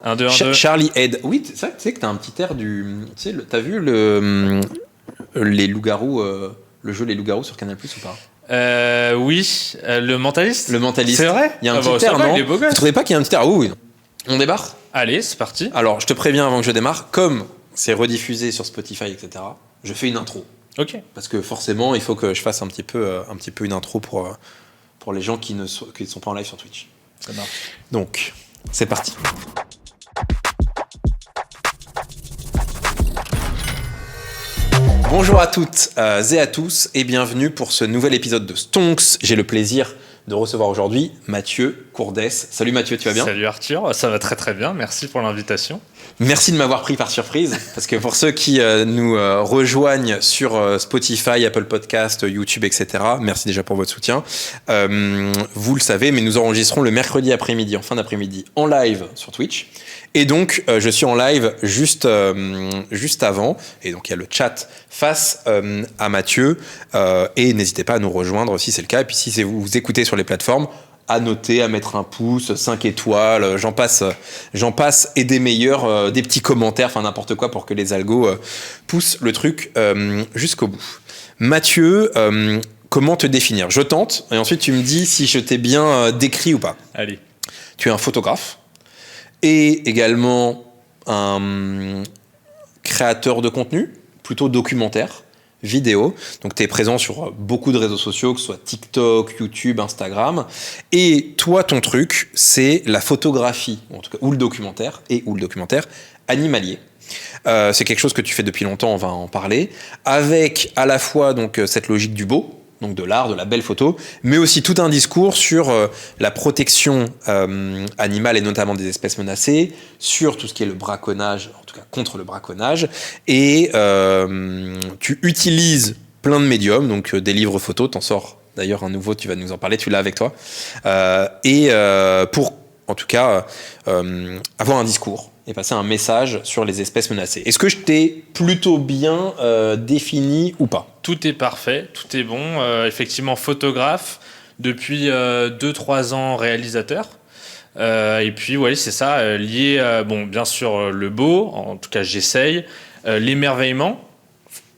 Un, deux, un, deux. Charlie Head. Oui, c'est vrai que tu sais que t'as un petit air du. Tu sais, t'as vu les loups-garous, le jeu Les loups-garous sur Canal Plus ou pas? Oui, le mentaliste. Le mentaliste. C'est vrai. Il y a un petit air, non? Il est beau gosse. Vous trouvez pas qu'il y a un petit air? Ah oui. On débarque? Allez, c'est parti. Alors, je te préviens avant que je démarre, comme c'est rediffusé sur Spotify, etc., je fais une intro. Ok. Parce que forcément, il faut que je fasse un petit peu une intro pour les gens qui ne sont pas en live sur Twitch. Ça marche. Donc, c'est parti. Bonjour à toutes et à tous et bienvenue pour ce nouvel épisode de Stonks. J'ai le plaisir de recevoir aujourd'hui Mathieu Courdès. Salut Mathieu, tu vas bien? Salut Arthur, ça va très très bien, merci pour l'invitation. Merci de m'avoir pris par surprise, parce que pour ceux qui nous rejoignent sur Spotify, Apple Podcast, YouTube, etc., merci déjà pour votre soutien. Vous le savez, mais nous enregistrons le mercredi après-midi, en fin d'après-midi, en live sur Twitch. Et donc, je suis en live juste avant, et donc il y a le chat face à Mathieu, et n'hésitez pas à nous rejoindre si c'est le cas, et puis si vous écoutez sur les plateformes, à noter, à mettre un pouce, 5 étoiles, j'en passe et des meilleurs, des petits commentaires, enfin n'importe quoi pour que les algos poussent le truc jusqu'au bout. Mathieu, comment te définir? Je tente, et ensuite tu me dis si je t'ai bien décrit ou pas. Allez. Tu es un photographe, et également un créateur de contenu, plutôt documentaire, vidéo. Donc tu es présent sur beaucoup de réseaux sociaux, que ce soit TikTok, YouTube, Instagram. Et toi, ton truc, c'est la photographie, en tout cas, ou le documentaire animalier. C'est quelque chose que tu fais depuis longtemps, on va en parler, avec à la fois donc cette logique du beau, donc de l'art, de la belle photo, mais aussi tout un discours sur la protection animale et notamment des espèces menacées, sur tout ce qui est le braconnage, en tout cas contre le braconnage, et tu utilises plein de médiums, donc des livres photos, t'en sors d'ailleurs un nouveau, tu vas nous en parler, tu l'as avec toi, pour en tout cas avoir un discours et passer un message sur les espèces menacées. Est-ce que je t'ai plutôt bien défini ou pas? Tout est parfait, tout est bon. Effectivement, photographe, depuis 2-3 ans réalisateur. Et puis, ouais, c'est ça, lié, bon, bien sûr, le beau, en tout cas, j'essaye. L'émerveillement,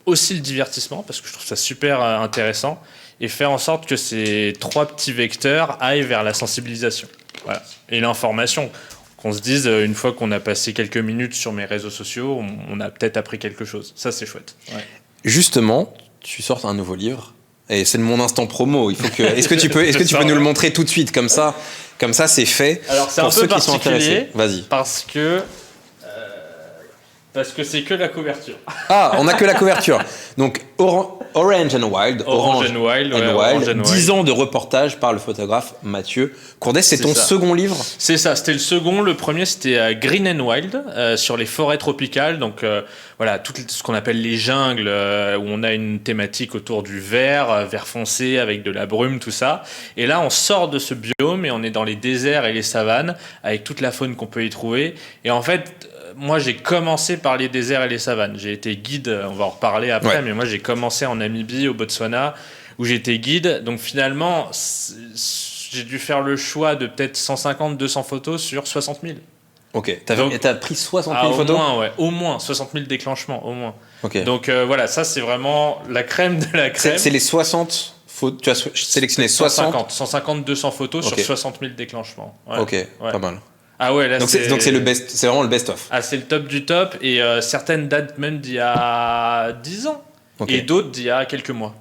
aussi le divertissement, parce que je trouve ça super intéressant. Et faire en sorte que ces 3 petits vecteurs aillent vers la sensibilisation. Voilà. Et l'information. Qu'on se dise, une fois qu'on a passé quelques minutes sur mes réseaux sociaux, on a peut-être appris quelque chose. Ça, c'est chouette. Ouais. Justement, tu sors un nouveau livre, et c'est mon instant promo. Est-ce que tu peux nous le montrer tout de suite, comme ça c'est fait. Alors, c'est pour un peu ceux qui sont intéressés. Vas-y. Parce que c'est que la couverture. Ah, on n'a que la couverture. Donc, Orange and Wild. Orange and Wild. 10 ans de reportage par le photographe Mathieu Courdès. C'est ton second livre? C'est ça, c'était le second. Le premier, c'était Green and Wild, sur les forêts tropicales. Donc, voilà, tout ce qu'on appelle les jungles, où on a une thématique autour du vert foncé, avec de la brume, tout ça. Et là, on sort de ce biome et on est dans les déserts et les savanes, avec toute la faune qu'on peut y trouver. Et en fait, moi, j'ai commencé par les déserts et les savanes. J'ai été guide, on va en reparler après, ouais. Mais moi, j'ai commencé en Namibie, au Botswana, où j'étais guide. Donc finalement, j'ai dû faire le choix de peut-être 150-200 photos sur 60 000. Ok, t'as pris 60 000 photos? Au moins, 60 000 déclenchements, au moins. Okay. Donc voilà, ça, c'est vraiment la crème de la crème. C'est les 60 photos, tu as sélectionné 150-200 photos, okay. Sur 60 000 déclenchements. Ouais. Ok, ouais. Pas mal. Ah ouais, là, donc c'est vraiment le best-of. Ah, c'est le top du top, et certaines datent même d'il y a 10 ans, okay. Et d'autres d'il y a quelques mois.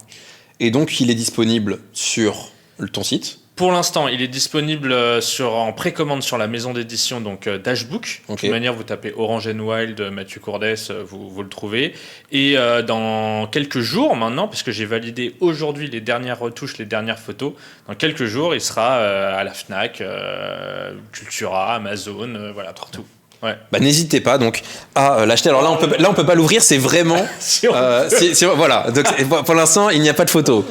Et donc il est disponible sur ton site? Pour l'instant, il est disponible en précommande sur la maison d'édition, donc Dashbook. Okay. De toute manière, vous tapez Orange and Wild, Mathieu Courdès, vous le trouvez. Et dans quelques jours maintenant, parce que j'ai validé aujourd'hui les dernières retouches, les dernières photos, dans quelques jours, il sera à la Fnac, Cultura, Amazon, voilà, partout. Ouais. Bah, n'hésitez pas donc à l'acheter. Alors là on peut pas l'ouvrir, c'est vraiment voilà. Donc pour l'instant il n'y a pas de photos,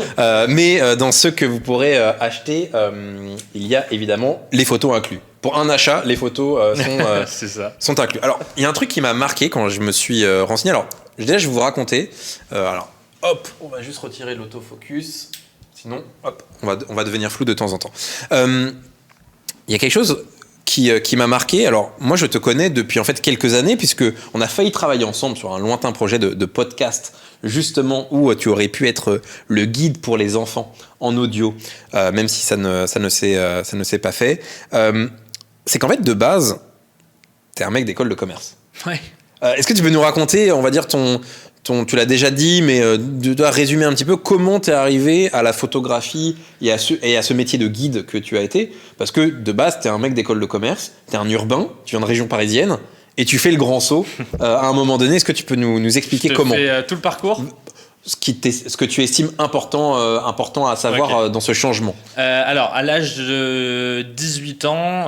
mais dans ceux que vous pourrez acheter, il y a évidemment les photos inclus. Pour un achat, les photos sont inclus. Alors il y a un truc qui m'a marqué quand je me suis renseigné. Alors déjà je vais vous raconter. Alors hop, on va juste retirer l'autofocus. Sinon hop, on va devenir flou de temps en temps. Il y a quelque chose qui m'a marqué. Alors, moi, je te connais depuis en fait quelques années, puisque on a failli travailler ensemble sur un lointain projet de podcast, justement, où tu aurais pu être le guide pour les enfants en audio, même si ça ne s'est pas fait. C'est qu'en fait, de base, t'es un mec d'école de commerce. Ouais. Est-ce que tu peux nous raconter, on va dire, tu l'as déjà dit, mais tu dois résumer un petit peu comment tu es arrivé à la photographie et à ce métier de guide que tu as été. Parce que de base, tu es un mec d'école de commerce, tu es un urbain, tu viens de région parisienne et tu fais le grand saut à un moment donné. Est-ce que tu peux nous expliquer comment fais tout le parcours ce que tu estimes important à savoir dans ce changement. Alors, à l'âge de 18 ans,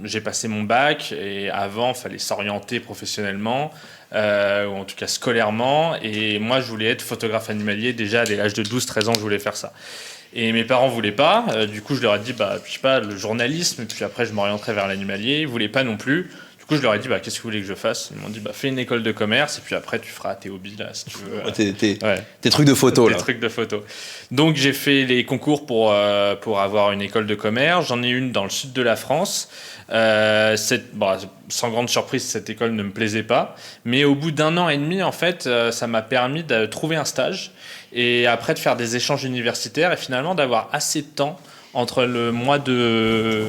j'ai passé mon bac et avant, il fallait s'orienter professionnellement. Ou en tout cas scolairement, et moi je voulais être photographe animalier déjà dès l'âge de 12-13 ans, je voulais faire ça. Et mes parents voulaient pas, du coup je leur ai dit je sais pas, le journalisme, puis après je m'orienterai vers l'animalier. Ils voulaient pas non plus. Du coup je leur ai dit qu'est-ce que vous voulez que je fasse. Ils m'ont dit fais une école de commerce et puis après tu feras tes hobbies là si tu veux. Tes trucs de photo là. Tes trucs de photo. Donc j'ai fait les concours pour avoir une école de commerce. J'en ai une dans le sud de la France. Sans grande surprise, cette école ne me plaisait pas. Mais au bout d'1 an et demi, en fait, ça m'a permis de trouver un stage et après de faire des échanges universitaires et finalement d'avoir assez de temps entre le mois de...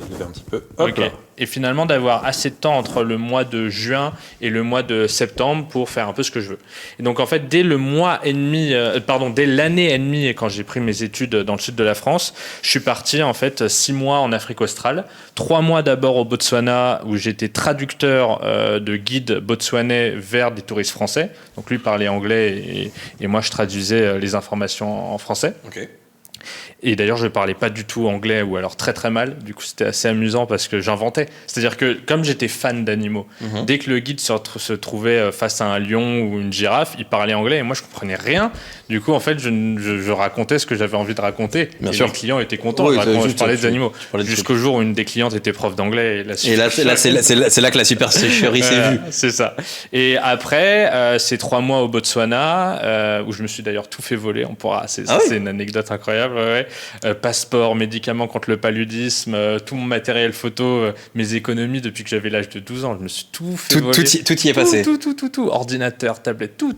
Je vais un petit peu. Okay. Et finalement d'avoir assez de temps entre le mois de juin et le mois de septembre pour faire un peu ce que je veux. Et donc en fait dès l'année et demie quand j'ai pris mes études dans le sud de la France, je suis parti en fait 6 mois en Afrique australe, 3 mois d'abord au Botswana où j'étais traducteur de guide botswanais vers des touristes français. Donc lui parlait anglais et moi je traduisais les informations en français. Okay. Et d'ailleurs, je ne parlais pas du tout anglais ou alors très très mal. Du coup, c'était assez amusant parce que j'inventais. C'est-à-dire que comme j'étais fan d'animaux, dès que le guide se trouvait face à un lion ou une girafe, il parlait anglais et moi, je ne comprenais rien. Du coup, en fait, je racontais ce que j'avais envie de raconter. Bien et sûr. Les clients étaient contents. Oui, je parlais des animaux. Jusqu'au jour où une des clientes était prof d'anglais. Et là, c'est là que la supercherie s'est vue. C'est ça. Et après, ces 3 mois au Botswana, où je me suis d'ailleurs tout fait voler. C'est une anecdote incroyable. Ouais. Passeport, médicaments contre le paludisme, tout mon matériel photo, mes économies depuis que j'avais l'âge de 12 ans, je me suis tout fait voler. Tout y est passé. Tout. Ordinateur, tablette, tout.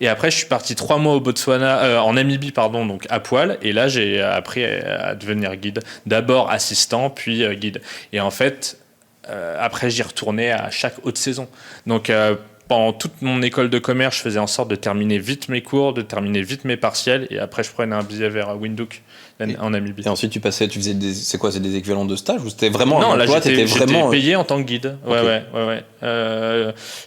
Et après, je suis parti 3 mois au Botswana, en Namibie, pardon, donc à poil. Et là, j'ai appris à devenir guide. D'abord assistant, puis guide. Et en fait, après, j'y retournais à chaque haute saison. Donc, pendant toute mon école de commerce, je faisais en sorte de terminer vite mes cours, de terminer vite mes partiels, et après je prenais un billet vers Windhoek en Namibie. Et ensuite tu faisais c'est des équivalents de stage ou c'était vraiment non, un emploi, j'étais vraiment payé en tant que guide. Okay. Ouais.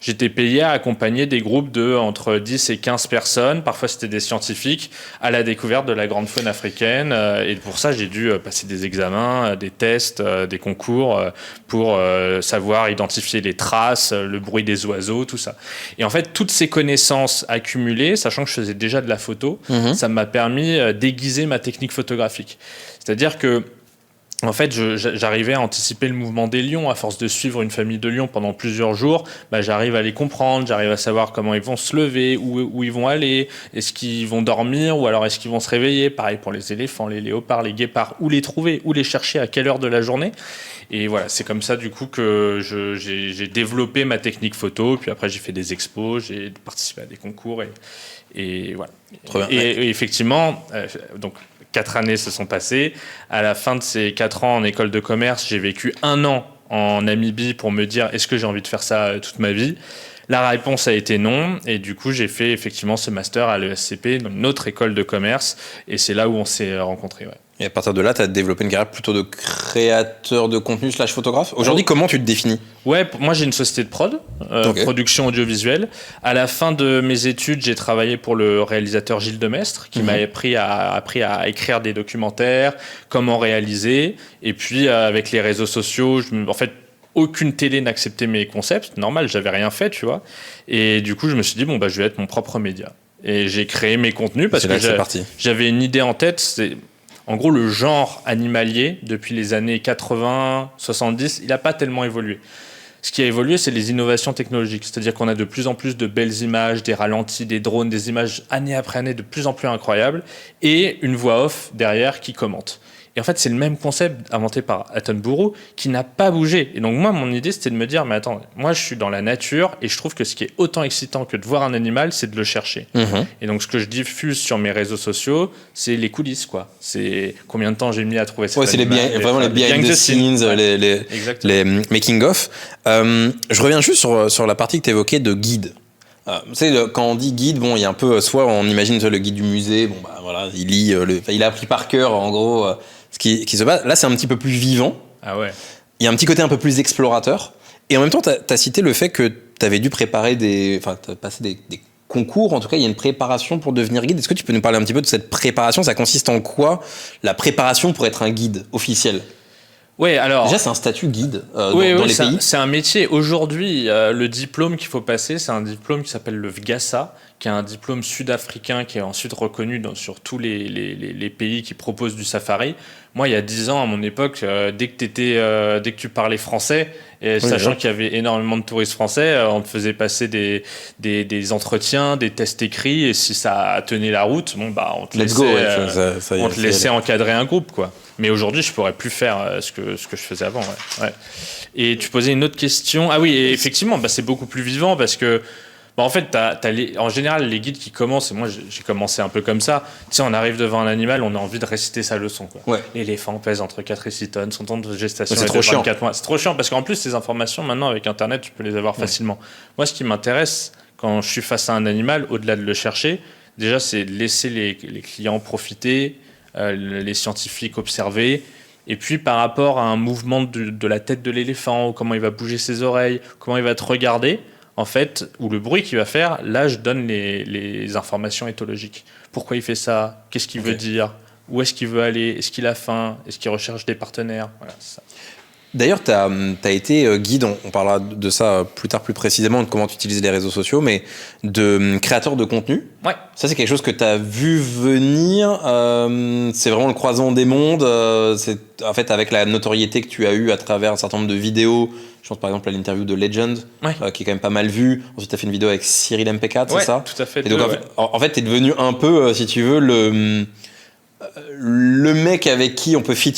J'étais payé à accompagner des groupes de entre 10 et 15 personnes, parfois c'était des scientifiques, à la découverte de la grande faune africaine, et pour ça j'ai dû passer des examens, des tests, des concours pour savoir identifier les traces, le bruit des oiseaux, tout ça. Et en fait, toutes ces connaissances accumulées, sachant que je faisais déjà de la photo, ça m'a permis d'aiguiser ma technique photographique. C'est-à-dire que, en fait, j'arrivais à anticiper le mouvement des lions. À force de suivre une famille de lions pendant plusieurs jours, j'arrive à les comprendre, j'arrive à savoir comment ils vont se lever, où ils vont aller, est-ce qu'ils vont dormir ou alors est-ce qu'ils vont se réveiller. Pareil pour les éléphants, les léopards, les guépards, où les trouver, où les chercher, à quelle heure de la journée. Et voilà, c'est comme ça du coup que j'ai développé ma technique photo. Puis après, j'ai fait des expos, j'ai participé à des concours et voilà. Et effectivement, donc 4 années se sont passées. À la fin de ces 4 ans en école de commerce, j'ai vécu 1 an en Namibie pour me dire est-ce que j'ai envie de faire ça toute ma vie ? La réponse a été non. Et du coup, j'ai fait effectivement ce master à l'ESCP, dans une autre école de commerce. Et c'est là où on s'est rencontrés. Ouais. Et à partir de là, tu as développé une carrière plutôt de créateur de contenu / photographe. Aujourd'hui, comment tu te définis ? Ouais, moi j'ai une société de prod, production audiovisuelle. À la fin de mes études, j'ai travaillé pour le réalisateur Gilles Demestre, qui m'a appris à écrire des documentaires, comment réaliser. Et puis avec les réseaux sociaux, en fait, aucune télé n'acceptait mes concepts. Normal, j'avais rien fait, tu vois. Et du coup, je me suis dit, je vais être mon propre média. Et j'ai créé mes contenus parce que j'avais une idée en tête. En gros, le genre animalier, depuis les années 80, 70, il n'a pas tellement évolué. Ce qui a évolué, c'est les innovations technologiques. C'est-à-dire qu'on a de plus en plus de belles images, des ralentis, des drones, des images année après année de plus en plus incroyables, et une voix off derrière qui commente. Et en fait, c'est le même concept inventé par Attenborough qui n'a pas bougé. Et donc moi, mon idée, c'était de me dire, mais attends, moi, je suis dans la nature et je trouve que ce qui est autant excitant que de voir un animal, c'est de le chercher. Et donc, ce que je diffuse sur mes réseaux sociaux, c'est les coulisses, quoi. C'est combien de temps j'ai mis à trouver cet animal. C'est vraiment les behind the scenes, les making-of. Je reviens juste sur la partie que tu évoquais de guide. Tu sais, quand on dit guide, bon, il y a un peu, soit on imagine le guide du musée, bon, bah voilà, il lit, il a appris par cœur, en gros, ce qui se passe. Là, c'est un petit peu plus vivant. Ah ouais. Il y a un petit côté un peu plus explorateur. Et en même temps, t'as cité le fait que t'avais dû préparer t'as passé des concours. En tout cas, il y a une préparation pour devenir guide. Est-ce que tu peux nous parler un petit peu de cette préparation? Ça consiste en quoi, la préparation pour être un guide officiel? Oui, alors. Déjà, c'est un statut guide dans les pays. C'est un métier. Aujourd'hui, le diplôme qu'il faut passer, c'est un diplôme qui s'appelle le VGASA, qui est un diplôme sud-africain qui est ensuite reconnu sur tous les pays qui proposent du safari. Moi, il y a 10 ans, à mon époque, dès que tu parlais français, et sachant qu'il y avait énormément de touristes français, on te faisait passer des entretiens, des tests écrits, et si ça tenait la route, bon, bah, on te laissait encadrer un groupe, quoi. Mais aujourd'hui, je pourrais plus faire ce que je faisais avant. Ouais. Et tu posais une autre question. Ah oui, et effectivement, bah, c'est beaucoup plus vivant parce que, bah, en fait, en général, les guides qui commencent, et moi j'ai commencé un peu comme ça, tu sais, on arrive devant un animal, on a envie de réciter sa leçon, quoi. Ouais. L'éléphant pèse entre 4 et 6 tonnes, son temps de gestation c'est est trop de chiant. 24 mois. C'est trop chiant parce qu'en plus, ces informations, maintenant, avec Internet, tu peux les avoir facilement. Moi, ce qui m'intéresse quand je suis face à un animal, au-delà de le chercher, déjà, c'est de laisser les clients profiter, les scientifiques observer, et puis par rapport à un mouvement de la tête de l'éléphant, comment il va bouger ses oreilles, comment il va te regarder, en fait, ou le bruit qu'il va faire, là je donne les informations éthologiques. Pourquoi il fait ça? Qu'est-ce qu'il veut dire? Où est-ce qu'il veut aller? Est-ce qu'il a faim? Est-ce qu'il recherche des partenaires? Voilà, c'est ça. D'ailleurs, tu as été guide, on parlera de ça plus tard plus précisément, de comment tu utilises les réseaux sociaux, mais de créateur de contenu. Ouais. Ça, c'est quelque chose que tu as vu venir. C'est vraiment le croisement des mondes. C'est, en fait, avec la notoriété que tu as eue à travers un certain nombre de vidéos. Je pense par exemple à l'interview de Legend, qui est quand même pas mal vue. Ensuite, tu as fait une vidéo avec Cyril MP4, c'est ça? Tout à fait. Et donc, en fait, tu es devenu un peu, si tu veux, le mec avec qui on peut fit,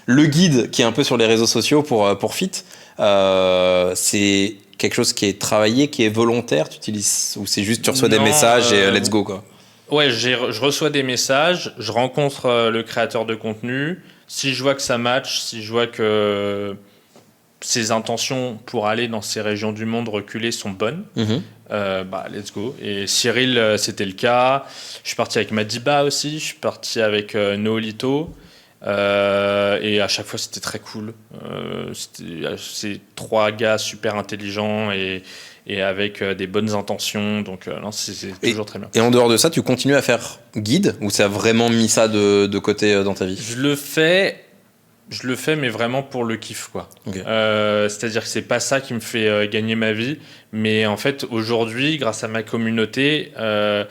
le guide qui est un peu sur les réseaux sociaux pour fit, c'est quelque chose qui est travaillé, qui est volontaire, tu utilises, ou c'est juste tu reçois des messages et let's go, quoi? Ouais, je reçois des messages, je rencontre le créateur de contenu. Si je vois que ça match, si je vois que ses intentions pour aller dans ces régions du monde reculées sont bonnes, bah let's go. Et Cyril, c'était le cas. Je suis parti avec Madiba aussi, je suis parti avec Noolito. Et à chaque fois, c'était très cool. C'est 3 gars super intelligents et avec des bonnes intentions. Donc, non, c'est toujours très bien. Et en dehors de ça, tu continues à faire guide ou ça a vraiment mis ça de côté dans ta vie? Je le fais, mais vraiment pour le kiff, quoi. Okay. C'est-à-dire que c'est pas ça qui me fait gagner ma vie. Mais en fait, aujourd'hui, grâce à ma communauté, dès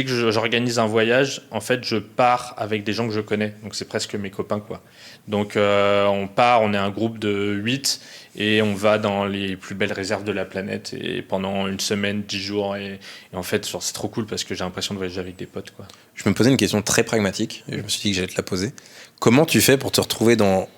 que j'organise un voyage, en fait, je pars avec des gens que je connais. Donc, c'est presque mes copains, quoi. Donc, on est un groupe de 8 et on va dans les plus belles réserves de la planète et pendant une semaine, 10 jours. Et en fait, c'est trop cool parce que j'ai l'impression de voyager avec des potes, quoi. Je me posais une question très pragmatique et je me suis dit que j'allais te la poser. Comment tu fais pour te retrouver dans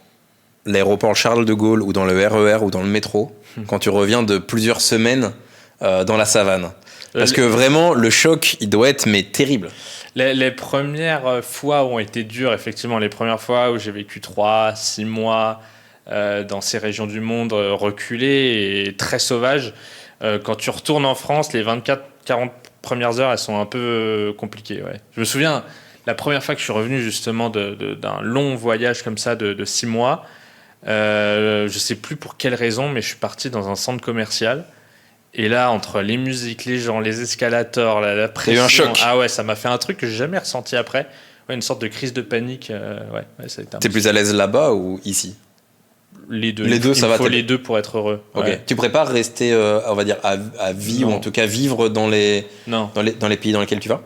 l'aéroport Charles de Gaulle ou dans le RER ou dans le métro quand tu reviens de plusieurs semaines dans la savane? Parce que vraiment, le choc, il doit être terrible. Les premières fois ont été dures, effectivement. Les premières fois où j'ai vécu 3-6 mois dans ces régions du monde reculées et très sauvages. Quand tu retournes en France, les 24-40 premières heures, elles sont un peu compliquées. Ouais. Je me souviens, la première fois que je suis revenu justement d'un long voyage comme ça de 6 mois, je ne sais plus pour quelle raison, mais je suis parti dans un centre commercial. Et là, entre les musiques, les gens, les escalators, la pression... Il y a eu un choc. Ah ouais, ça m'a fait un truc que j'ai jamais ressenti après. Ouais, une sorte de crise de panique. Ouais, ça a été un T'es plus à l'aise là-bas ou ici? Les deux. Les deux, ça va. Il faut les deux pour être heureux. Ok. Ouais. Tu prépares rester, on va dire, à vie, Non. ou en tout cas vivre dans les pays dans lesquels tu vas?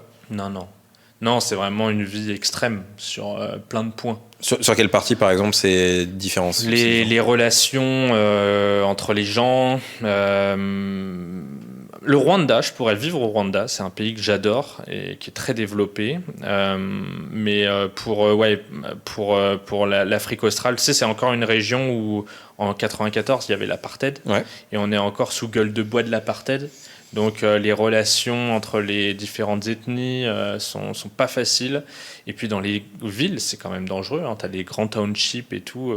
Non, c'est vraiment une vie extrême sur plein de points. Sur quelle partie, par exemple, c'est différent? Les relations entre les gens, Le Rwanda, je pourrais vivre au Rwanda. C'est un pays que j'adore et qui est très développé. Mais pour l'Afrique australe, tu sais, c'est encore une région où en 94 il y avait l'apartheid, et on est encore sous gueule de bois de l'apartheid. Donc les relations entre les différentes ethnies sont pas faciles. Et puis dans les villes, c'est quand même dangereux. Hein. Tu as des grands townships et tout.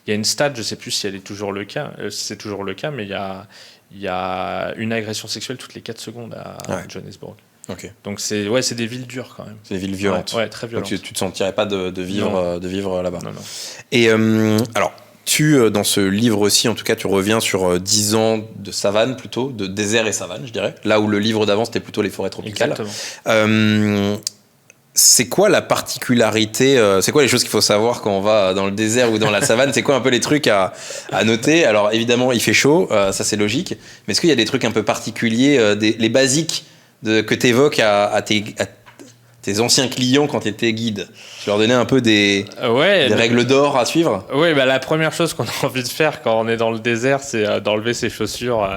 Il y a une stat, je sais plus si c'est toujours le cas, mais il y a une agression sexuelle toutes les 4 secondes à Johannesburg. Okay. Donc c'est des villes dures quand même. C'est des villes violentes. Ouais, très violentes. Donc tu te sentirais pas de vivre là-bas. Non. Et alors, dans ce livre aussi, en tout cas, tu reviens sur 10 ans de savane plutôt, de désert et savane, je dirais. Là où le livre d'avant, c'était plutôt les forêts tropicales. Exactement. C'est quoi la particularité, c'est quoi les choses qu'il faut savoir quand on va dans le désert ou dans la savane? C'est quoi un peu les trucs à noter? Alors évidemment, il fait chaud, ça c'est logique, mais est-ce qu'il y a des trucs un peu particuliers, les basiques que tu évoques à tes anciens clients quand tu étais guide? Tu leur donnais un peu des règles d'or à suivre? Oui, la première chose qu'on a envie de faire quand on est dans le désert, c'est d'enlever ses chaussures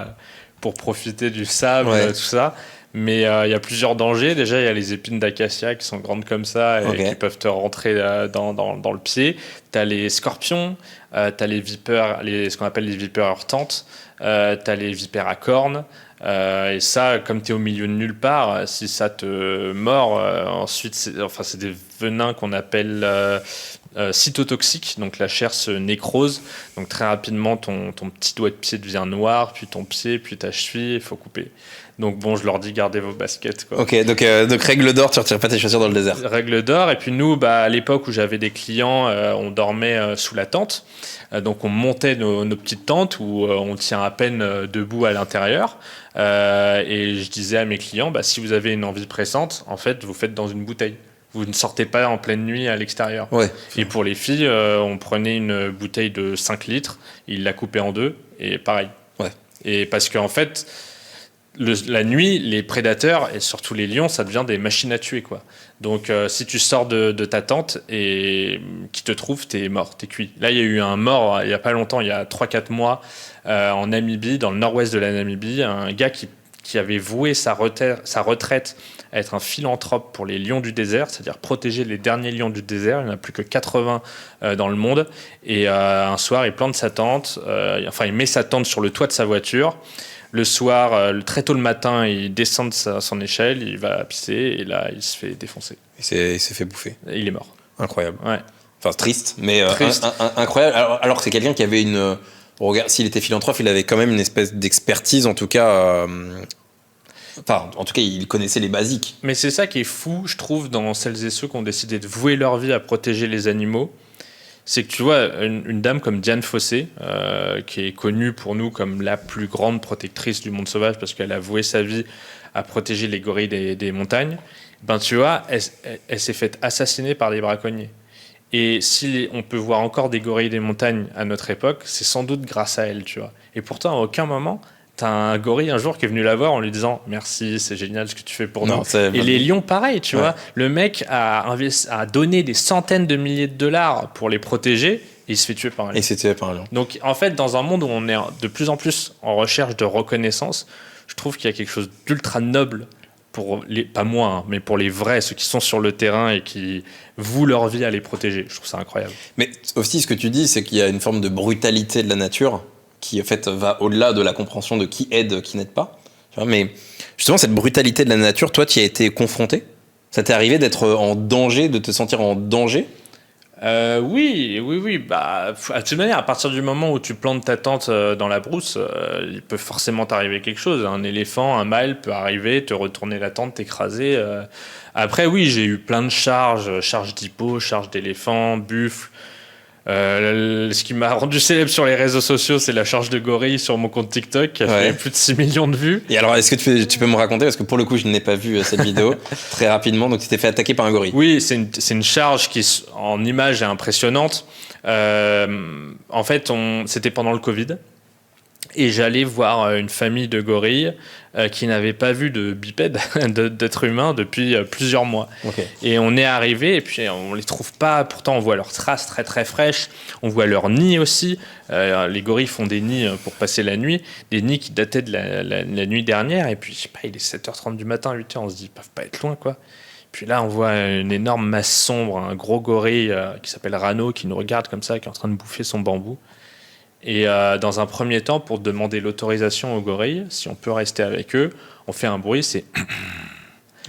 pour profiter du sable, tout ça. Mais il y a plusieurs dangers. Déjà, il y a les épines d'acacia qui sont grandes comme ça et qui peuvent te rentrer dans le pied. Tu as les scorpions, tu as les vipères, ce qu'on appelle les vipères heurtantes, tu as les vipères à cornes. Et ça, comme tu es au milieu de nulle part, si ça te mord, ensuite, c'est des venins qu'on appelle cytotoxiques. Donc la chair se nécrose. Donc très rapidement, ton petit doigt de pied devient noir, puis ton pied, puis ta cheville, il faut couper. Donc bon, je leur dis gardez vos baskets, quoi. Ok, donc règle d'or, tu retires pas tes chaussures dans le désert. Règle d'or. Et puis nous, à l'époque où j'avais des clients, on dormait sous la tente. Donc on montait nos petites tentes où on tient à peine debout à l'intérieur. Et je disais à mes clients, si vous avez une envie pressante, en fait, vous faites dans une bouteille. Vous ne sortez pas en pleine nuit à l'extérieur. Ouais. Et pour les filles, on prenait une bouteille de 5 litres, ils la coupaient en deux, et pareil. Ouais. Et parce qu'en fait, la nuit, les prédateurs, et surtout les lions, ça devient des machines à tuer, quoi. Donc si tu sors de ta tente et qui te trouve, t'es mort, t'es cuit. Là, il y a eu un mort, il n'y a pas longtemps, il y a 3-4 mois, en Namibie, dans le nord-ouest de la Namibie, un gars qui avait voué sa retraite à être un philanthrope pour les lions du désert, c'est-à-dire protéger les derniers lions du désert. Il n'y en a plus que 80 dans le monde. Et un soir, il plante sa tente, il met sa tente sur le toit de sa voiture. Le soir, très tôt le matin, il descend de son échelle, il va pisser, et là, il se fait défoncer. Il s'est fait bouffer. Et il est mort. Incroyable. Ouais. Enfin, triste, mais triste. Incroyable. Alors que c'est quelqu'un qui avait s'il était philanthrope, il avait quand même une espèce d'expertise, en tout cas... en tout cas, il connaissait les basiques. Mais c'est ça qui est fou, je trouve, dans celles et ceux qui ont décidé de vouer leur vie à protéger les animaux. C'est que tu vois, une dame comme Diane Fossé, qui est connue pour nous comme la plus grande protectrice du monde sauvage parce qu'elle a voué sa vie à protéger les gorilles des montagnes, tu vois, elle s'est faite assassiner par des braconniers. Et si on peut voir encore des gorilles des montagnes à notre époque, c'est sans doute grâce à elle, tu vois. Et pourtant, à aucun moment... T'as un gorille un jour qui est venu la voir en lui disant merci, c'est génial ce que tu fais pour nous. Et les lions, pareil, tu vois. Le mec a donné des centaines de milliers de dollars pour les protéger et il se fait tuer par un lion. Il s'est tué par un lion. Donc en fait, dans un monde où on est de plus en plus en recherche de reconnaissance, je trouve qu'il y a quelque chose d'ultra noble pour pas moi, hein, mais pour les vrais, ceux qui sont sur le terrain et qui vouent leur vie à les protéger. Je trouve ça incroyable. Mais aussi, ce que tu dis, c'est qu'il y a une forme de brutalité de la nature qui en fait va au-delà de la compréhension de qui aide, qui n'aide pas. Mais justement, cette brutalité de la nature, toi, tu y as été confronté? Ça t'est arrivé d'être en danger, de te sentir en danger? Oui. De toute manière, à partir du moment où tu plantes ta tente dans la brousse, il peut forcément t'arriver quelque chose. Un éléphant, un mâle peut arriver, te retourner la tente, t'écraser. Après, oui, j'ai eu plein de charges d'hippo, charges d'éléphant, buffle. Ce qui m'a rendu célèbre sur les réseaux sociaux, c'est la charge de gorille sur mon compte TikTok qui a fait plus de 6 millions de vues. Et alors, est-ce que tu peux me raconter, parce que pour le coup je n'ai pas vu cette vidéo, très rapidement, donc tu t'es fait attaquer par un gorille? Oui, c'est une charge qui en image est impressionnante. En fait, c'était pendant le Covid. Et j'allais voir une famille de gorilles qui n'avaient pas vu de bipède, d'être humain depuis plusieurs mois. Ok. Et on est arrivé et puis on les trouve pas. Pourtant, on voit leurs traces très très fraîches. On voit leurs nids aussi. Les gorilles font des nids pour passer la nuit. Des nids qui dataient de la nuit dernière. Et puis, je sais pas, il est 7h30 du matin, 8h. On se dit, ils peuvent pas être loin, quoi. Puis là, on voit une énorme masse sombre, un gros gorille qui s'appelle Rano, qui nous regarde comme ça, qui est en train de bouffer son bambou. Et dans un premier temps, pour demander l'autorisation aux gorilles, si on peut rester avec eux, on fait un bruit, c'est...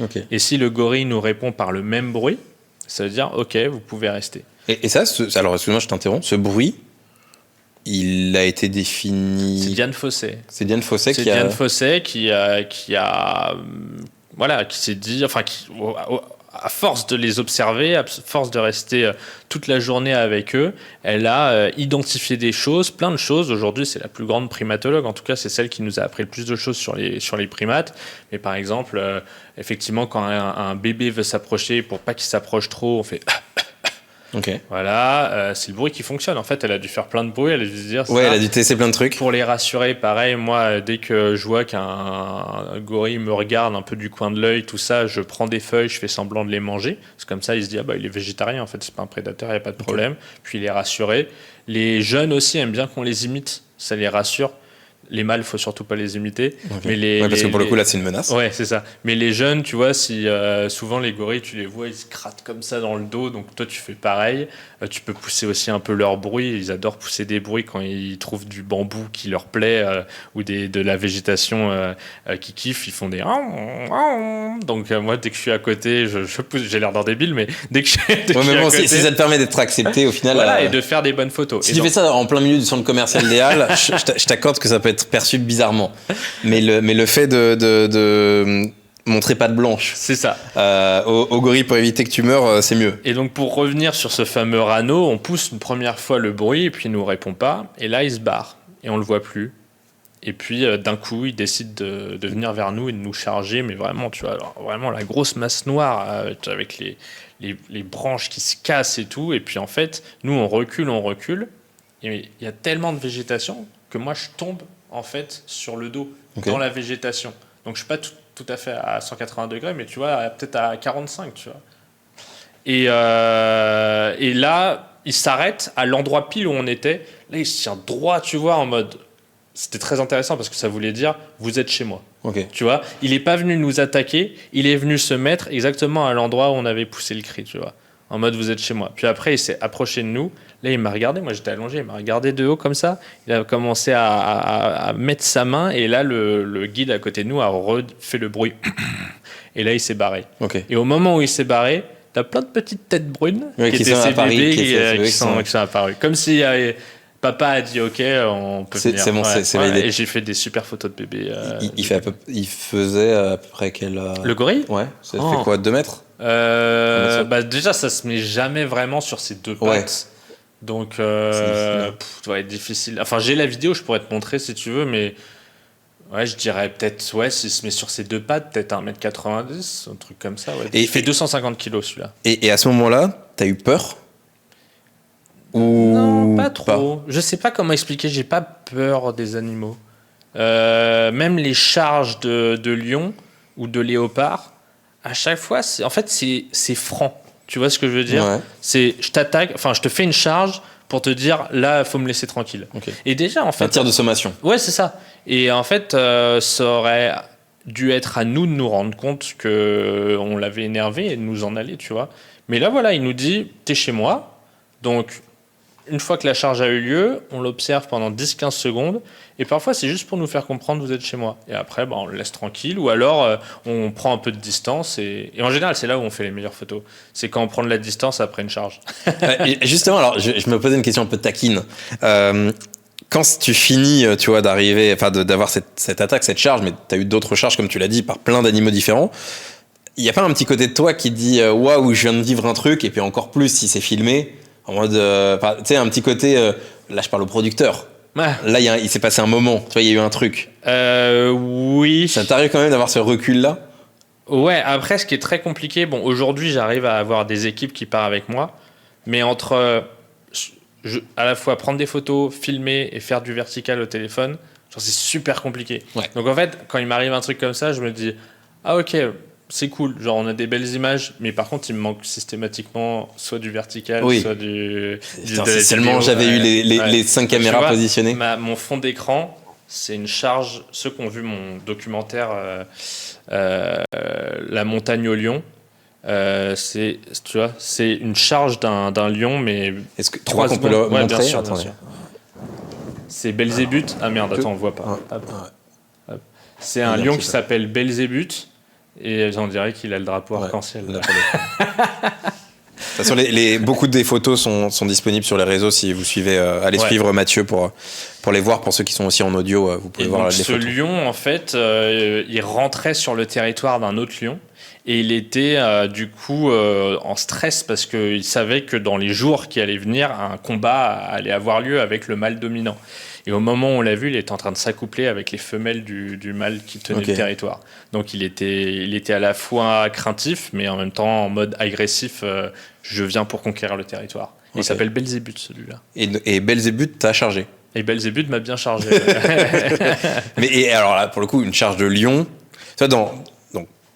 Ok. Et si le gorille nous répond par le même bruit, ça veut dire, OK, vous pouvez rester. Et ça, alors excuse-moi, je t'interromps. Ce bruit, il a été défini. C'est Diane Fossé. C'est Diane Fossé C'est qui a. Diane Fossé qui a voilà, qui s'est dit, enfin, à force de les observer, à force de rester toute la journée avec eux, elle a identifié des choses, plein de choses. Aujourd'hui, c'est la plus grande primatologue. En tout cas, c'est celle qui nous a appris le plus de choses sur les primates. Mais par exemple, effectivement, quand un bébé veut s'approcher, pour pas qu'il s'approche trop, on fait... Ok. Voilà, c'est le bruit qui fonctionne. En fait, elle a dû faire plein de bruit, elle a dû se dire ça. Ouais, elle a dû tester plein de trucs. Pour les rassurer, pareil, moi, dès que je vois qu'un gorille me regarde un peu du coin de l'œil, tout ça, je prends des feuilles, je fais semblant de les manger. C'est comme ça, il se dit, ah bah, il est végétarien, en fait, c'est pas un prédateur, il n'y a pas de problème. Okay. Puis il est rassuré. Les jeunes aussi aiment bien qu'on les imite, ça les rassure. Les mâles, il faut surtout pas les imiter. Okay. Mais parce que pour le coup, là, c'est une menace. Ouais, c'est ça. Mais les jeunes, tu vois, si souvent les gorilles, tu les vois, ils se grattent comme ça dans le dos. Donc toi, tu fais pareil. Tu peux pousser aussi un peu leur bruit. Ils adorent pousser des bruits quand ils trouvent du bambou qui leur plaît ou de la végétation qui kiffent. Ils font des... Donc moi, dès que je suis à côté, je pousse. J'ai l'air d'un débile, mais dès que je suis à côté... Si ça te permet d'être accepté, au final... Voilà, et de faire des bonnes photos. Si tu fais ça en plein milieu du centre commercial des Halles, je t'accorde que ça peut être perçu bizarrement. Mais le fait de montrer patte blanche, c'est ça. Au gorille pour éviter que tu meurs, c'est mieux. Et donc pour revenir sur ce fameux Rano, on pousse une première fois le bruit et puis il nous répond pas. Et là il se barre et on le voit plus. Et puis d'un coup il décide de venir vers nous et de nous charger, mais vraiment tu vois, alors, vraiment la grosse masse noire avec les branches qui se cassent et tout. Et puis en fait nous on recule. Et il y a tellement de végétation que moi je tombe en fait sur le dos dans la végétation. Donc je suis pas tout à fait à 180 degrés, mais tu vois, peut-être à 45, tu vois. Et là, il s'arrête à l'endroit pile où on était. Là, il se tient droit, tu vois, en mode... C'était très intéressant parce que ça voulait dire « vous êtes chez moi ». Tu vois, il n'est pas venu nous attaquer, il est venu se mettre exactement à l'endroit où on avait poussé le cri, tu vois. En mode vous êtes chez moi. Puis après, il s'est approché de nous. Là, il m'a regardé. Moi, j'étais allongé. Il m'a regardé de haut comme ça. Il a commencé à mettre sa main. Et là, le guide à côté de nous a refait le bruit. Et là, il s'est barré. Et au moment où il s'est barré, t'as plein de petites têtes brunes qui étaient ces bébés qui sont apparus. Comme si papa a dit OK, on peut venir. C'est bon, c'est validé. Et j'ai fait des super photos de bébés. Il faisait à peu près quel... Le gorille ? Ouais. Ça fait quoi, 2 mètres ? Déjà, ça se met jamais vraiment sur ses deux pattes. Ouais. Donc, ça va être difficile. Enfin, j'ai la vidéo, je pourrais te montrer si tu veux, mais ouais, je dirais peut-être, s'il se met sur ses deux pattes, peut-être 1m90, un truc comme ça. Ouais. Il fait 250 kilos celui-là. Et à ce moment-là, t'as eu peur ? Non, pas trop. Je sais pas comment expliquer, j'ai pas peur des animaux. Même les charges de lion ou de léopard, à chaque fois, c'est franc. Tu vois ce que je veux dire ? C'est je t'attaque, enfin je te fais une charge pour te dire là, faut me laisser tranquille. Et déjà en fait, un tir de sommation. Ouais, c'est ça. Et en fait, ça aurait dû être à nous de nous rendre compte que on l'avait énervé et de nous en aller, tu vois. Mais là voilà, il nous dit t'es chez moi. Donc une fois que la charge a eu lieu, on l'observe pendant 10-15 secondes. Et parfois, c'est juste pour nous faire comprendre vous êtes chez moi. Et après, on le laisse tranquille. Ou alors, on prend un peu de distance. Et en général, c'est là où on fait les meilleures photos. C'est quand on prend de la distance après une charge. Et justement, alors, je me posais une question un peu taquine. Quand tu finis, tu vois, d'arriver, enfin, d'avoir cette attaque, cette charge, mais tu as eu d'autres charges, comme tu l'as dit, par plein d'animaux différents. Il n'y a pas un petit côté de toi qui dit waouh, je viens de vivre un truc, et puis encore plus si c'est filmé, en mode, tu sais, un petit côté, là je parle au producteur. Ouais. Là, il s'est passé un moment, tu vois, il y a eu un truc. Oui. Ça t'arrive quand même d'avoir ce recul-là ? Ouais, après, ce qui est très compliqué, aujourd'hui, j'arrive à avoir des équipes qui partent avec moi, mais entre à la fois prendre des photos, filmer et faire du vertical au téléphone, genre c'est super compliqué. Ouais. Donc en fait, quand il m'arrive un truc comme ça, je me dis ah ok, c'est cool, genre on a des belles images, mais par contre il me manque systématiquement soit du vertical, soit de la seulement vidéo. j'avais eu les 5 caméras positionnées. Mon fond d'écran, c'est une charge, ceux qui ont vu mon documentaire La montagne au lion, c'est une charge d'un lion, mais est-ce que tu crois qu'on peut le montrer? bien sûr. C'est Belzébuth. Ah merde, attends, on voit pas. Hop. C'est un lion qui s'appelle Belzébuth et on dirait qu'il a le drapeau arc-en-ciel. De toute façon, beaucoup des photos sont disponibles sur les réseaux. Si vous suivez, allez suivre Mathieu pour les voir. Pour ceux qui sont aussi en audio, vous pouvez voir les photos. Ce lion, en fait, il rentrait sur le territoire d'un autre lion. Et il était du coup en stress parce qu'il savait que dans les jours qui allaient venir, un combat allait avoir lieu avec le mâle dominant. Et au moment où on l'a vu, il était en train de s'accoupler avec les femelles du mâle qui tenait le territoire. Donc il était à la fois craintif, mais en même temps en mode agressif. Je viens pour conquérir le territoire. Il s'appelle Belzébuth, celui-là. Et Belzébuth t'a chargé? Et Belzébuth m'a bien chargé. Mais alors là, pour le coup, une charge de lion, ça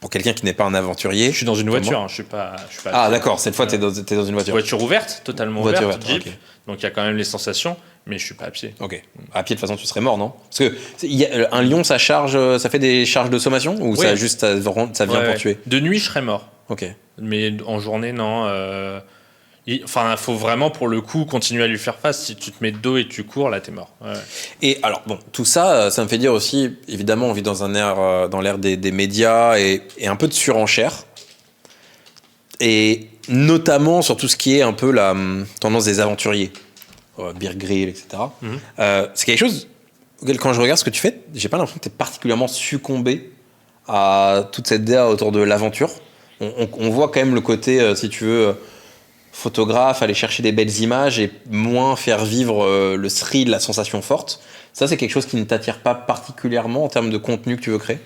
pour quelqu'un qui n'est pas un aventurier. Je suis dans une voiture, je suis pas ah d'accord, cette fois t'es dans une voiture. Voiture ouverte, totalement ouverte, Jeep. Okay. Donc il y a quand même les sensations, mais je suis pas à pied. Ok. À pied de toute façon tu serais mort, non? Parce que un lion, ça fait des charges de sommation ou ça vient pour tuer? De nuit je serais mort. Ok. Mais en journée non. Il faut vraiment pour le coup continuer à lui faire face. Si tu te mets de dos et tu cours, là t'es mort. Ouais. Et alors bon, tout ça, ça me fait dire aussi, évidemment, on vit dans dans l'ère des médias et un peu de surenchère. Et notamment sur tout ce qui est un peu la tendance des aventuriers, Bear Grylls, etc. C'est quelque chose auquel quand je regarde ce que tu fais, j'ai pas l'impression que tu es particulièrement succombé à toute cette DA autour de l'aventure. On voit quand même le côté, si tu veux, photographe, aller chercher des belles images et moins faire vivre le thrill, la sensation forte. Ça, c'est quelque chose qui ne t'attire pas particulièrement en termes de contenu que tu veux créer?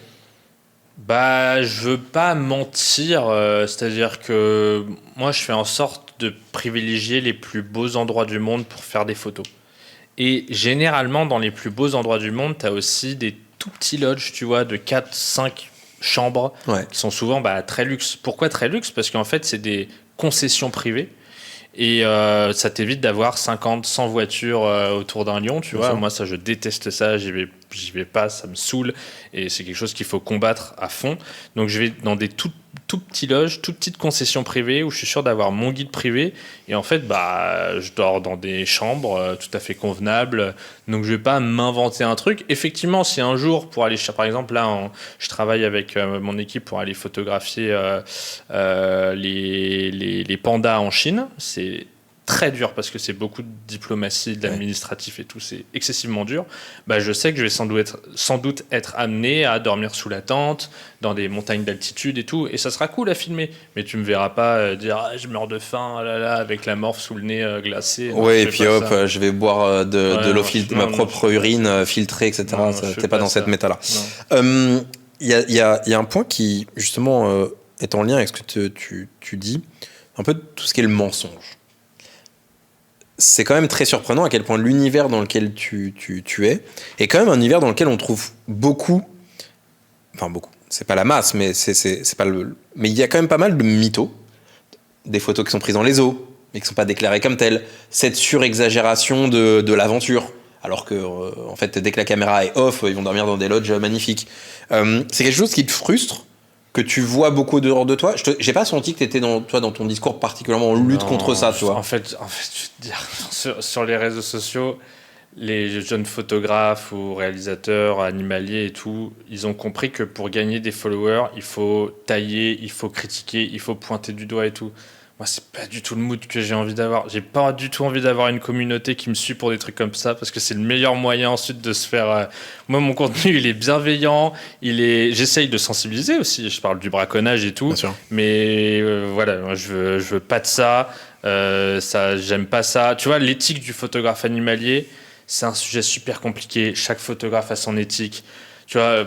Je veux pas mentir, c'est-à-dire que moi, je fais en sorte de privilégier les plus beaux endroits du monde pour faire des photos. Et généralement, dans les plus beaux endroits du monde, tu as aussi des tout petits lodges, tu vois, de 4-5 chambres qui sont souvent très luxe. Pourquoi très luxe? Parce qu'en fait, c'est des concessions privées. Et ça t'évite d'avoir 50-100 voitures autour d'un lion, tu vois. Moi, ça, je déteste ça, j'y vais pas, ça me saoule. Et c'est quelque chose qu'il faut combattre à fond. Donc, je vais dans des tout petits loges, toutes petites concessions privées où je suis sûr d'avoir mon guide privé. Et en fait, je dors dans des chambres tout à fait convenables. Donc, je vais pas m'inventer un truc. Effectivement, si un jour, pour aller, par exemple, là, je travaille avec mon équipe pour aller photographier les pandas en Chine. C'est très dur parce que c'est beaucoup de diplomatie, de l'administratif et tout, c'est excessivement dur. Je sais que je vais sans doute être amené à dormir sous la tente, dans des montagnes d'altitude et tout, et ça sera cool à filmer. Mais tu me verras pas dire je meurs de faim, avec la morphe sous le nez glacé. Et puis hop, je vais boire de l'eau ma propre urine filtrée, etc. T'es pas dans cette méta-là. Il y a un point qui, justement, est en lien avec ce que tu dis, un peu de tout ce qui est le mensonge. C'est quand même très surprenant à quel point l'univers dans lequel tu es est quand même un univers dans lequel on trouve beaucoup, c'est pas la masse, mais c'est pas mais il y a quand même pas mal de mythos, des photos qui sont prises dans les eaux, mais qui sont pas déclarées comme telles, cette surexagération de l'aventure, alors que en fait dès que la caméra est off, ils vont dormir dans des lodges magnifiques. C'est quelque chose qui te frustre, que tu vois beaucoup dehors de toi? J'ai pas senti que tu étais dans ton discours particulièrement en lutte contre ça, tu vois. En fait, je vais te dire, sur les réseaux sociaux, les jeunes photographes ou réalisateurs animaliers et tout, ils ont compris que pour gagner des followers, il faut tailler, il faut critiquer, il faut pointer du doigt et tout. Moi, c'est pas du tout le mood que j'ai envie d'avoir. J'ai pas du tout envie d'avoir une communauté qui me suit pour des trucs comme ça, parce que c'est le meilleur moyen ensuite de se faire... Moi, mon contenu, il est bienveillant, j'essaye de sensibiliser aussi. Je parle du braconnage et tout. Bien sûr. Mais voilà, moi, je veux pas de ça. J'aime pas ça. Tu vois, l'éthique du photographe animalier, c'est un sujet super compliqué. Chaque photographe a son éthique. Tu vois...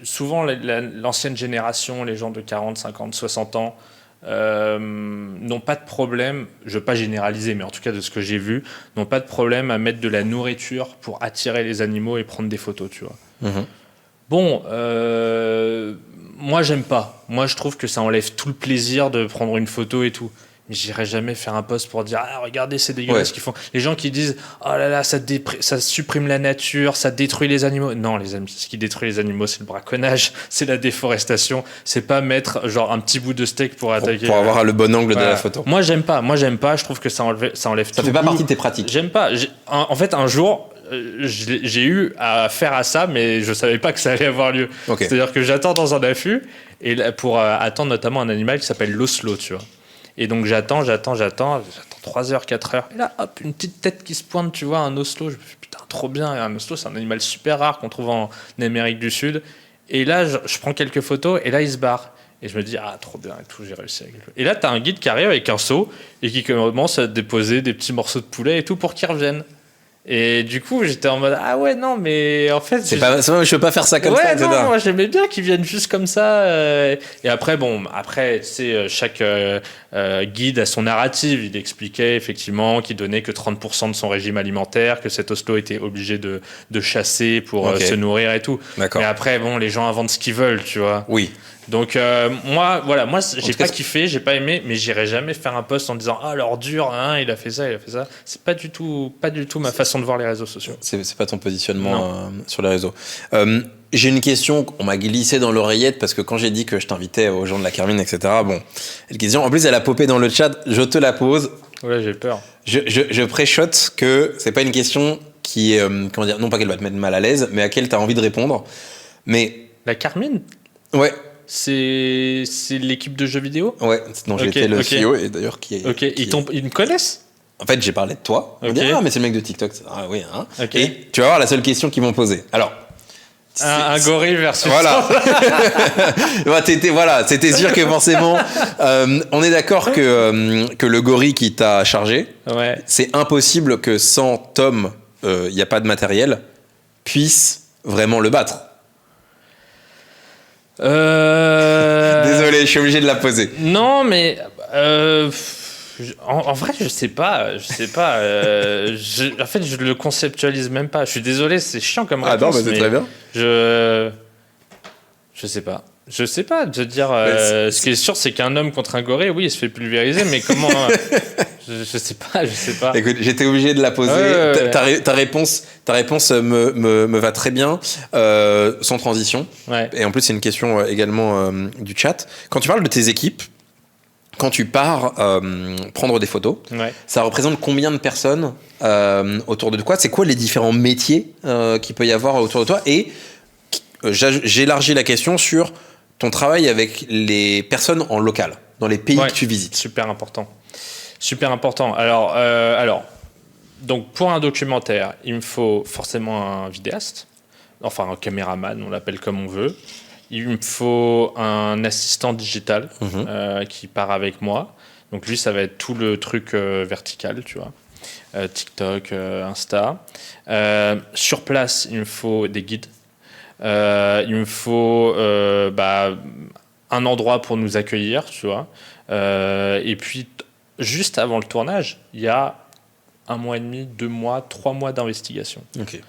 souvent, l'ancienne génération, les gens de 40, 50, 60 ans, n'ont pas de problème, je ne veux pas généraliser, mais en tout cas de ce que j'ai vu, n'ont pas de problème à mettre de la nourriture pour attirer les animaux et prendre des photos, tu vois. Bon, moi j'aime pas. Moi je trouve que ça enlève tout le plaisir de prendre une photo et tout. Mais j'irai jamais faire un post pour dire ah regardez c'est dégueulasse ce qu'ils font. Les gens qui disent oh là là ça supprime la nature, ça détruit les animaux. Non les amis, ce qui détruit les animaux c'est le braconnage, c'est la déforestation. C'est pas mettre genre un petit bout de steak pour attaquer. Pour avoir le bon angle de la photo. Moi j'aime pas. Je trouve que ça enlève tout. Ça fait pas partie de tes pratiques. J'aime pas. En fait un jour j'ai eu à faire à ça, mais je savais pas que ça allait avoir lieu. Okay. C'est-à-dire que j'attends dans un affût et pour attendre notamment un animal qui s'appelle l'oslo, tu vois. Et donc j'attends 3 heures, 4 heures. Et là, hop, une petite tête qui se pointe, tu vois, un oslo. Je me dis, putain, trop bien. Et un oslo, c'est un animal super rare qu'on trouve en Amérique du Sud. Et là, je prends quelques photos et là, il se barre. Et je me dis, ah, trop bien et tout, j'ai réussi. Et là, t'as un guide qui arrive avec un seau et qui commence à déposer des petits morceaux de poulet et tout pour qu'ils reviennent. Et du coup, j'étais en mode ah ouais non mais en fait je peux pas faire ça comme ça. Non, moi j'aimais bien qu'ils viennent juste comme ça. Et après tu sais chaque guide a son narrative. Il expliquait effectivement qu'il donnait que 30% de son régime alimentaire, que cet oslo était obligé de chasser pour se nourrir et tout. D'accord. Mais après bon les gens inventent ce qu'ils veulent, tu vois. Oui. Donc moi j'ai pas kiffé, j'ai pas aimé, mais j'irai jamais faire un post en disant ah l'ordure hein, il a fait ça. C'est pas du tout ma façon de voir les réseaux sociaux. C'est pas ton positionnement sur les réseaux. J'ai une question qu'on m'a glissée dans l'oreillette parce que quand j'ai dit que je t'invitais aux gens de la Carmine, etc. Bon, une question. En plus, elle a popé dans le chat. Je te la pose. Ouais, j'ai peur. Je préchote que c'est pas une question qui est comment dire, non pas qu'elle va te mettre mal à l'aise, mais à laquelle t'as envie de répondre. Mais la Carmine. Ouais. C'est l'équipe de jeux vidéo. Ouais, non, j'étais le CEO et d'ailleurs qui est. Ok, ils me connaissent. En fait, j'ai parlé de toi. On dit, ah, mais c'est le mec de TikTok. Ah oui, hein. Okay. Et tu vas voir la seule question qu'ils m'ont posée. Alors. Un gorille versus. Voilà. C'était sûr que forcément. On est d'accord que le gorille qui t'a chargé, c'est impossible que sans Tom, il n'y a pas de matériel, puisse vraiment le battre. Désolé, je suis obligé de la poser. Non, mais en vrai, je sais pas. En fait, je le conceptualise même pas. Je suis désolé, c'est chiant comme réponse. Ah non, mais c'est très bien. Je sais pas. Je sais pas de dire. Ce qui est sûr, c'est qu'un homme contre un gorille, oui, il se fait pulvériser, mais comment je sais pas. Écoute, j'étais obligé de la poser. Ta réponse me va très bien, sans transition. Ouais. Et en plus, c'est une question également du chat. Quand tu parles de tes équipes, quand tu pars prendre des photos, ça représente combien de personnes autour de toi? C'est quoi les différents métiers qu'il peut y avoir autour de toi? Et j'élargis la question sur ton travail avec les personnes en local, dans les pays que tu visites. Super important. Alors, donc pour un documentaire, il me faut forcément un vidéaste, enfin un caméraman, on l'appelle comme on veut. Il me faut un assistant digital qui part avec moi. Donc lui, ça va être tout le truc vertical, tu vois. TikTok, Insta. Sur place, il me faut des guides. Il me faut un endroit pour nous accueillir, tu vois. Et puis, juste avant le tournage, il y a 1 mois et demi, 2 mois, 3 mois d'investigation. Ok.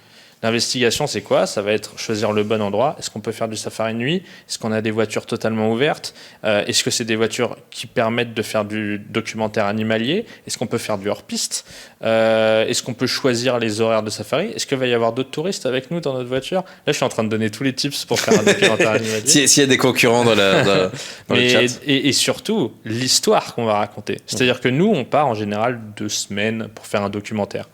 L'investigation, c'est quoi? Ça va être choisir le bon endroit. Est-ce qu'on peut faire du safari nuit? Est-ce qu'on a des voitures totalement ouvertes? Est-ce que c'est des voitures qui permettent de faire du documentaire animalier? Est-ce qu'on peut faire du hors-piste? Est-ce qu'on peut choisir les horaires de safari? Est-ce qu'il va y avoir d'autres touristes avec nous dans notre voiture? Là, je suis en train de donner tous les tips pour faire un documentaire animalier. S'il y a des concurrents dans le chat. Et surtout, l'histoire qu'on va raconter. C'est-à-dire que nous, on part en général 2 semaines pour faire un documentaire.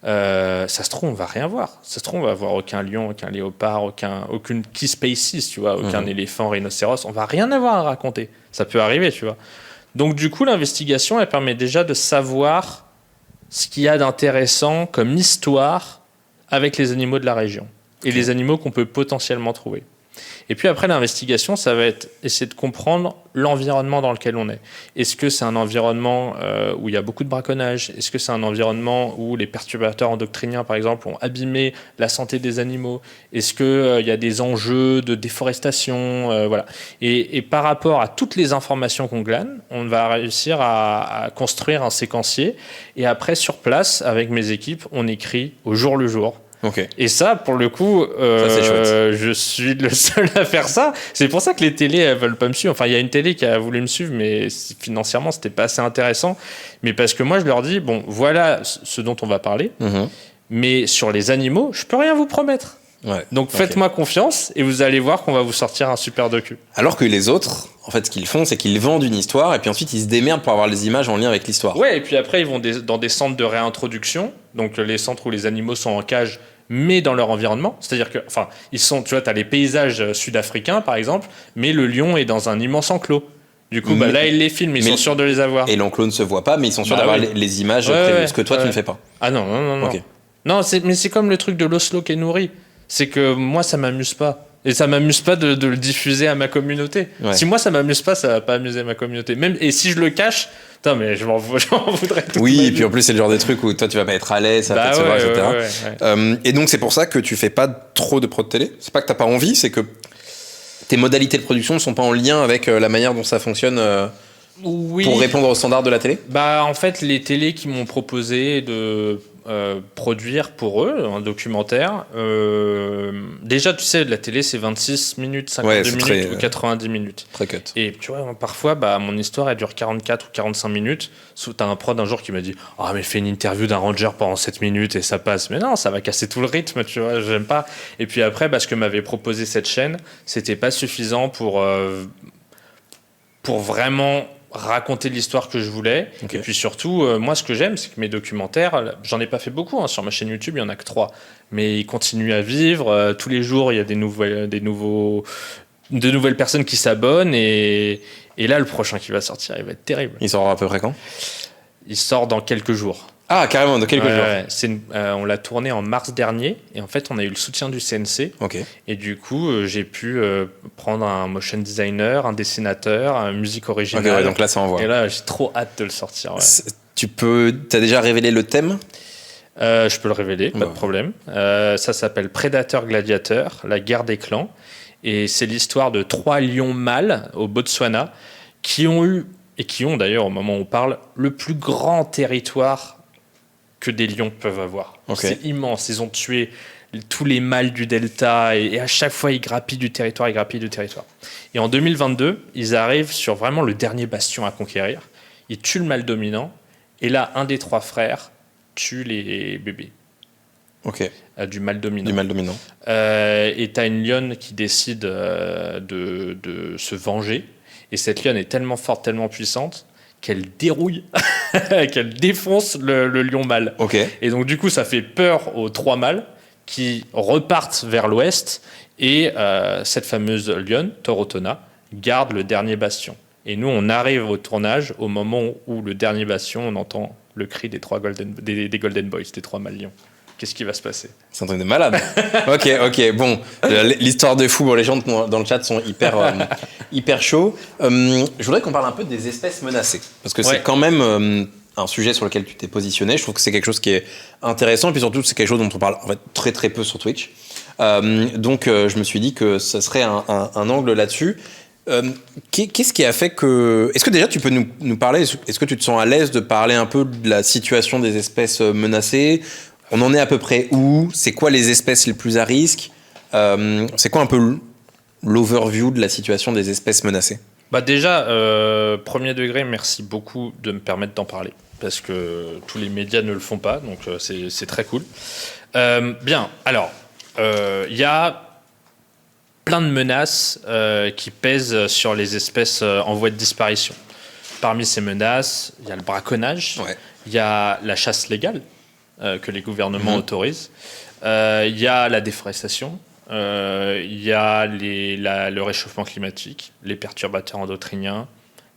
Ça se trouve on va rien voir, ça se trouve on va voir aucun lion, aucun léopard, aucune key species, tu vois, aucun éléphant, rhinocéros, on va rien avoir à raconter, ça peut arriver, tu vois. Donc du coup l'investigation elle permet déjà de savoir ce qu'il y a d'intéressant comme histoire avec les animaux de la région et les animaux qu'on peut potentiellement trouver. Et puis après, l'investigation, ça va être essayer de comprendre l'environnement dans lequel on est. Est-ce que c'est un environnement où il y a beaucoup de braconnage? Est-ce que c'est un environnement où les perturbateurs endocriniens, par exemple, ont abîmé la santé des animaux? Est-ce qu'il y a des enjeux de déforestation? Voilà. Et par rapport à toutes les informations qu'on glane, on va réussir à construire un séquencier. Et après, sur place, avec mes équipes, on écrit au jour le jour. Ok. Et ça, pour le coup, Ça, c'est chouette. je suis le seul à faire ça. C'est pour ça que les télés, elles veulent pas me suivre. Enfin, il y a une télé qui a voulu me suivre, mais financièrement, c'était pas assez intéressant. Mais parce que moi, je leur dis, bon, voilà ce dont on va parler. Mais sur les animaux, je peux rien vous promettre. Ouais. Donc faites-moi confiance et vous allez voir qu'on va vous sortir un super docu. Alors que les autres, en fait, ce qu'ils font, c'est qu'ils vendent une histoire et puis ensuite ils se démerdent pour avoir les images en lien avec l'histoire. Ouais, et puis après, ils vont dans des centres de réintroduction, donc les centres où les animaux sont en cage, mais dans leur environnement. C'est-à-dire que, enfin, ils sont, tu vois, t'as les paysages sud-africains, par exemple, mais le lion est dans un immense enclos. Du coup, là, ils les filment, ils sont sûrs de les avoir. Et l'enclos ne se voit pas, mais ils sont sûrs d'avoir les images prévues, ce que toi, tu ne fais pas. Ah non, non, non, non. Okay. Non, mais c'est comme le truc de l'Oslo qui est nourri. C'est que moi, ça m'amuse pas. Et ça m'amuse pas de le diffuser à ma communauté. Ouais. Si moi, ça m'amuse pas, ça va pas amuser ma communauté. Même, et si je le cache, putain, mais j'en voudrais tout. Oui, et puis en plus, c'est le genre de truc où toi, tu vas pas être à l'aise, ça va peut-être se voir, etc. Et donc, c'est pour ça que tu fais pas trop de prod télé. C'est pas que t'as pas envie, c'est que tes modalités de production ne sont pas en lien avec la manière dont ça fonctionne pour répondre aux standards de la télé. Bah, en fait, les télés qui m'ont proposé de produire pour eux un documentaire. Déjà, tu sais, la télé, c'est 26 minutes, 52 minutes ou 90 minutes. Très cut. Et tu vois, parfois, mon histoire, elle dure 44 ou 45 minutes. T'as un prod un jour qui m'a dit « Ah, mais fais une interview d'un ranger pendant 7 minutes et ça passe. » Mais non, ça va casser tout le rythme, tu vois, j'aime pas. Et puis après, ce que m'avait proposé cette chaîne, c'était pas suffisant pour vraiment raconter l'histoire que je voulais. Okay. Et puis surtout, moi, ce que j'aime, c'est que mes documentaires, j'en ai pas fait beaucoup, sur ma chaîne YouTube, il y en a que 3. Mais ils continuent à vivre. Tous les jours, il y a de nouvelles personnes qui s'abonnent. Et là, le prochain qui va sortir, il va être terrible. Il sort à peu près quand ? Il sort dans quelques jours. Ah, carrément, dans quelques jours. Ouais, on l'a tourné en mars dernier et en fait, on a eu le soutien du CNC. Okay. Et du coup, j'ai pu prendre un motion designer, un dessinateur, une musique originale. Okay, ouais, donc là, ça envoie. Et là, j'ai trop hâte de le sortir. Ouais. T'as déjà révélé le thème ? Je peux le révéler, pas de problème. Ça s'appelle Prédateur Gladiateur, la guerre des clans. Et c'est l'histoire de 3 lions mâles au Botswana qui ont d'ailleurs, au moment où on parle, le plus grand territoire que des lions peuvent avoir. Okay. C'est immense. Ils ont tué tous les mâles du delta et à chaque fois, ils grappillent du territoire. Et en 2022, ils arrivent sur vraiment le dernier bastion à conquérir. Ils tuent le mâle dominant et là, un des 3 frères tue les bébés. Du mâle dominant. Et tu as une lionne qui décide de se venger. Et cette lionne est tellement forte, tellement puissante qu'elle dérouille, qu'elle défonce le lion mâle. Okay. Et donc, du coup, ça fait peur aux 3 mâles qui repartent vers l'ouest. Et cette fameuse lionne, Torotona, garde le dernier bastion. Et nous, on arrive au tournage au moment où le dernier bastion, on entend le cri des Golden Boys, des 3 mâles lions. Qu'est-ce qui va se passer ? C'est un truc de malade. Ok. Bon, l'histoire de fou. Bon, les gens dans le chat sont hyper chauds. Je voudrais qu'on parle un peu des espèces menacées. Parce que c'est quand même un sujet sur lequel tu t'es positionné. Je trouve que c'est quelque chose qui est intéressant. Et puis surtout, c'est quelque chose dont on parle en fait très très peu sur Twitch. Donc, je me suis dit que ça serait un angle là-dessus. Qu'est-ce qui a fait que... Est-ce que déjà tu peux nous parler, est-ce que tu te sens à l'aise de parler un peu de la situation des espèces menacées ? On en est à peu près où ? C'est quoi les espèces les plus à risque ? C'est quoi un peu l'overview de la situation des espèces menacées ? Déjà, premier degré, merci beaucoup de me permettre d'en parler. Parce que tous les médias ne le font pas, donc c'est très cool. Bien, alors, il y a plein de menaces qui pèsent sur les espèces en voie de disparition. Parmi ces menaces, il y a le braconnage, il y a la chasse légale, que les gouvernements autorisent. Il y a la déforestation, il y a le réchauffement climatique, les perturbateurs endocriniens,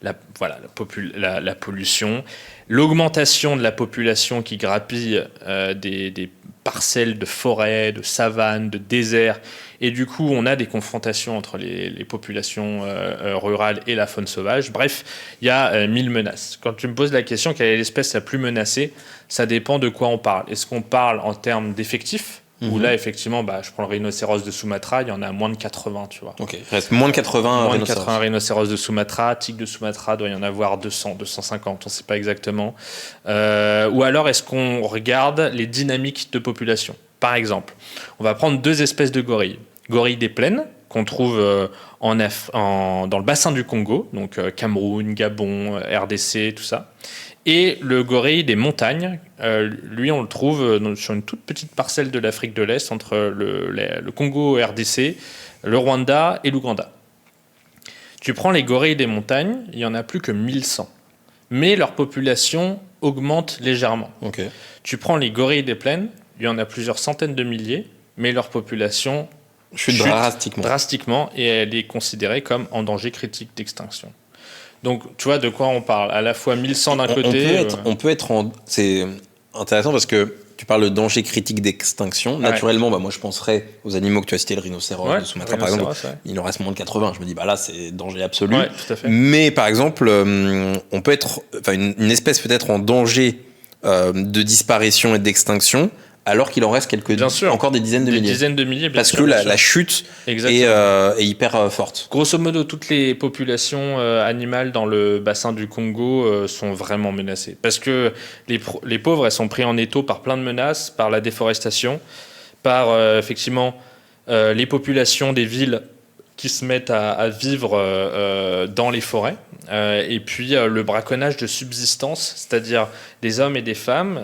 la pollution, l'augmentation de la population qui grappille des parcelles de forêts, de savanes, de déserts, et du coup on a des confrontations entre les populations rurales et la faune sauvage. Bref, il y a 1000 menaces. Quand tu me poses la question quelle est l'espèce la plus menacée, ça dépend de quoi on parle. Est-ce qu'on parle en termes d'effectifs, où là effectivement je prends le rhinocéros de Sumatra, il y en a moins de 80, tu vois. Ok, il reste moins de 80 moins de 80 rhinocéros de Sumatra. Tigre de Sumatra doit y en avoir 200, 250, on ne sait pas exactement. Ou alors est-ce qu'on regarde les dynamiques de population? Par exemple, on va prendre 2 espèces de gorilles. Gorille des plaines, qu'on trouve dans le bassin du Congo, donc Cameroun, Gabon, RDC, tout ça. Et le gorille des montagnes, lui on le trouve sur une toute petite parcelle de l'Afrique de l'Est entre le Congo RDC, le Rwanda et l'Ouganda. Tu prends les gorilles des montagnes, il n'y en a plus que 1100. Mais leur population augmente légèrement. Okay. Tu prends les gorilles des plaines, il y en a plusieurs centaines de milliers, mais leur population chute drastiquement et elle est considérée comme en danger critique d'extinction. Donc, tu vois de quoi on parle. À la fois 1100 d'un côté... C'est intéressant parce que tu parles de danger critique d'extinction. Naturellement, moi, je penserais aux animaux que tu as cités, le rhinocéros de Sumatra, par exemple. Il en reste moins de 80. Je me dis, là, c'est danger absolu. Ouais, tout à fait. Mais, par exemple, on peut être... une espèce peut être en danger de disparition et d'extinction alors qu'il en reste encore des dizaines de milliers. Des dizaines de milliers, bien parce sûr. Parce que la chute est hyper forte. Grosso modo, toutes les populations animales dans le bassin du Congo sont vraiment menacées. Parce que les pauvres, elles sont pris en étau par plein de menaces, par la déforestation, par effectivement les populations des villes qui se mettent à vivre dans les forêts, et puis le braconnage de subsistance, c'est-à-dire des hommes et des femmes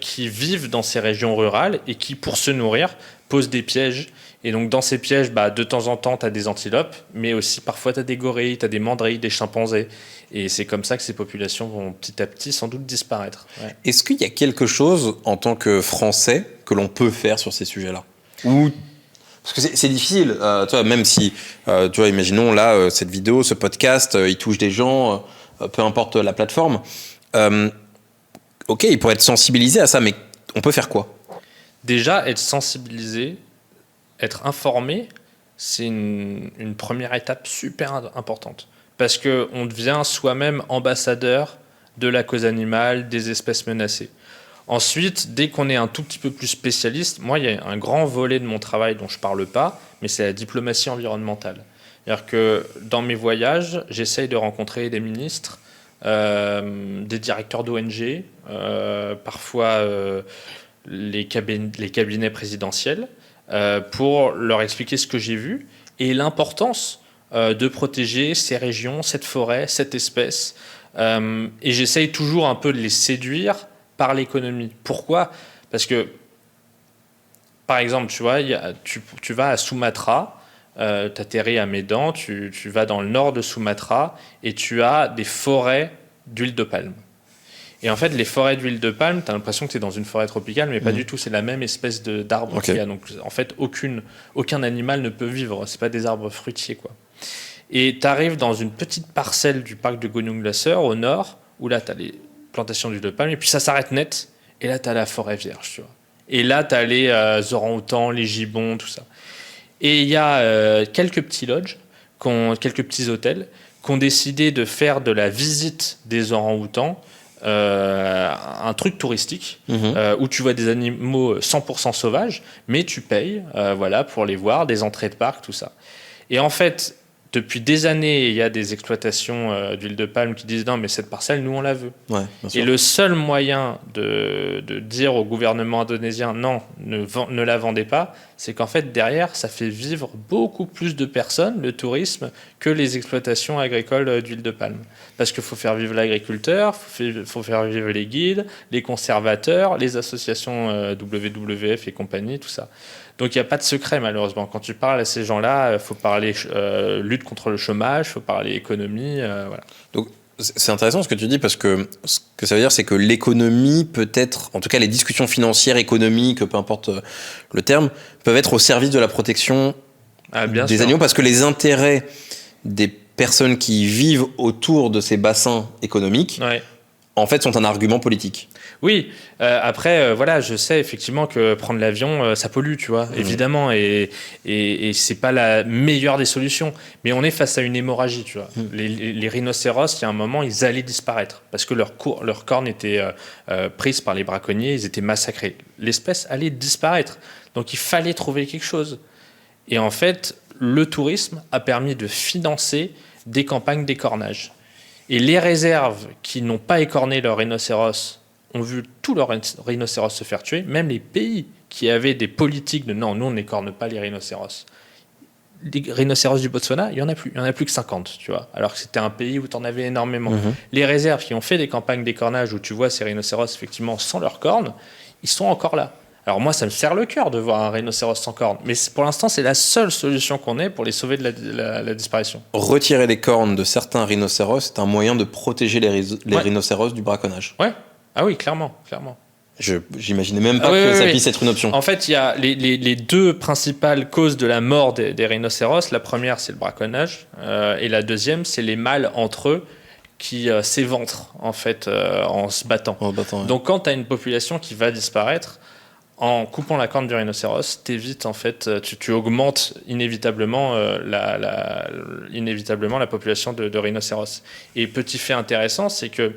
qui vivent dans ces régions rurales et qui, pour se nourrir, posent des pièges. Et donc dans ces pièges, de temps en temps, tu as des antilopes, mais aussi parfois tu as des gorilles, tu as des mandrilles, des chimpanzés. Et c'est comme ça que ces populations vont petit à petit sans doute disparaître. Ouais. Est-ce qu'il y a quelque chose, en tant que Français, que l'on peut faire sur ces sujets-là ? Parce que c'est difficile, tu vois, même si, tu vois, imaginons là, cette vidéo, ce podcast, il touche des gens, peu importe la plateforme. Ok, il pourrait être sensibilisé à ça, mais on peut faire quoi ? Déjà, être sensibilisé, être informé, c'est une première étape super importante. Parce qu'on devient soi-même ambassadeur de la cause animale, des espèces menacées. Ensuite, dès qu'on est un tout petit peu plus spécialiste, moi, il y a un grand volet de mon travail dont je ne parle pas, mais c'est la diplomatie environnementale. C'est-à-dire que dans mes voyages, j'essaye de rencontrer des ministres, des directeurs d'ONG, parfois les cabinets présidentiels, pour leur expliquer ce que j'ai vu et l'importance de protéger ces régions, cette forêt, cette espèce. Et j'essaye toujours un peu de les séduire par l'économie. Pourquoi ? Parce que, par exemple, tu vois, tu vas à Sumatra, tu atterris à Médan, tu vas dans le nord de Sumatra et tu as des forêts d'huile de palme. Et en fait, les forêts d'huile de palme, tu as l'impression que tu es dans une forêt tropicale, mais pas du tout, c'est la même espèce d'arbre qu'il y a. Donc, en fait, aucun animal ne peut vivre, c'est pas des arbres fruitiers, quoi. Et tu arrives dans une petite parcelle du parc de Gunung Glaser, au nord, où là, tu as les plantation d'huile de palme, et puis ça s'arrête net, et là, tu as la forêt vierge, tu vois. Et là, tu as les orang-outans, les gibbons, tout ça. Et il y a quelques petits lodges, quelques petits hôtels, qui ont décidé de faire de la visite des orang-outans un truc touristique, où tu vois des animaux 100% sauvages, mais tu payes pour les voir, des entrées de parc, tout ça. Et en fait, depuis des années, il y a des exploitations d'huile de palme qui disent « Non, mais cette parcelle, nous, on la veut. Ouais, » Et le seul moyen de dire au gouvernement indonésien « Non, ne la vendez pas », c'est qu'en fait, derrière, ça fait vivre beaucoup plus de personnes, le tourisme, que les exploitations agricoles d'huile de palme. Parce qu'il faut faire vivre l'agriculteur, il faut faire vivre les guides, les conservateurs, les associations WWF et compagnie, tout ça. Donc il n'y a pas de secret malheureusement. Quand tu parles à ces gens-là, il faut parler lutte contre le chômage, il faut parler économie. Voilà. Donc c'est intéressant ce que tu dis parce que ce que ça veut dire c'est que l'économie peut être, en tout cas les discussions financières, économiques, peu importe le terme, peuvent être au service de la protection des animaux parce que les intérêts des personnes qui vivent autour de ces bassins économiques, Ouais. en fait, sont un argument politique. Oui, après, voilà, je sais effectivement que prendre l'avion, ça pollue, tu vois, évidemment, et c'est pas la meilleure des solutions. Mais on est face à une hémorragie, tu vois. Les rhinocéros, il y a un moment, ils allaient disparaître parce que leur cornes étaient prises par les braconniers, ils étaient massacrés. L'espèce allait disparaître. Donc il fallait trouver quelque chose. Et en fait, le tourisme a permis de financer des campagnes d'écornage. Et les réserves qui n'ont pas écorné leurs rhinocéros ont vu tous leurs rhinocéros se faire tuer, même les pays qui avaient des politiques de non, nous on n'écorne pas les rhinocéros. Les rhinocéros du Botswana, il y en a plus que 50, tu vois, alors que c'était un pays où tu en avais énormément. Les réserves qui ont fait des campagnes d'écornage où tu vois ces rhinocéros effectivement sans leurs cornes, ils sont encore là. Alors moi, ça me serre le cœur de voir un rhinocéros sans cornes, mais pour l'instant, c'est la seule solution qu'on ait pour les sauver de la disparition. Retirer les cornes de certains rhinocéros, c'est un moyen de protéger les rhinocéros du braconnage. Ouais. Ah oui, clairement. J'imaginais même pas que ça puisse être une option. En fait, il y a les deux principales causes de la mort des rhinocéros. La première, c'est le braconnage, et la deuxième, c'est les mâles entre eux qui s'éventrent en fait en se battant. Ouais. Donc, quand tu as une population qui va disparaître, en coupant la corne du rhinocéros, t'évites en fait, tu augmentes inévitablement la population de rhinocéros. Et petit fait intéressant, c'est que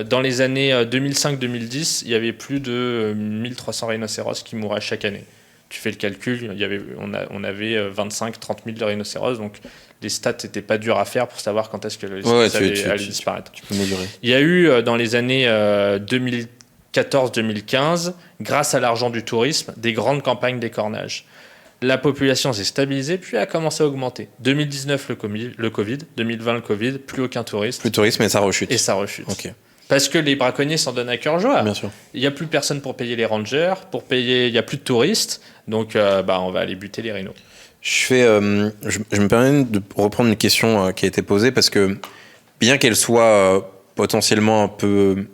dans les années 2005-2010, il y avait plus de 1300 rhinocéros qui mouraient chaque année. Tu fais le calcul, on avait 25-30 000 de rhinocéros, donc les stats n'étaient pas durs à faire pour savoir quand est-ce que l'espèce allait disparaître. Tu peux mesurer. Il y a eu dans les années 2014-2015, grâce à l'argent du tourisme, des grandes campagnes d'écornage. La population s'est stabilisée, puis a commencé à augmenter. 2019, le Covid, 2020, le Covid, plus aucun touriste. Plus de tourisme et ça rechute. Ok. Parce que les braconniers s'en donnent à cœur joie. Bien sûr. Il n'y a plus personne pour payer les rangers, il n'y a plus de touristes, donc on va aller buter les rhinos. Je me permets de reprendre une question qui a été posée parce que bien qu'elle soit potentiellement un peu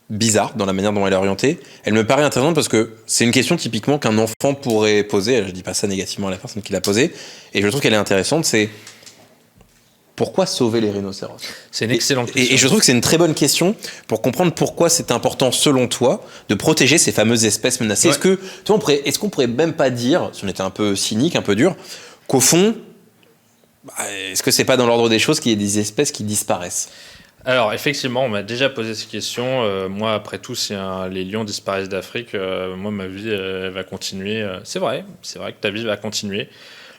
bizarre dans la manière dont elle est orientée, elle me paraît intéressante parce que c'est une question typiquement qu'un enfant pourrait poser. Je dis pas ça négativement à la personne qui l'a posée, et je trouve qu'elle est intéressante. C'est pourquoi sauver les rhinocéros ? C'est une excellente question. Et je trouve que c'est une très bonne question pour comprendre pourquoi c'est important, selon toi, de protéger ces fameuses espèces menacées. Ouais. Est-ce qu'on pourrait même pas dire, si on était un peu cynique, un peu dur, qu'au fond, est-ce que c'est pas dans l'ordre des choses qu'il y ait des espèces qui disparaissent ? Alors, effectivement, on m'a déjà posé ces questions. Moi, après tout, si les lions disparaissent d'Afrique, moi, ma vie va continuer. C'est vrai que ta vie va continuer.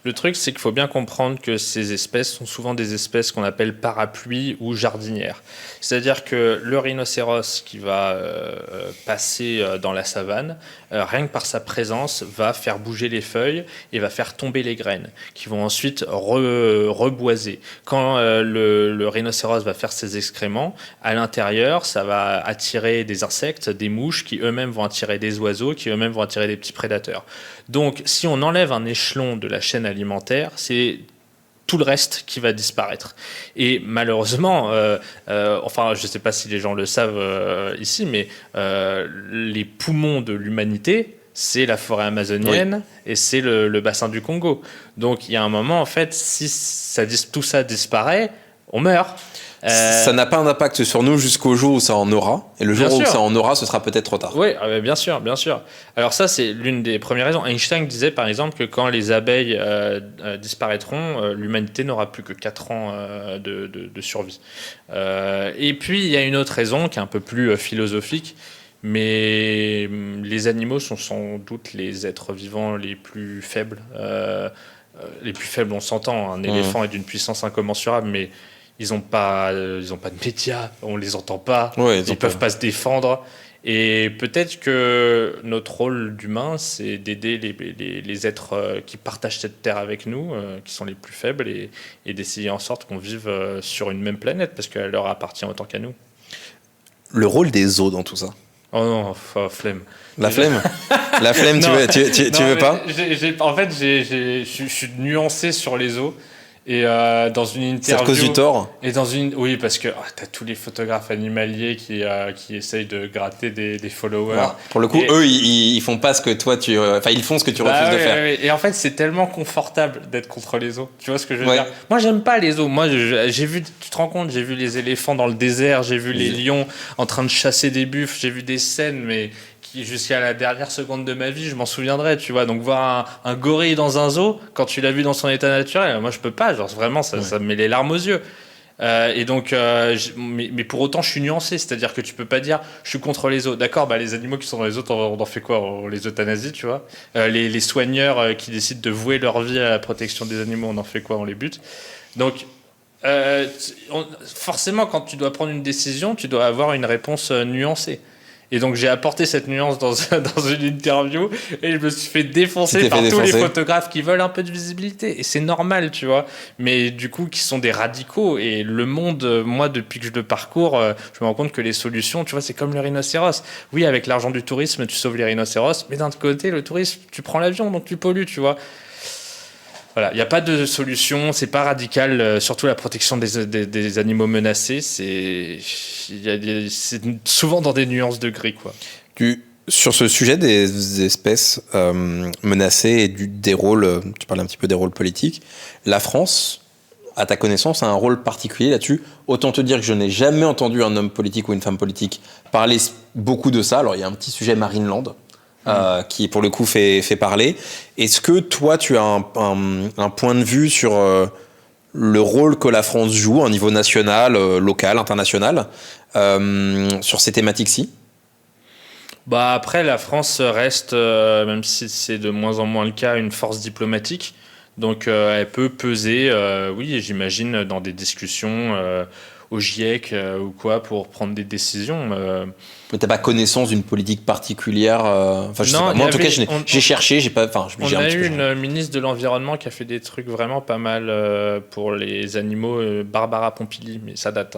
Le truc, c'est qu'il faut bien comprendre que ces espèces sont souvent des espèces qu'on appelle parapluies ou jardinières. C'est-à-dire que le rhinocéros qui va passer dans la savane, rien que par sa présence, va faire bouger les feuilles et va faire tomber les graines, qui vont ensuite reboiser. Quand le rhinocéros va faire ses excréments, à l'intérieur, ça va attirer des insectes, des mouches, qui eux-mêmes vont attirer des oiseaux, qui eux-mêmes vont attirer des petits prédateurs. Donc, si on enlève un échelon de la chaîne alimentaire, c'est tout le reste qui va disparaître. Et malheureusement, je ne sais pas si les gens le savent ici, mais les poumons de l'humanité, c'est la forêt amazonienne et c'est le bassin du Congo. Donc, il y a un moment, en fait, si tout ça disparaît, on meurt. Ça n'a pas un impact sur nous jusqu'au jour où ça en aura. Et le jour où ça en aura, ce sera peut-être trop tard. Oui, bien sûr. Alors ça, c'est l'une des premières raisons. Einstein disait, par exemple, que quand les abeilles disparaîtront, l'humanité n'aura plus que 4 ans de survie. Et puis, il y a une autre raison qui est un peu plus philosophique. Mais les animaux sont sans doute les êtres vivants les plus faibles. Les plus faibles, on s'entend. Un éléphant est d'une puissance incommensurable, mais ils n'ont pas de médias, on ne les entend pas, ils ne peuvent pas se défendre. Et peut-être que notre rôle d'humain, c'est d'aider les êtres qui partagent cette terre avec nous, qui sont les plus faibles, et d'essayer en sorte qu'on vive sur une même planète, parce qu'elle leur appartient autant qu'à nous. Le rôle des zoos dans tout ça ? Oh non, flemme. La flemme ? La flemme, tu veux pas ? En fait, je suis nuancé sur les zoos. Et dans une interview. C'est à cause du tort. Et oui, parce que t'as tous les photographes animaliers qui essayent de gratter des followers. Ouais. Pour le coup, eux, ils font pas ce que toi ils font ce que tu refuses de faire. Ouais. Et en fait, c'est tellement confortable d'être contre les zoos. Tu vois ce que je veux dire? Moi, j'aime pas les zoos. Moi, j'ai vu, tu te rends compte, j'ai vu les éléphants dans le désert, j'ai vu les lions en train de chasser des buffles, j'ai vu des scènes, mais jusqu'à la dernière seconde de ma vie, je m'en souviendrai, tu vois. Donc voir un gorille dans un zoo, quand tu l'as vu dans son état naturel, moi je peux pas, genre vraiment, ça me met les larmes aux yeux. Et donc, mais pour autant, je suis nuancé, c'est-à-dire que tu peux pas dire, je suis contre les zoos. D'accord, les animaux qui sont dans les zoos, on en fait quoi? On les euthanasie, tu vois. Les soigneurs qui décident de vouer leur vie à la protection des animaux, on en fait quoi? On les bute. Donc, forcément, quand tu dois prendre une décision, tu dois avoir une réponse nuancée. Et donc j'ai apporté cette nuance dans une interview et je me suis fait défoncer par tous les photographes qui veulent un peu de visibilité. Et c'est normal, tu vois. Mais du coup, qui sont des radicaux. Et le monde, moi, depuis que je le parcours, je me rends compte que les solutions, tu vois, c'est comme le rhinocéros. Oui, avec l'argent du tourisme, tu sauves les rhinocéros. Mais d'un autre côté, le tourisme, tu prends l'avion, donc tu pollues, tu vois. Voilà, il n'y a pas de solution, c'est pas radical, surtout la protection des animaux menacés, c'est souvent dans des nuances de gris, quoi. Sur ce sujet des espèces menacées et des rôles, tu parlais un petit peu des rôles politiques, la France, à ta connaissance, a un rôle particulier là-dessus. Autant te dire que je n'ai jamais entendu un homme politique ou une femme politique parler beaucoup de ça. Alors il y a un petit sujet Marineland, qui pour le coup fait parler. Est-ce que toi tu as un point de vue sur le rôle que la France joue au niveau national, local, international, sur ces thématiques-ci? Après, la France reste, même si c'est de moins en moins le cas, une force diplomatique. Donc elle peut peser, oui, j'imagine, dans des discussions au GIEC ou quoi, pour prendre des décisions. Mais t'as pas connaissance d'une politique particulière? Enfin, je sais pas. Moi, en tout cas, j'ai cherché, j'ai pas. Enfin, on a eu une ministre de l'environnement qui a fait des trucs vraiment pas mal pour les animaux, Barbara Pompili, mais ça date.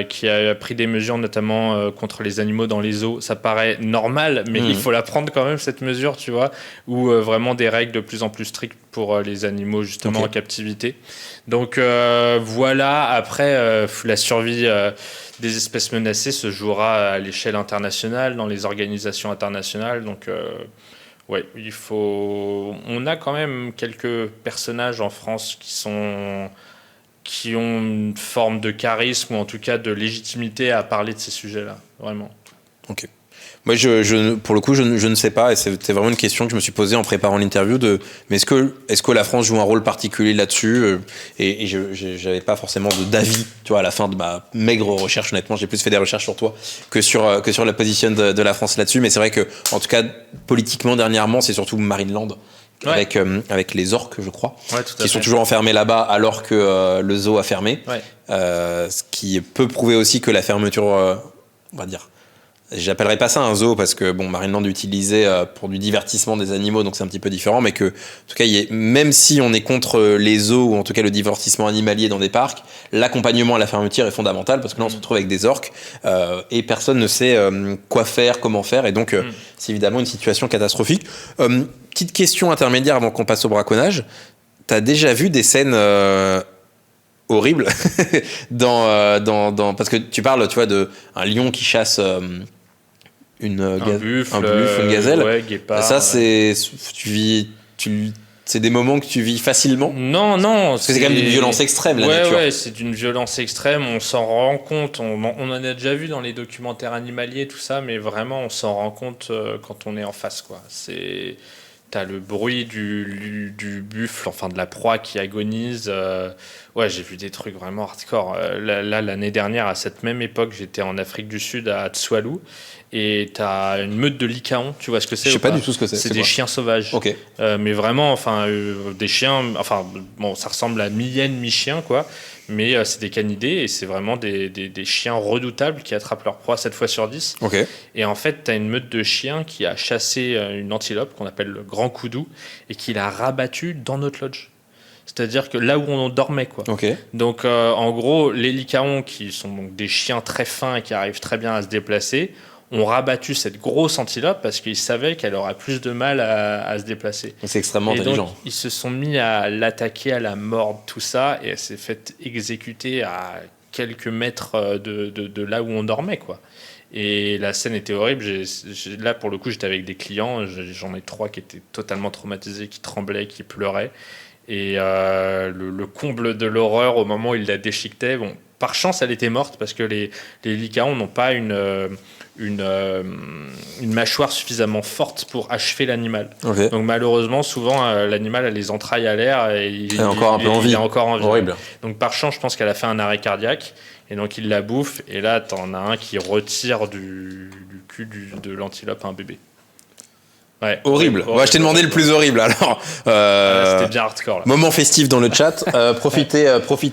Qui a pris des mesures, notamment contre les animaux dans les eaux. Ça paraît normal, mais il faut la prendre quand même cette mesure, tu vois, ou vraiment des règles de plus en plus strictes pour les animaux justement en captivité. Donc voilà. Après, la survie des espèces menacées se jouera à l'échelle internationale, dans les organisations internationales. Donc, ouais, on a quand même quelques personnages en France qui ont une forme de charisme ou en tout cas de légitimité à parler de ces sujets-là, vraiment. Ok. Moi, pour le coup, je ne sais pas, et c'était vraiment une question que je me suis posée en préparant l'interview mais est-ce que la France joue un rôle particulier là-dessus? Et j'avais pas forcément d'avis, tu vois, à la fin de ma maigre recherche. Honnêtement, j'ai plus fait des recherches sur toi que sur la position de la France là-dessus. Mais c'est vrai que, en tout cas, politiquement, dernièrement, c'est surtout Marineland. Avec les orques, je crois, qui sont toujours enfermés là-bas alors que le zoo a fermé. Ce qui peut prouver aussi que la fermeture, on va dire, j'appellerais pas ça un zoo parce que Marineland est utilisé pour du divertissement des animaux, donc c'est un petit peu différent, mais que, en tout cas, même si on est contre les zoos ou en tout cas le divertissement animalier dans des parcs, l'accompagnement à la fermeture est fondamental parce que là on se retrouve avec des orques et personne ne sait quoi faire, comment faire, et donc c'est évidemment une situation catastrophique. Petite question intermédiaire avant qu'on passe au braconnage. T'as déjà vu des scènes horribles parce que tu parles, tu vois, de un lion qui chasse un buffle, une gazelle. Guépard, ça, c'est des moments que tu vis facilement? Non. Parce que c'est quand même d'une violence extrême, la nature. Ouais, c'est d'une violence extrême. On s'en rend compte. On en a déjà vu dans les documentaires animaliers, tout ça, mais vraiment, on s'en rend compte quand on est en face, quoi. T'as le bruit du buffle, enfin de la proie qui agonise. Ouais, j'ai vu des trucs vraiment hardcore. Là, l'année dernière, à cette même époque, j'étais en Afrique du Sud, à Tsualu, et t'as une meute de lycaons. Tu vois ce que c'est? Je sais pas du tout ce que c'est. C'est des chiens sauvages. Ok. Mais vraiment, des chiens. Enfin, ça ressemble à mi-hyène, mi-chien, quoi. Mais c'est des canidés et c'est vraiment des chiens redoutables qui attrapent leur proie 7 fois sur 10. Okay. Et en fait, tu as une meute de chiens qui a chassé une antilope qu'on appelle le grand coudou et qui l'a rabattu dans notre lodge. C'est-à-dire que là où on dormait, quoi. Okay. Donc, en gros, les lycaons, qui sont donc des chiens très fins et qui arrivent très bien à se déplacer, ont rabattu cette grosse antilope parce qu'ils savaient qu'elle aurait plus de mal à se déplacer. C'est extrêmement Et intelligent. donc, ils se sont mis à l'attaquer, à la mordre, tout ça, et elle s'est faite exécuter à quelques mètres de là où on dormait, quoi. Et la scène était horrible. Là, pour le coup, j'étais avec des clients. J'en ai 3 qui étaient totalement traumatisés, qui tremblaient, qui pleuraient. Et le comble de l'horreur, au moment où il la déchiquetait, bon, par chance, elle était morte parce que les lycaons n'ont pas une mâchoire suffisamment forte pour achever l'animal. Okay. Donc malheureusement, souvent, l'animal a les entrailles à l'air et il est encore en vie. Horrible. Donc par chance, je pense qu'elle a fait un arrêt cardiaque. Et donc il la bouffe, et là t'en as un qui retire du cul de l'antilope un bébé. Ouais, horrible. Ouais, je t'ai demandé le plus horrible alors. C'était bien hardcore. Là. Moment festif dans le chat. Profitez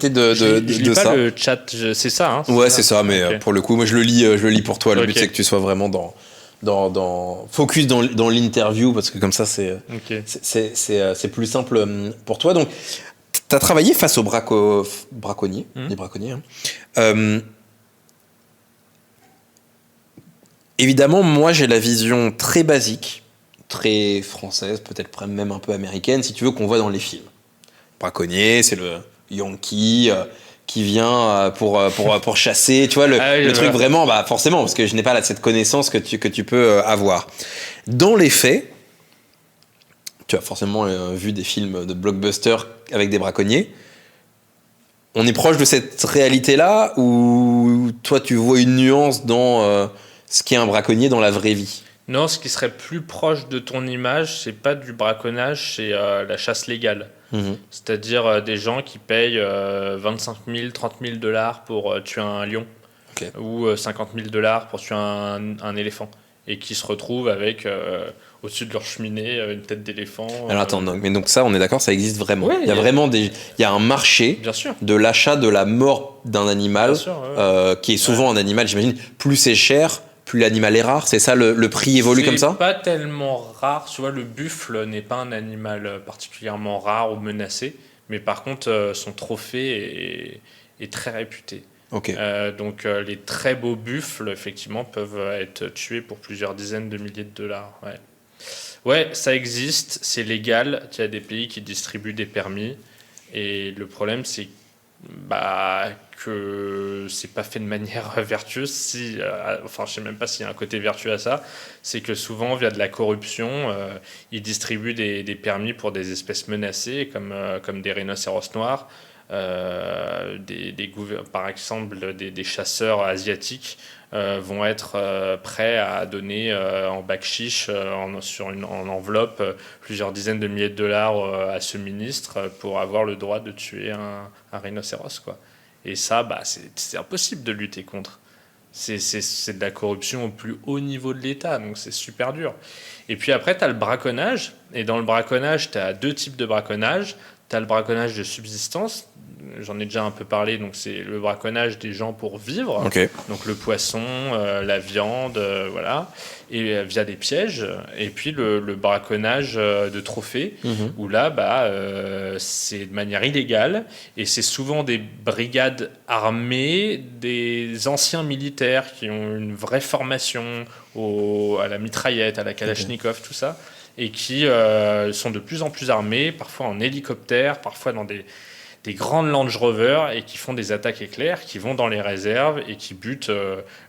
de je lis pas ça. Le chat, c'est ça. Hein, ouais, c'est ça. Mais pour le coup, moi je le lis pour toi. Le but c'est que tu sois vraiment dans focus dans l'interview parce que comme ça c'est plus simple pour toi. Donc tu as travaillé face aux braconniers, les braconniers. Hein. Évidemment, moi j'ai la vision très basique, très française, peut-être même un peu américaine, si tu veux, qu'on voit dans les films. Braconnier, c'est le Yankee qui vient pour chasser, tu vois, le truc vraiment, bah forcément, parce que je n'ai pas cette connaissance que tu peux avoir. Dans les faits, tu as forcément vu des films de blockbuster avec des braconniers. On est proche de cette réalité-là ou toi tu vois une nuance dans ce qu'est un braconnier dans la vraie vie? Non, ce qui serait plus proche de ton image, c'est pas du braconnage, c'est la chasse légale. C'est-à-dire des gens qui payent 25 000, 30 000 $ pour tuer un lion, ou 50 000 $ pour tuer un éléphant, et qui se retrouvent avec au-dessus de leur cheminée une tête d'éléphant. Alors attends, donc ça, on est d'accord, ça existe vraiment. Ouais, il y a un marché de l'achat de la mort d'un animal, qui est souvent un animal, j'imagine, plus c'est cher, plus l'animal est rare, c'est ça, le prix évolue comme ça? C'est pas tellement rare, tu vois, le buffle n'est pas un animal particulièrement rare ou menacé, mais par contre, son trophée est très réputé. Okay. Donc les très beaux buffles, effectivement, peuvent être tués pour plusieurs dizaines de milliers de dollars. Ouais, ça existe, c'est légal, il y a des pays qui distribuent des permis, et le problème, c'est que c'est pas fait de manière vertueuse. Enfin, je sais même pas s'il y a un côté vertueux à ça. C'est que souvent, via de la corruption, ils distribuent des permis pour des espèces menacées, comme des rhinocéros noirs, par exemple, des chasseurs asiatiques vont être prêts à donner en bakshish, en enveloppe, plusieurs dizaines de milliers de dollars à ce ministre pour avoir le droit de tuer un rhinocéros, quoi. Et ça, c'est impossible de lutter contre. C'est de la corruption au plus haut niveau de l'État, donc c'est super dur. Et puis après, tu as le braconnage, et dans le braconnage, tu as 2 types de braconnage. Tu as le braconnage de subsistance, j'en ai déjà un peu parlé, donc c'est le braconnage des gens pour vivre, donc le poisson, la viande, voilà, et via des pièges. Et puis le braconnage de trophées, où là, c'est de manière illégale, et c'est souvent des brigades armées, des anciens militaires qui ont une vraie formation à la mitraillette, à la kalachnikov, tout ça, et qui sont de plus en plus armés, parfois en hélicoptère, parfois dans des grandes Land Rover, et qui font des attaques éclairs, qui vont dans les réserves et qui butent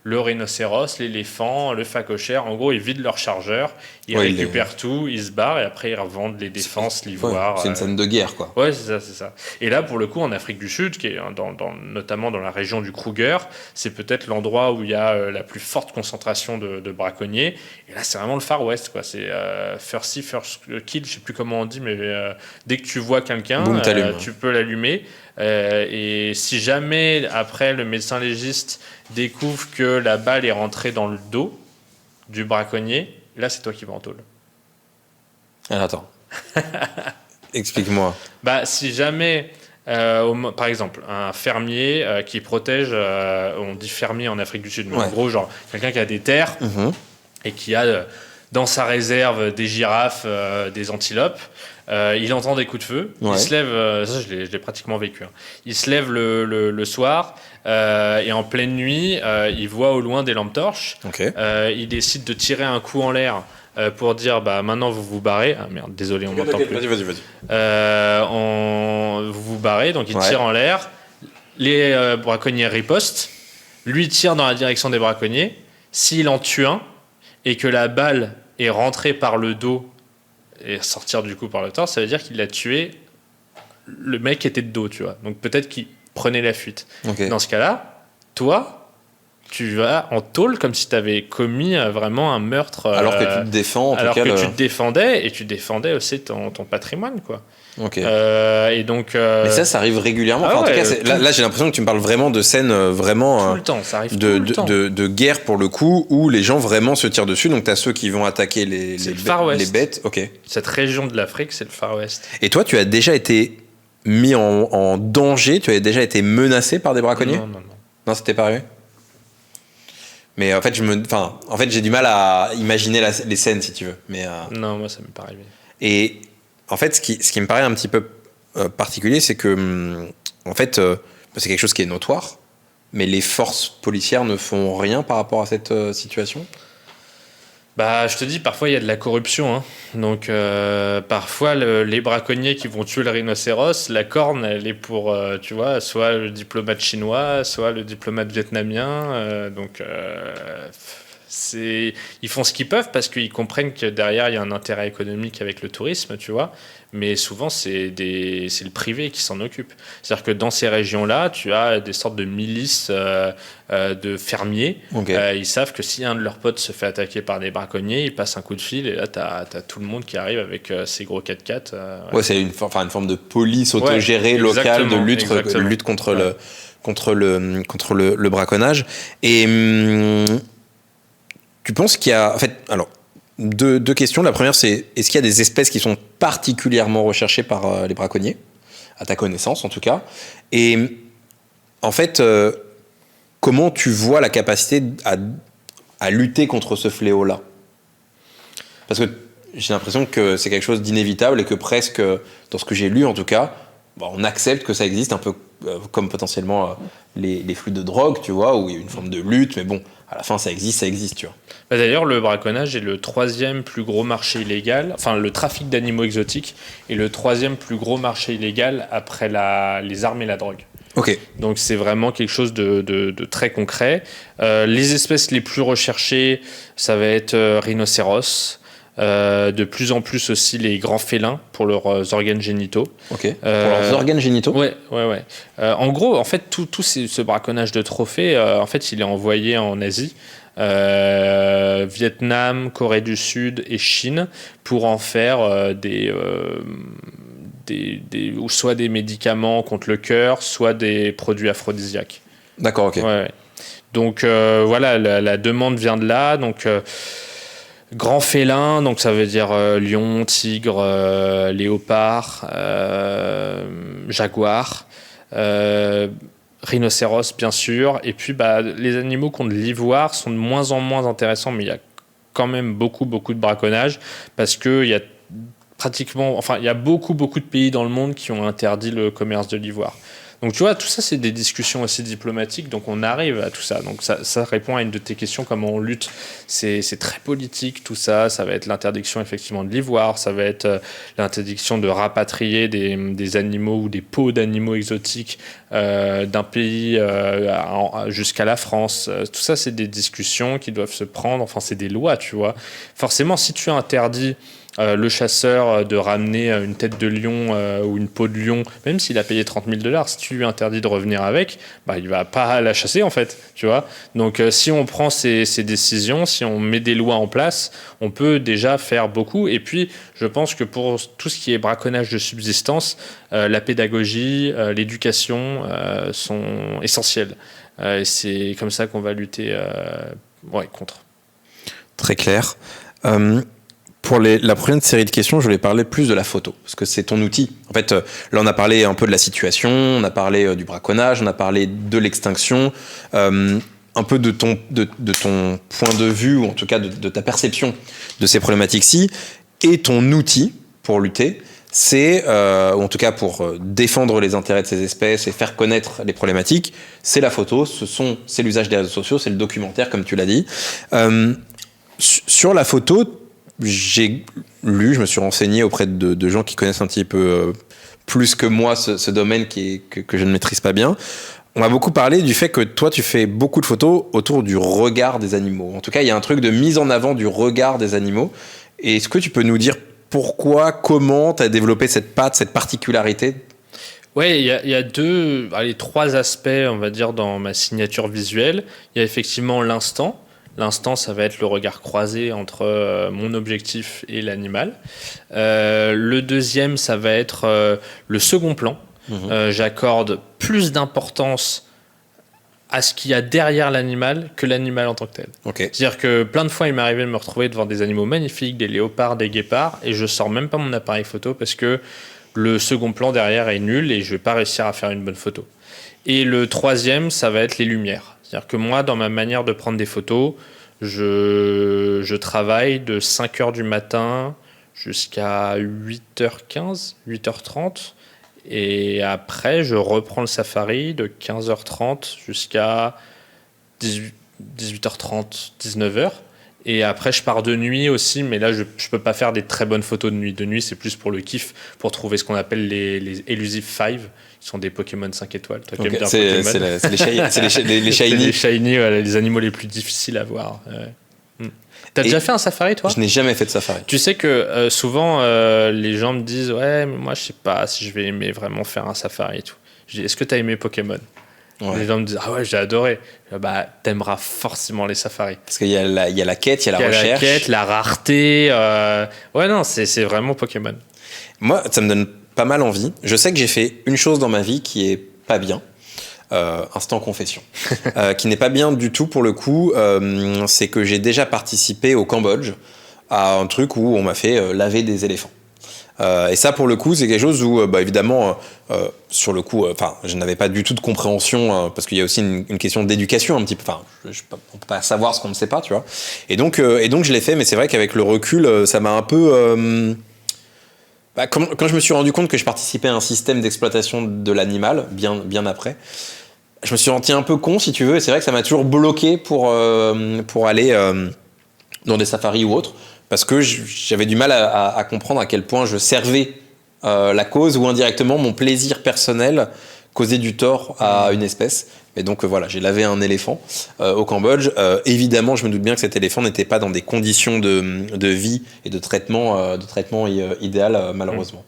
le rhinocéros, l'éléphant, le phacochère. En gros, ils vident leur chargeur, ils récupèrent tout, ils se barrent et après ils revendent les défenses, l'ivoire. C'est une scène de guerre, quoi. Ouais, c'est ça. Et là, pour le coup, en Afrique du Sud, qui est notamment dans la région du Kruger, c'est peut-être l'endroit où il y a la plus forte concentration de braconniers. Et là, c'est vraiment le Far West, quoi. C'est first see, first kill, je sais plus comment on dit, mais dès que tu vois quelqu'un, tu peux l'allumer. Et si jamais, après, le médecin légiste découvre que la balle est rentrée dans le dos du braconnier, là, c'est toi qui vas en tôle. Alors, attends. Explique-moi. Si jamais, par exemple, un fermier qui protège, on dit fermier en Afrique du Sud, mais en gros, genre quelqu'un qui a des terres et qui a dans sa réserve des girafes, des antilopes. Il entend des coups de feu. Ouais. Il se lève, ça je l'ai pratiquement vécu. Hein. Il se lève le soir et en pleine nuit, il voit au loin des lampes torches. Ok. Il décide de tirer un coup en l'air pour dire bah maintenant vous vous barrez. Ah merde, désolé, on m'entend plus. Vas-y. Vous vous barrez, donc il Ouais. tire en l'air. Les braconniers ripostent. Lui tire dans la direction des braconniers. S'il en tue un et que la balle est rentrée par le dos et sortir du coup par le torse, ça veut dire qu'il a tué le mec qui était de dos, tu vois. Donc peut-être qu'il prenait la fuite. Ok. Dans ce cas-là, toi, tu vas en tôle comme si tu avais commis vraiment un meurtre. Alors que tu te défends, en tout alors cas. que tu te défendais et tu défendais aussi ton patrimoine, quoi. Ok. Et donc. Mais ça arrive régulièrement. Ah Enfin, en tout ouais, cas, là, j'ai l'impression que tu me parles vraiment de scènes vraiment tout le temps, ça arrive de, tout le temps. de guerre pour le coup, où les gens vraiment se tirent dessus. Donc, tu as ceux qui vont attaquer C'est le Far West. les bêtes. Ok. Cette région de l'Afrique, c'est le Far West. Et toi, tu as déjà été mis en danger, tu as déjà été menacé par des braconniers? Non. Non, c'était pas arrivé. Mais en fait, j'ai du mal à imaginer les scènes, si tu veux. Mais, Non, moi, ça m'est pas arrivé. et en fait, ce qui me paraît un petit peu particulier, c'est que, en fait, c'est quelque chose qui est notoire, mais les forces policières ne font rien par rapport à cette situation. Bah, je te dis, parfois il y a de la corruption. Hein. Donc, parfois, les braconniers qui vont tuer le rhinocéros, la corne, elle est pour, tu vois, soit le diplomate chinois, soit le diplomate vietnamien. Ils font ce qu'ils peuvent parce qu'ils comprennent que derrière, il y a un intérêt économique avec le tourisme, tu vois. Mais souvent, c'est le privé qui s'en occupe. C'est-à-dire que dans ces régions-là, tu as des sortes de milices de fermiers. Ok. Ils savent que si un de leurs potes se fait attaquer par des braconniers, ils passent un coup de fil et là, tu as tout le monde qui arrive avec ses gros 4x4. Ouais, c'est une forme de police autogérée Ouais, locale de exactement. lutte contre le braconnage. Et tu penses qu'il y a... En fait, alors, deux questions. La première, c'est est-ce qu'il y a des espèces qui sont particulièrement recherchées par les braconniers, à ta connaissance en tout cas? Et en fait, comment tu vois la capacité à lutter contre ce fléau-là? Parce que j'ai l'impression que c'est quelque chose d'inévitable et que presque, dans ce que j'ai lu en tout cas, on accepte que ça existe un peu comme potentiellement les flux de drogue, tu vois, où il y a une forme de lutte, mais bon, à la fin ça existe, tu vois. Bah, d'ailleurs, le braconnage est le 3e plus gros marché illégal, enfin le trafic d'animaux exotiques est le 3e plus gros marché illégal après les armes et la drogue. Ok. Donc c'est vraiment quelque chose de très concret. Les espèces les plus recherchées, ça va être rhinocéros, de plus en plus aussi les grands félins pour leurs organes génitaux. Ok. Pour leurs organes génitaux. Ouais. En gros, en fait, tout ce braconnage de trophées, en fait, il est envoyé en Asie. Vietnam, Corée du Sud et Chine pour en faire soit des médicaments contre le cœur, soit des produits aphrodisiaques. D'accord, ok. Ouais. Donc voilà, la demande vient de là. Donc grand félin, donc ça veut dire lion, tigre, léopard, jaguar. Rhinocéros bien sûr, et puis les animaux qui ont de l'ivoire sont de moins en moins intéressants, mais il y a quand même beaucoup de braconnage parce que il y a il y a beaucoup de pays dans le monde qui ont interdit le commerce de l'ivoire. Donc tu vois, tout ça c'est des discussions aussi diplomatiques, donc on arrive à tout ça. Donc ça répond à une de tes questions, comment on lutte. C'est très politique tout ça, ça va être l'interdiction effectivement de l'ivoire, ça va être l'interdiction de rapatrier des animaux ou des peaux d'animaux exotiques d'un pays jusqu'à la France. Tout ça c'est des discussions qui doivent se prendre, enfin c'est des lois, tu vois. Forcément si tu interdis le chasseur de ramener une tête de lion ou une peau de lion, même s'il a payé $30,000, si tu lui interdis de revenir avec, il va pas la chasser en fait, tu vois. Donc si on prend ces décisions, si on met des lois en place, on peut déjà faire beaucoup. Et puis je pense que pour tout ce qui est braconnage de subsistance, la pédagogie, l'éducation sont essentielles. Et c'est comme ça qu'on va lutter contre. Très clair. Pour la prochaine série de questions, je voulais parler plus de la photo, parce que c'est ton outil. En fait, là, on a parlé un peu de la situation, on a parlé du braconnage, on a parlé de l'extinction. un peu de ton point de vue, ou en tout cas de ta perception de ces problématiques-ci, et ton outil pour lutter, c'est, ou en tout cas pour défendre les intérêts de ces espèces et faire connaître les problématiques, c'est la photo, c'est l'usage des réseaux sociaux, c'est le documentaire, comme tu l'as dit. Sur la photo, j'ai lu, je me suis renseigné auprès de gens qui connaissent un petit peu plus que moi ce domaine que je ne maîtrise pas bien. On m'a beaucoup parlé du fait que toi, tu fais beaucoup de photos autour du regard des animaux. En tout cas, il y a un truc de mise en avant du regard des animaux. Et est-ce que tu peux nous dire pourquoi, comment tu as développé cette patte, cette particularité ? Ouais, il y a trois aspects, on va dire, dans ma signature visuelle. Il y a effectivement l'instant. L'instant, ça va être le regard croisé entre mon objectif et l'animal. Le deuxième, ça va être le second plan. J'accorde plus d'importance à ce qu'il y a derrière l'animal que l'animal en tant que tel. Okay. C'est-à-dire que plein de fois, il m'est arrivé de me retrouver devant des animaux magnifiques, des léopards, des guépards, et je sors même pas mon appareil photo parce que le second plan derrière est nul et je vais pas réussir à faire une bonne photo. Et le troisième, ça va être les lumières. C'est-à-dire que moi, dans ma manière de prendre des photos, je travaille de 5h du matin jusqu'à 8h15, 8h30. Et après, je reprends le safari de 15h30 jusqu'à 18h30, 19h. Et après, je pars de nuit aussi, mais là, je peux pas faire des très bonnes photos de nuit. De nuit, c'est plus pour le kiff, pour trouver ce qu'on appelle les Elusive 5, qui sont des Pokémon 5 étoiles. Okay. C'est les shiny. Les shiny, voilà, les animaux les plus difficiles à voir. T'as déjà fait un safari, toi ? Je n'ai jamais fait de safari. Tu sais que souvent, les gens me disent « Ouais, mais moi, je sais pas si je vais aimer vraiment faire un safari et tout. » Je dis « Est-ce que t'as aimé Pokémon ?» Les gens me disent « Ah ouais, j'ai adoré. » Bah, t'aimeras forcément les safaris. Parce qu'il y a la quête, il y a la recherche. La quête, la rareté. Ouais, non, c'est vraiment Pokémon. Moi, ça me donne pas mal envie. Je sais que j'ai fait une chose dans ma vie qui est pas bien. Instant confession. Qui n'est pas bien du tout pour le coup. C'est que j'ai déjà participé au Cambodge à un truc où on m'a fait laver des éléphants. Et ça, pour le coup, c'est quelque chose où, évidemment, sur le coup, je n'avais pas du tout de compréhension, parce qu'il y a aussi une question d'éducation un petit peu. Enfin, on peut pas savoir ce qu'on ne sait pas, tu vois. Et donc, je l'ai fait, mais c'est vrai qu'avec le recul, ça m'a un peu... quand je me suis rendu compte que je participais à un système d'exploitation de l'animal, bien après, je me suis senti un peu con, si tu veux, et c'est vrai que ça m'a toujours bloqué pour aller dans des safaris ou autres, parce que j'avais du mal à comprendre à quel point je servais la cause, ou indirectement mon plaisir personnel causait du tort à une espèce. Et donc voilà, j'ai lavé un éléphant au Cambodge. Évidemment, je me doute bien que cet éléphant n'était pas dans des conditions de vie et de traitement idéal, malheureusement.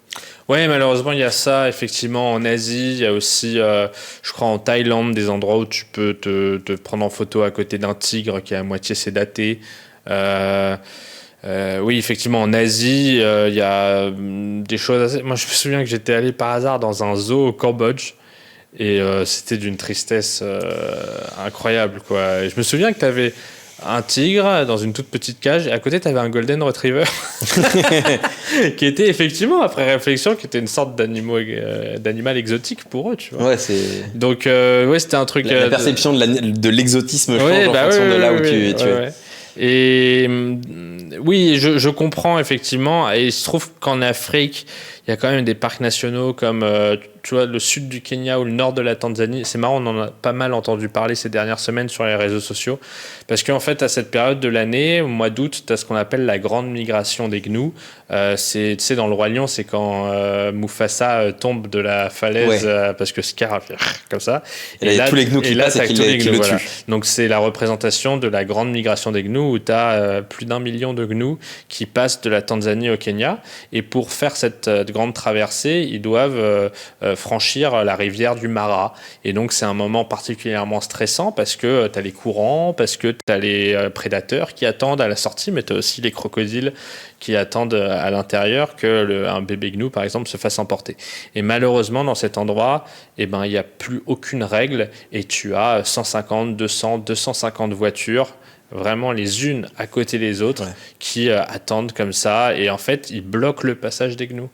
Oui, malheureusement, il y a ça. Effectivement, en Asie, il y a aussi, je crois, en Thaïlande, des endroits où tu peux te prendre en photo à côté d'un tigre qui est à moitié sédaté. Oui, effectivement, en Asie, il y a des choses assez... Moi, je me souviens que j'étais allé par hasard dans un zoo au Cambodge. Et c'était d'une tristesse incroyable, quoi. Et je me souviens que tu avais un tigre dans une toute petite cage et à côté tu avais un golden retriever qui était effectivement, après réflexion, qui était une sorte d'animal exotique pour eux, tu vois. Ouais, c'est... Donc ouais, c'était un truc... La perception de l'exotisme change en fonction de là où tu es. Ouais. Et oui, je comprends effectivement, et il se trouve qu'en Afrique il y a quand même des parcs nationaux comme tu vois, le sud du Kenya ou le nord de la Tanzanie. C'est marrant, on en a pas mal entendu parler ces dernières semaines sur les réseaux sociaux, parce qu'en fait à cette période de l'année, au mois d'août, tu as ce qu'on appelle la grande migration des gnous. Tu sais, dans le Roi Lion, c'est quand Mufasa tombe de la falaise, ouais. Parce que Scar a fait comme ça, et là il y a tous les gnous qui passent et qui le voilà. tuent. Donc c'est la représentation de la grande migration des gnous, où tu as plus d'1 million de gnous qui passent de la Tanzanie au Kenya, et pour faire cette grande traversée, ils doivent franchir la rivière du Mara. Et donc c'est un moment particulièrement stressant, parce que tu as les courants, parce que tu as les prédateurs qui attendent à la sortie, mais tu as aussi les crocodiles qui attendent à l'intérieur que un bébé gnou, par exemple, se fasse emporter. Et malheureusement, dans cet endroit, il n'y a plus aucune règle, et tu as 150, 200, 250 voitures, vraiment les unes à côté des autres, ouais. Qui attendent comme ça, et en fait, ils bloquent le passage des gnous.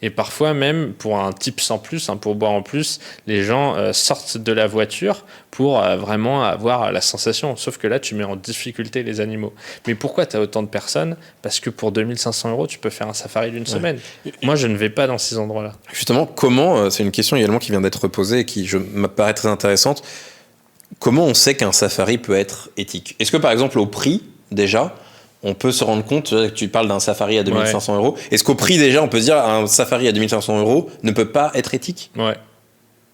Et parfois même, pour un tips en plus, un pourboire en plus, les gens sortent de la voiture pour vraiment avoir la sensation. Sauf que là, tu mets en difficulté les animaux. Mais pourquoi tu as autant de personnes ? Parce que pour 2 500 €, tu peux faire un safari d'une semaine. Moi, je ne vais pas dans ces endroits-là. Justement, comment, c'est une question également qui vient d'être posée et qui me paraît très intéressante, comment on sait qu'un safari peut être éthique ? Est-ce que par exemple au prix, déjà, on peut se rendre compte, tu parles d'un safari à 2 500 €, est-ce qu'au prix déjà, on peut se dire un safari à 2 500 € ne peut pas être éthique ? Ouais,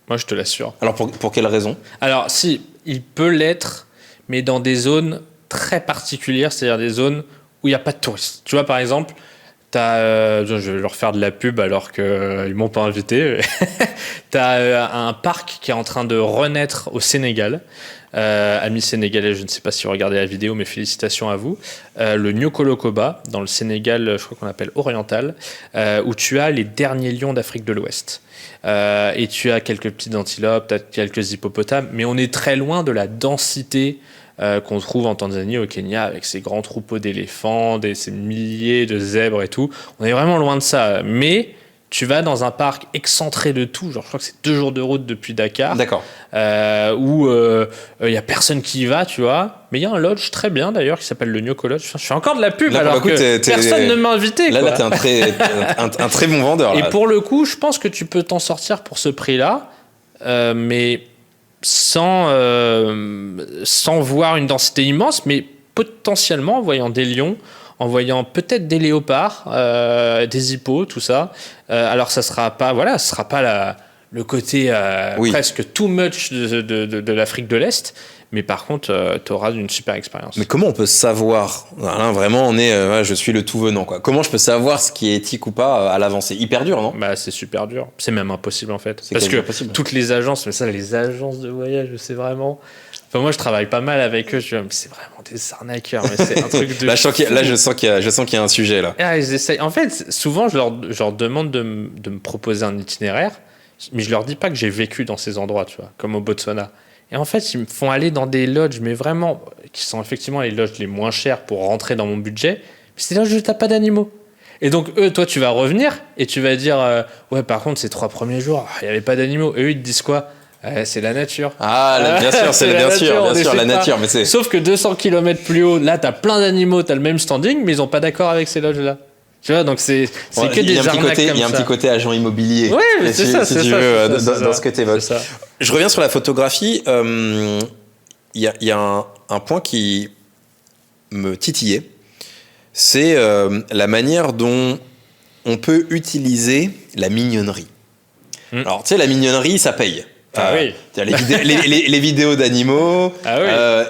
moi je te l'assure. Alors pour quelle raison ? Alors si, il peut l'être, mais dans des zones très particulières, c'est-à-dire des zones où il n'y a pas de touristes. Tu vois, par exemple, je vais leur faire de la pub alors qu'ils ne m'ont pas invité. Tu as un parc qui est en train de renaître au Sénégal. Amis sénégalais, je ne sais pas si vous regardez la vidéo, mais félicitations à vous. Le Niokolo-Koba, dans le Sénégal, je crois qu'on appelle oriental, où tu as les derniers lions d'Afrique de l'Ouest. Et tu as quelques petites antilopes, tu as quelques hippopotames, mais on est très loin de la densité qu'on trouve en Tanzanie, au Kenya, avec ces grands troupeaux d'éléphants, ces milliers de zèbres et tout. On est vraiment loin de ça. Mais tu vas dans un parc excentré de tout, genre je crois que c'est 2 jours de route depuis Dakar. D'accord. Où il n'y a personne qui y va, tu vois. Mais il y a un lodge très bien d'ailleurs qui s'appelle le Nyoko Lodge. Je fais encore de la pub là, alors que personne ne m'a invité. Là, quoi. t'es un très bon vendeur. Et là. pour le coup, je pense que tu peux t'en sortir pour ce prix-là, mais sans voir une densité immense, mais potentiellement en voyant des lions, en voyant peut-être des léopards, des hippos, tout ça. Alors ça sera pas le côté presque too much de l'Afrique de l'Est, mais par contre, tu auras une super expérience. Mais comment on peut savoir ? Là, vraiment, je suis le tout venant, quoi. Comment je peux savoir ce qui est éthique ou pas à l'avance ? C'est hyper dur, non ? Bah, c'est super dur. C'est même impossible, en fait. C'est parce que impossible. Toutes les agences, mais ça, les agences de voyage, c'est vraiment... Enfin, moi, je travaille pas mal avec eux, tu vois, mais c'est vraiment des arnaqueurs. Mais c'est un truc de... Là, je sens qu'il y a un sujet, là. Ils essayent. En fait, souvent, je leur demande de me proposer un itinéraire, mais je leur dis pas que j'ai vécu dans ces endroits, tu vois, comme au Botswana. Et en fait, ils me font aller dans des lodges, mais vraiment, qui sont effectivement les lodges les moins chères pour rentrer dans mon budget. Mais c'est là où je n'ai pas d'animaux. Et donc, toi, tu vas revenir et tu vas dire ouais, par contre, ces 3 premiers jours, il n'y avait pas d'animaux. Et eux, ils te disent quoi ? C'est la nature. Ah, bien sûr, c'est bien sûr, la nature. Mais c'est... Sauf que 200 km plus haut, là, tu as plein d'animaux, tu as le même standing, mais ils n'ont pas d'accord avec ces lodges-là. Tu vois, donc c'est que des arnaques comme ça. Il y a un petit côté agent immobilier. Oui, mais c'est ça. Si tu veux, dans ce que tu évoques. Je reviens sur la photographie. Il y a un point qui me titillait. C'est la manière dont on peut utiliser la mignonnerie. Alors, tu sais, la mignonnerie, ça paye. Oui. Les vidéos d'animaux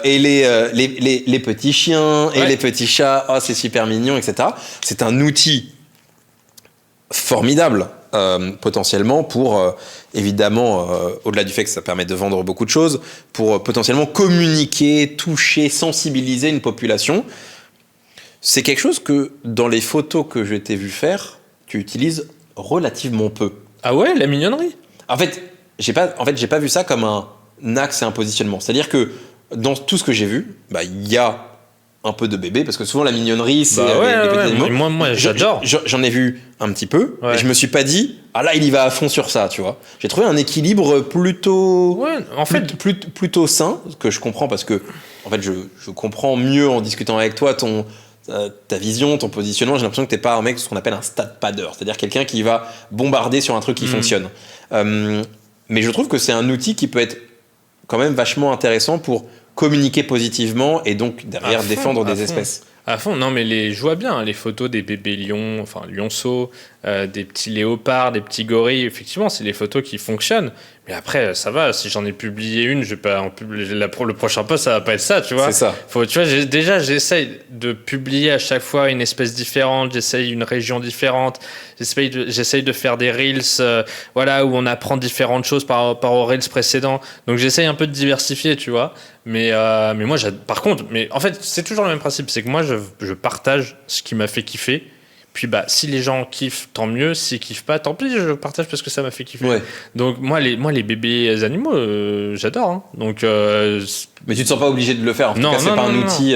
et les petits chiens et les petits chats, c'est super mignon, etc. C'est un outil formidable potentiellement pour évidemment au-delà du fait que ça permet de vendre beaucoup de choses, pour potentiellement communiquer, toucher, sensibiliser une population. C'est quelque chose que dans les photos que je t'ai vu faire, tu utilises relativement peu. Ah ouais, la mignonnerie. En fait, j'ai pas vu ça comme un axe et un positionnement. C'est-à-dire que dans tout ce que j'ai vu, il y a un peu de bébé, parce que souvent la mignonnerie, c'est les petits animaux. Moi, j'adore. J'en ai vu un petit peu, et je me suis pas dit, là, il y va à fond sur ça, tu vois. J'ai trouvé un équilibre plutôt sain, que je comprends, parce que en fait, je comprends mieux en discutant avec toi ta vision, ton positionnement. J'ai l'impression que t'es pas un mec, ce qu'on appelle un stat padder, c'est-à-dire quelqu'un qui va bombarder sur un truc qui fonctionne. Mais je trouve que c'est un outil qui peut être quand même vachement intéressant pour communiquer positivement et donc derrière défendre des espèces. À fond, non mais je vois bien les photos des bébés lions, enfin lionceaux, des petits léopards, des petits gorilles, effectivement c'est les photos qui fonctionnent, mais après ça va, si j'en ai publié une, je vais pas en publier, le prochain post ça va pas être ça, tu vois. C'est ça. Tu vois, j'essaye de publier à chaque fois une espèce différente, j'essaye une région différente, j'essaye de faire des reels où on apprend différentes choses par rapport aux reels précédents, donc j'essaye un peu de diversifier, tu vois. Mais moi, par contre, en fait, c'est toujours le même principe. C'est que moi, je partage ce qui m'a fait kiffer. Puis, si les gens kiffent, tant mieux. S'ils kiffent pas, tant pis, je partage parce que ça m'a fait kiffer. Ouais. Donc, moi, les bébés animaux, j'adore. Hein. Donc, mais tu te sens pas obligé de le faire. En tout cas, c'est pas un outil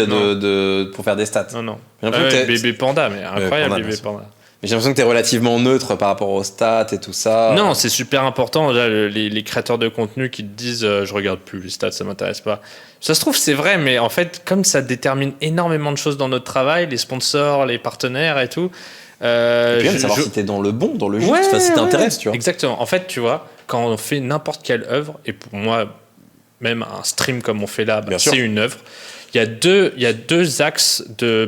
pour faire des stats. Non. Bébé panda, mais incroyable, bébé panda. Mais j'ai l'impression que tu es relativement neutre par rapport aux stats et tout ça. Non, c'est super important. Là, les créateurs de contenu qui te disent je regarde plus les stats, ça m'intéresse pas. Ça se trouve, c'est vrai, mais en fait, comme ça détermine énormément de choses dans notre travail, les sponsors, les partenaires et tout. Et puis même savoir si t'es dans le bon, dans le juste, si t'intéresses, tu vois. Exactement. En fait, tu vois, quand on fait n'importe quelle œuvre, et pour moi, même un stream comme on fait là, c'est une œuvre. Il y a deux axes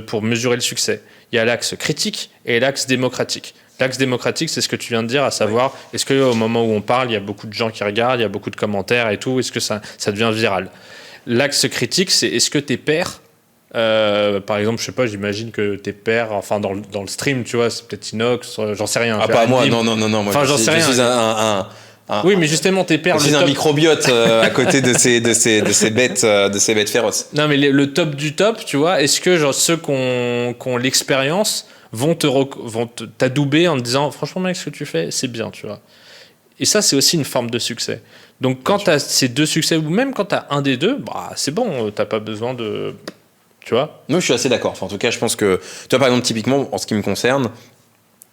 pour mesurer le succès. Il y a l'axe critique et l'axe démocratique. L'axe démocratique, c'est ce que tu viens de dire, à savoir, est-ce qu'au moment où on parle, il y a beaucoup de gens qui regardent, il y a beaucoup de commentaires et tout, est-ce que ça devient viral? L'axe critique, c'est est-ce que tes pairs, par exemple, je sais pas, j'imagine que tes pairs, enfin dans le stream, tu vois, c'est peut-être Inox, j'en sais rien. Ah, pas moi, non, moi, enfin, j'en sais rien. Je suis oui, mais justement, tes pairs. Je suis un microbiote à côté de ces bêtes féroces. Non, mais le top du top, tu vois, est-ce que genre, ceux qui ont l'expérience vont t'adouber en te disant, franchement, mec, ce que tu fais, c'est bien, tu vois. Et ça, c'est aussi une forme de succès. Donc, quand tu as ces deux succès, ou même quand tu as un des deux, bah, c'est bon, tu n'as pas besoin de. Tu vois. Moi, je suis assez d'accord. Enfin, en tout cas, je pense que. Tu vois, par exemple, typiquement, en ce qui me concerne.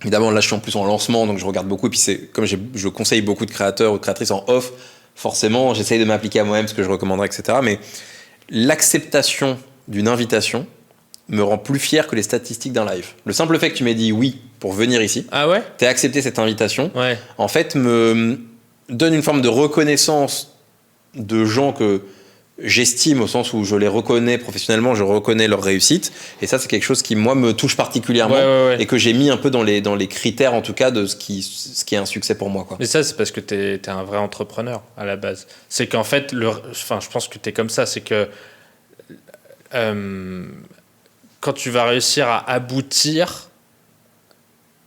Évidemment, là, je suis en plus en lancement, donc je regarde beaucoup. Et puis, comme je conseille beaucoup de créateurs ou de créatrices en off, forcément, j'essaye de m'appliquer à moi-même ce que je recommanderais, etc. Mais l'acceptation d'une invitation me rend plus fier que les statistiques d'un live. Le simple fait que tu m'aies dit oui pour venir ici, t'aies accepté cette invitation, en fait, me donne une forme de reconnaissance de gens que j'estime au sens où je les reconnais professionnellement, je reconnais leur réussite, et ça c'est quelque chose qui moi me touche particulièrement et que j'ai mis un peu dans les critères en tout cas de ce qui est un succès pour moi, quoi. Mais ça c'est parce que t'es un vrai entrepreneur à la base. C'est qu'en fait, je pense que t'es comme ça, c'est que quand tu vas réussir à aboutir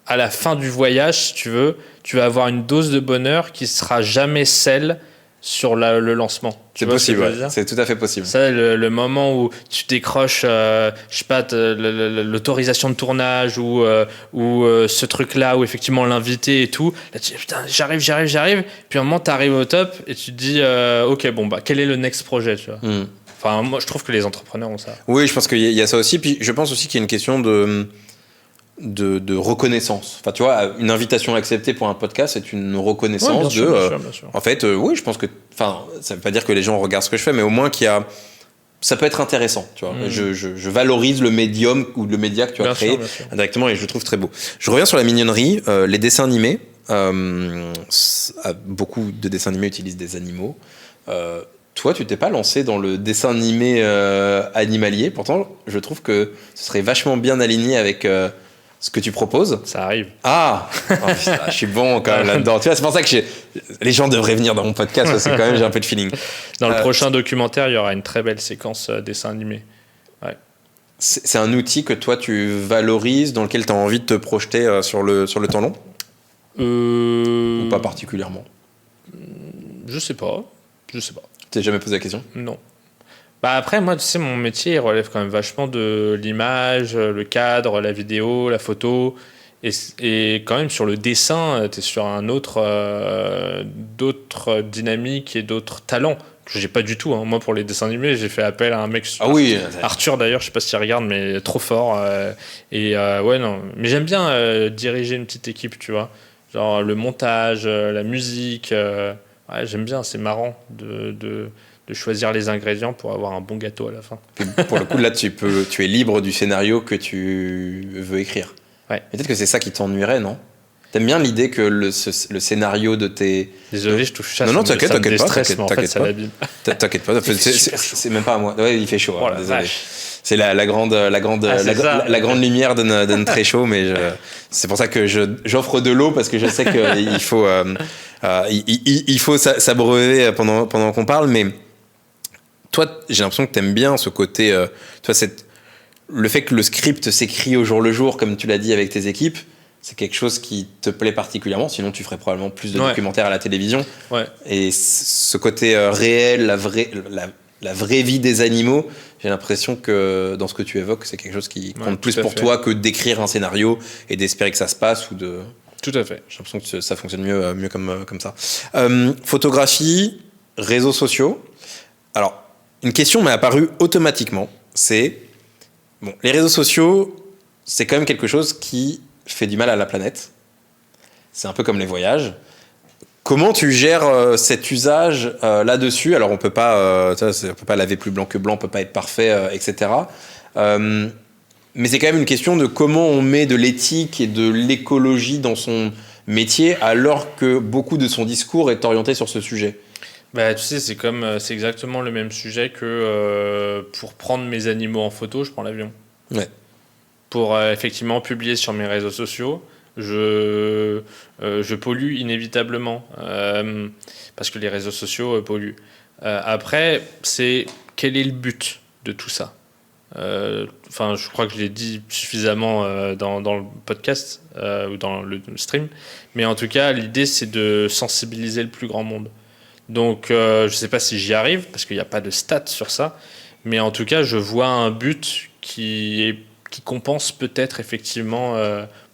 à la fin du voyage, si tu veux, tu vas avoir une dose de bonheur qui sera jamais celle sur le lancement. C'est possible, c'est tout à fait possible. Ça, le moment où tu décroches, je sais pas, l'autorisation de tournage ou ce truc-là où effectivement l'invité et tout, là tu dis putain, j'arrive, puis à un moment t'arrives au top et tu te dis ok, bon, bah, quel est le next projet, tu vois. Enfin, moi je trouve que les entrepreneurs ont ça. Oui, je pense qu'il y a ça aussi, puis je pense aussi qu'il y a une question de reconnaissance. Enfin, tu vois, une invitation acceptée pour un podcast, c'est une reconnaissance bien sûr. En fait, oui, je pense que, enfin, ça veut pas dire que les gens regardent ce que je fais, mais au moins ça peut être intéressant, tu vois. Je valorise le médium ou le média que tu as créé indirectement et je le trouve très beau. Je reviens sur la mignonnerie, les dessins animés. Beaucoup de dessins animés utilisent des animaux. Toi, tu t'es pas lancé dans le dessin animé animalier. Pourtant, je trouve que ce serait vachement bien aligné avec ce que tu proposes. Ça arrive. Ah, je suis bon quand même là-dedans. Tu vois, c'est pour ça que les gens devraient venir dans mon podcast parce que quand même j'ai un peu de feeling. Dans le prochain documentaire, il y aura une très belle séquence dessin animé. Ouais. C'est un outil que toi tu valorises, dans lequel tu as envie de te projeter sur le temps long ou pas particulièrement? Je sais pas. Tu t'es jamais posé la question? Non. Bah après, moi, tu sais, mon métier il relève quand même vachement de l'image, le cadre, la vidéo, la photo. Et quand même, sur le dessin, tu es sur d'autres dynamiques et d'autres talents que j'ai pas du tout. Moi, pour les dessins animés, j'ai fait appel à un mec. Arthur, d'ailleurs, je sais pas si il regarde, mais trop fort. Ouais, non. Mais j'aime bien diriger une petite équipe, tu vois. Genre le montage, la musique. Ouais, j'aime bien, c'est marrant de choisir les ingrédients pour avoir un bon gâteau à la fin. Pour le coup, là, tu es libre du scénario que tu veux écrire. Ouais. Peut-être que c'est ça qui t'ennuierait, non? T'aimes bien l'idée que le scénario de tes... Désolé, je touche ça. Non, t'inquiète pas. T'inquiète pas. C'est même pas à moi. Ouais, il fait chaud. Désolé. Vache. C'est la grande lumière donne très chaud, mais c'est pour ça que j'offre de l'eau parce que je sais qu'il faut il faut s'abreuver pendant qu'on parle. Mais toi, j'ai l'impression que t'aimes bien ce côté, le fait que le script s'écrit au jour le jour, comme tu l'as dit avec tes équipes. C'est quelque chose qui te plaît particulièrement, sinon tu ferais probablement plus de documentaires à la télévision. Ouais. Et ce côté réel, la vraie vie des animaux, j'ai l'impression que dans ce que tu évoques, c'est quelque chose qui compte plus pour toi que d'écrire un scénario et d'espérer que ça se passe ou de... Tout à fait. J'ai l'impression que ça fonctionne mieux comme ça. Photographie, réseaux sociaux. Alors, une question m'est apparue automatiquement, c'est... Bon, les réseaux sociaux, c'est quand même quelque chose qui fait du mal à la planète. C'est un peu comme les voyages. Comment tu gères cet usage là-dessus? Alors on peut pas laver plus blanc que blanc, on peut pas être parfait, etc. Mais c'est quand même une question de comment on met de l'éthique et de l'écologie dans son métier alors que beaucoup de son discours est orienté sur ce sujet. Bah, tu sais, c'est exactement le même sujet que pour prendre mes animaux en photo, je prends l'avion. Ouais. Pour effectivement publier sur mes réseaux sociaux, je pollue inévitablement parce que les réseaux sociaux polluent. Après, c'est quel est le but de tout ça? Enfin, je crois que je l'ai dit suffisamment dans le podcast ou dans le stream, mais en tout cas, l'idée c'est de sensibiliser le plus grand monde. Donc, je ne sais pas si j'y arrive parce qu'il n'y a pas de stats sur ça, mais en tout cas, je vois un but qui compense peut-être effectivement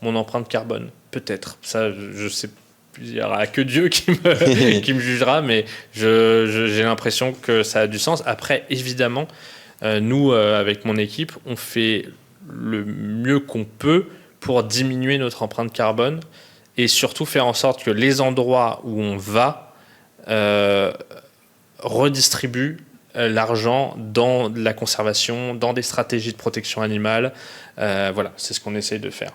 mon empreinte carbone. Peut-être. Ça, je sais. Il n'y aura que Dieu qui me jugera, mais j'ai l'impression que ça a du sens. Après, évidemment, nous, avec mon équipe, on fait le mieux qu'on peut pour diminuer notre empreinte carbone et surtout faire en sorte que les endroits où on va redistribuent l'argent dans la conservation, dans des stratégies de protection animale. Voilà, c'est ce qu'on essaye de faire.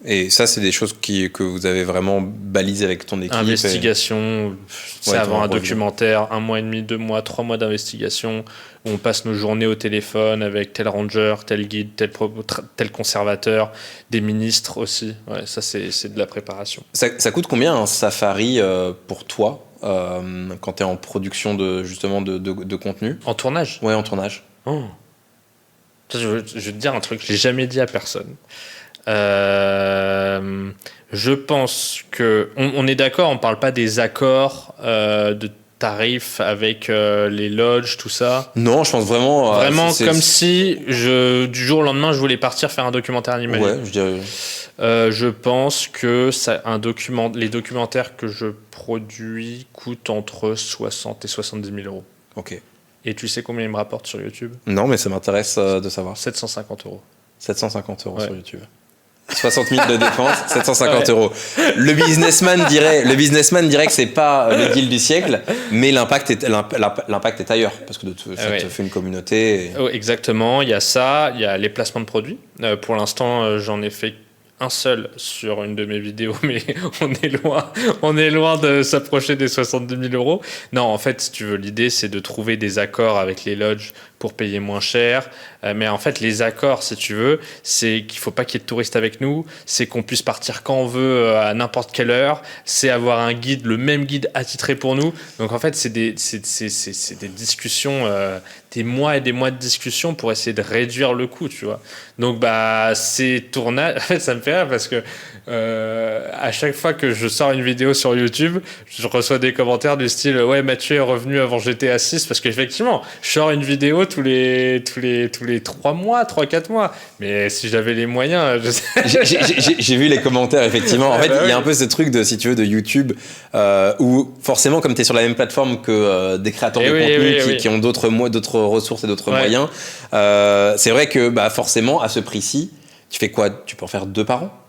Et ça, c'est des choses que vous avez vraiment balisées avec ton équipe. Investigation, c'est avant un documentaire, 1 mois et demi, 2 mois, 3 mois d'investigation, où on passe nos journées au téléphone avec tel ranger, tel guide, tel conservateur, des ministres aussi. Ouais, ça, c'est de la préparation. Ça coûte combien un safari pour toi quand tu es en production de contenu? En tournage? Ouais, en tournage. Oh. Ça, je vais te dire un truc que je n'ai jamais dit à personne. Je pense que on est d'accord, on parle pas des accords de tarifs avec les lodges, tout ça. Non, je pense vraiment. Comme si du jour au lendemain je voulais partir faire un documentaire animalier. Ouais, je dirais. Je pense que les documentaires que je produis coûtent entre 60 et 70 000 euros. Ok. Et tu sais combien ils me rapportent sur YouTube? Non, mais ça m'intéresse de savoir. 750 euros. 750 euros ouais. Sur YouTube. 60 000 de dépenses, 750 euros. Le businessman dirait que c'est pas le deal du siècle, mais l'impact est ailleurs parce que ça te fait une communauté. Oh, exactement, il y a ça, il y a les placements de produits. Pour l'instant, j'en ai fait un seul sur une de mes vidéos, mais on est loin de s'approcher des 70 000 euros. Non, en fait, si tu veux, l'idée, c'est de trouver des accords avec les lodges pour payer moins cher. Mais en fait, les accords, si tu veux, c'est qu'il ne faut pas qu'il y ait de touristes avec nous, c'est qu'on puisse partir quand on veut, à n'importe quelle heure, c'est avoir un guide, le même guide attitré pour nous. Donc en fait, c'est des discussions, des mois et des mois de discussions pour essayer de réduire le coût, tu vois. Donc ces tournages, en fait, ça me fait rire parce que à chaque fois que je sors une vidéo sur YouTube, je reçois des commentaires du style ouais, Mathieu est revenu avant GTA 6 parce qu'effectivement, je sors une vidéo tous les 3 mois, 3-4 mois. Mais si j'avais les moyens, j'ai vu les commentaires effectivement. En fait, il y a un peu ce truc de, si tu veux, de YouTube où forcément, comme tu es sur la même plateforme que des créateurs de contenu qui ont d'autres ressources et d'autres moyens, c'est vrai que forcément à ce prix-ci, tu fais quoi? Tu peux en faire 2 par an?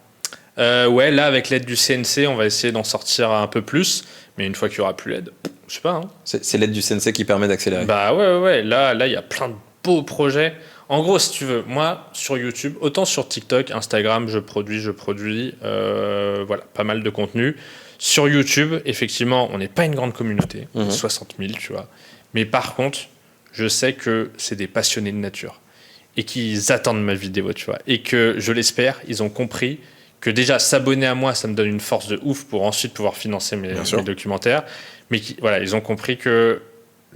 Ouais, là avec l'aide du CNC, on va essayer d'en sortir un peu plus, mais une fois qu'il y aura plus l'aide, je sais pas. Hein. C'est l'aide du CNC qui permet d'accélérer. Ouais. Là, il y a plein de beaux projets. En gros, si tu veux, moi sur YouTube, autant sur TikTok, Instagram, je produis, voilà, pas mal de contenu. Sur YouTube, effectivement, on n'est pas une grande communauté, 60 000, tu vois. Mais par contre, je sais que c'est des passionnés de nature et qu'ils attendent ma vidéo, tu vois, et que je l'espère, ils ont compris que déjà s'abonner à moi, ça me donne une force de ouf pour ensuite pouvoir financer mes documentaires. Mais voilà, ils ont compris que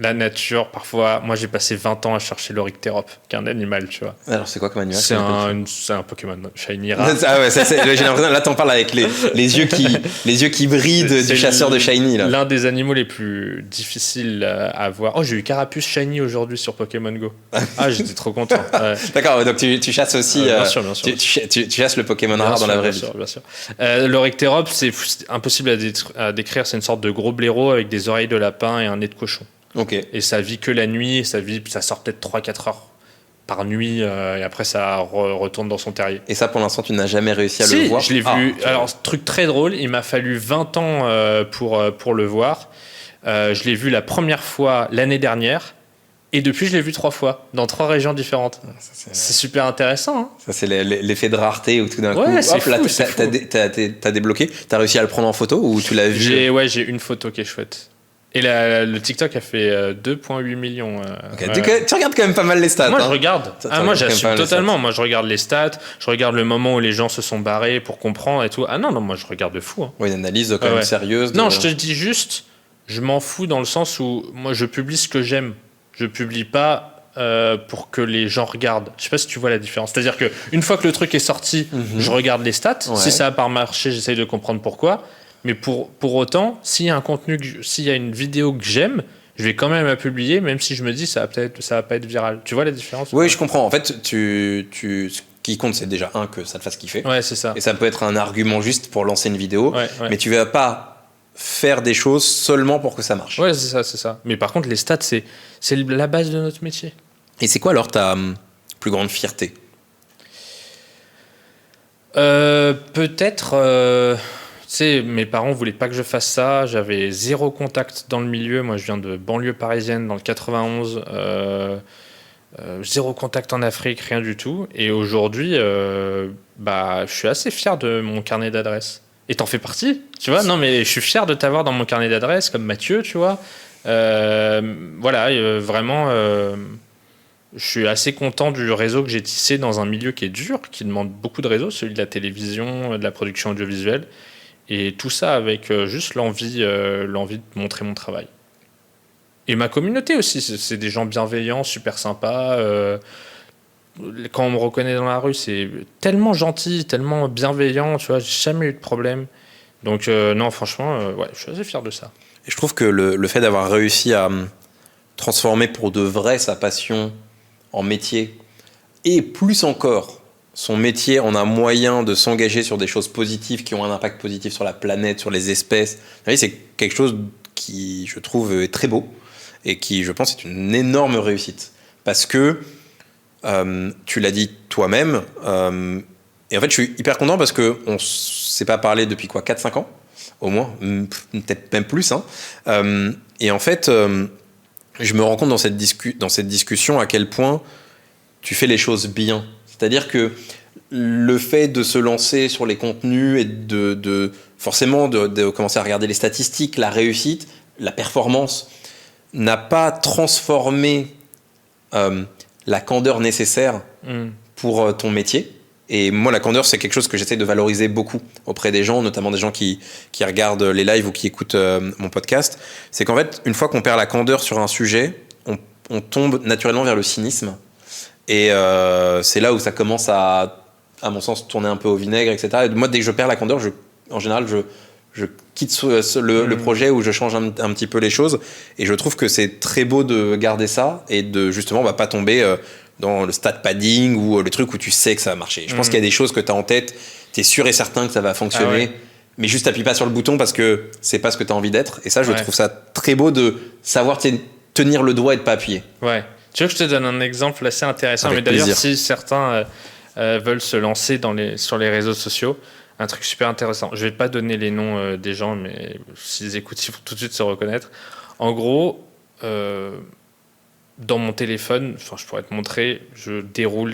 la nature, parfois, moi j'ai passé 20 ans à chercher l'Oryctérope, qui est un animal, tu vois. Alors c'est quoi comme animal? C'est un Pokémon Shiny Ra. Ah ouais, j'ai l'impression, là t'en parles avec les yeux qui brillent du chasseur de Shiny. Là. L'un des animaux les plus difficiles à voir. Oh, j'ai eu Carapuce Shiny aujourd'hui sur Pokémon Go. Ah, j'étais trop content. Ouais. D'accord, donc tu chasses aussi. Bien sûr. Tu chasses le Pokémon rare dans la vraie vie. Bien sûr. L'Oryctérope, c'est impossible à décrire. C'est une sorte de gros blaireau avec des oreilles de lapin et un nez de cochon. Ok. Et ça vit que la nuit, ça sort peut-être 3-4 heures par nuit et après ça retourne dans son terrier. Et ça, pour l'instant, tu n'as jamais réussi à le voir? Je l'ai vu. Alors, truc très drôle, il m'a fallu 20 ans pour le voir. Je l'ai vu la première fois l'année dernière. Et depuis, je l'ai vu 3 fois, dans 3 régions différentes. C'est super intéressant. Hein. Ça, c'est l'effet de rareté où tout d'un coup, hop, là, t'as débloqué. T'as réussi à le prendre en photo ou tu l'as vu? J'ai une photo qui est chouette. Et le TikTok a fait 2,8 millions. Okay. Tu regardes quand même pas mal les stats. Moi, hein. je regarde. Moi, j'assume totalement. Moi, je regarde les stats. Je regarde le moment où les gens se sont barrés pour comprendre et tout. Ah non, moi, je regarde de fou. Hein. Oui, une analyse quand même sérieuse. Non, je te dis juste, je m'en fous dans le sens où moi, je publie ce que j'aime. Je publie pas pour que les gens regardent. Je sais pas si tu vois la différence. C'est-à-dire qu'une fois que le truc est sorti, je regarde les stats. Ouais. Si ça a pas marché, j'essaye de comprendre pourquoi. Mais pour autant, s'il y a un contenu, s'il y a une vidéo que j'aime, je vais quand même la publier, même si je me dis ça va pas être viral. Tu vois la différence? Oui, je comprends. En fait, ce qui compte, c'est déjà que ça te fasse kiffer. Ouais, c'est ça. Et ça peut être un argument juste pour lancer une vidéo, mais tu vas pas faire des choses seulement pour que ça marche. Ouais, c'est ça. Mais par contre, les stats, c'est la base de notre métier. Et c'est quoi alors ta plus grande fierté? Peut-être... Tu sais, mes parents voulaient pas que je fasse ça. J'avais 0 contact dans le milieu. Moi, je viens de banlieue parisienne, dans le 91. 0 contact en Afrique, rien du tout. Et aujourd'hui, je suis assez fier de mon carnet d'adresses. Et t'en fais partie, tu vois? Non, mais je suis fier de t'avoir dans mon carnet d'adresses, comme Mathieu, tu vois. Vraiment, je suis assez content du réseau que j'ai tissé dans un milieu qui est dur, qui demande beaucoup de réseaux, celui de la télévision, de la production audiovisuelle. Et tout ça avec juste l'envie de montrer mon travail. Et ma communauté aussi, c'est des gens bienveillants, super sympas. Quand on me reconnaît dans la rue, c'est tellement gentil, tellement bienveillant, tu vois, j'ai jamais eu de problème. Donc non, franchement, je suis assez fier de ça. Et je trouve que le fait d'avoir réussi à transformer pour de vrai sa passion en métier, et plus encore, son métier en un moyen de s'engager sur des choses positives qui ont un impact positif sur la planète, sur les espèces, c'est quelque chose qui, je trouve, est très beau et qui, je pense, est une énorme réussite. Parce que, tu l'as dit toi-même, et en fait, je suis hyper content parce qu'on ne s'est pas parlé depuis 4-5 ans, au moins, peut-être même plus. Hein. Et en fait, je me rends compte dans cette discussion à quel point tu fais les choses bien. C'est-à-dire que le fait de se lancer sur les contenus et forcément de commencer à regarder les statistiques, la réussite, la performance, n'a pas transformé la candeur nécessaire pour ton métier. Et moi, la candeur, c'est quelque chose que j'essaie de valoriser beaucoup auprès des gens, notamment des gens qui regardent les lives ou qui écoutent mon podcast. C'est qu'en fait, une fois qu'on perd la candeur sur un sujet, on tombe naturellement vers le cynisme. Et c'est là où ça commence à mon sens, tourner un peu au vinaigre, etc. Et moi, dès que je perds la candeur, en général, je quitte le projet ou je change un petit peu les choses. Et je trouve que c'est très beau de garder ça et de justement pas tomber dans le stat padding ou le truc où tu sais que ça va marcher. Je pense qu'il y a des choses que tu as en tête, tu es sûr et certain que ça va fonctionner, mais juste t'appuies pas sur le bouton parce que c'est pas ce que tu as envie d'être. Et ça, je trouve ça très beau de savoir tenir le doigt et de pas appuyer. Ouais. Tu veux que je te donne un exemple assez intéressant? Avec mais d'ailleurs, plaisir. Si certains veulent se lancer sur les réseaux sociaux, un truc super intéressant. Je vais pas donner les noms des gens, mais s'ils écoutent, ils vont tout de suite se reconnaître. En gros, dans mon téléphone, je pourrais te montrer, je déroule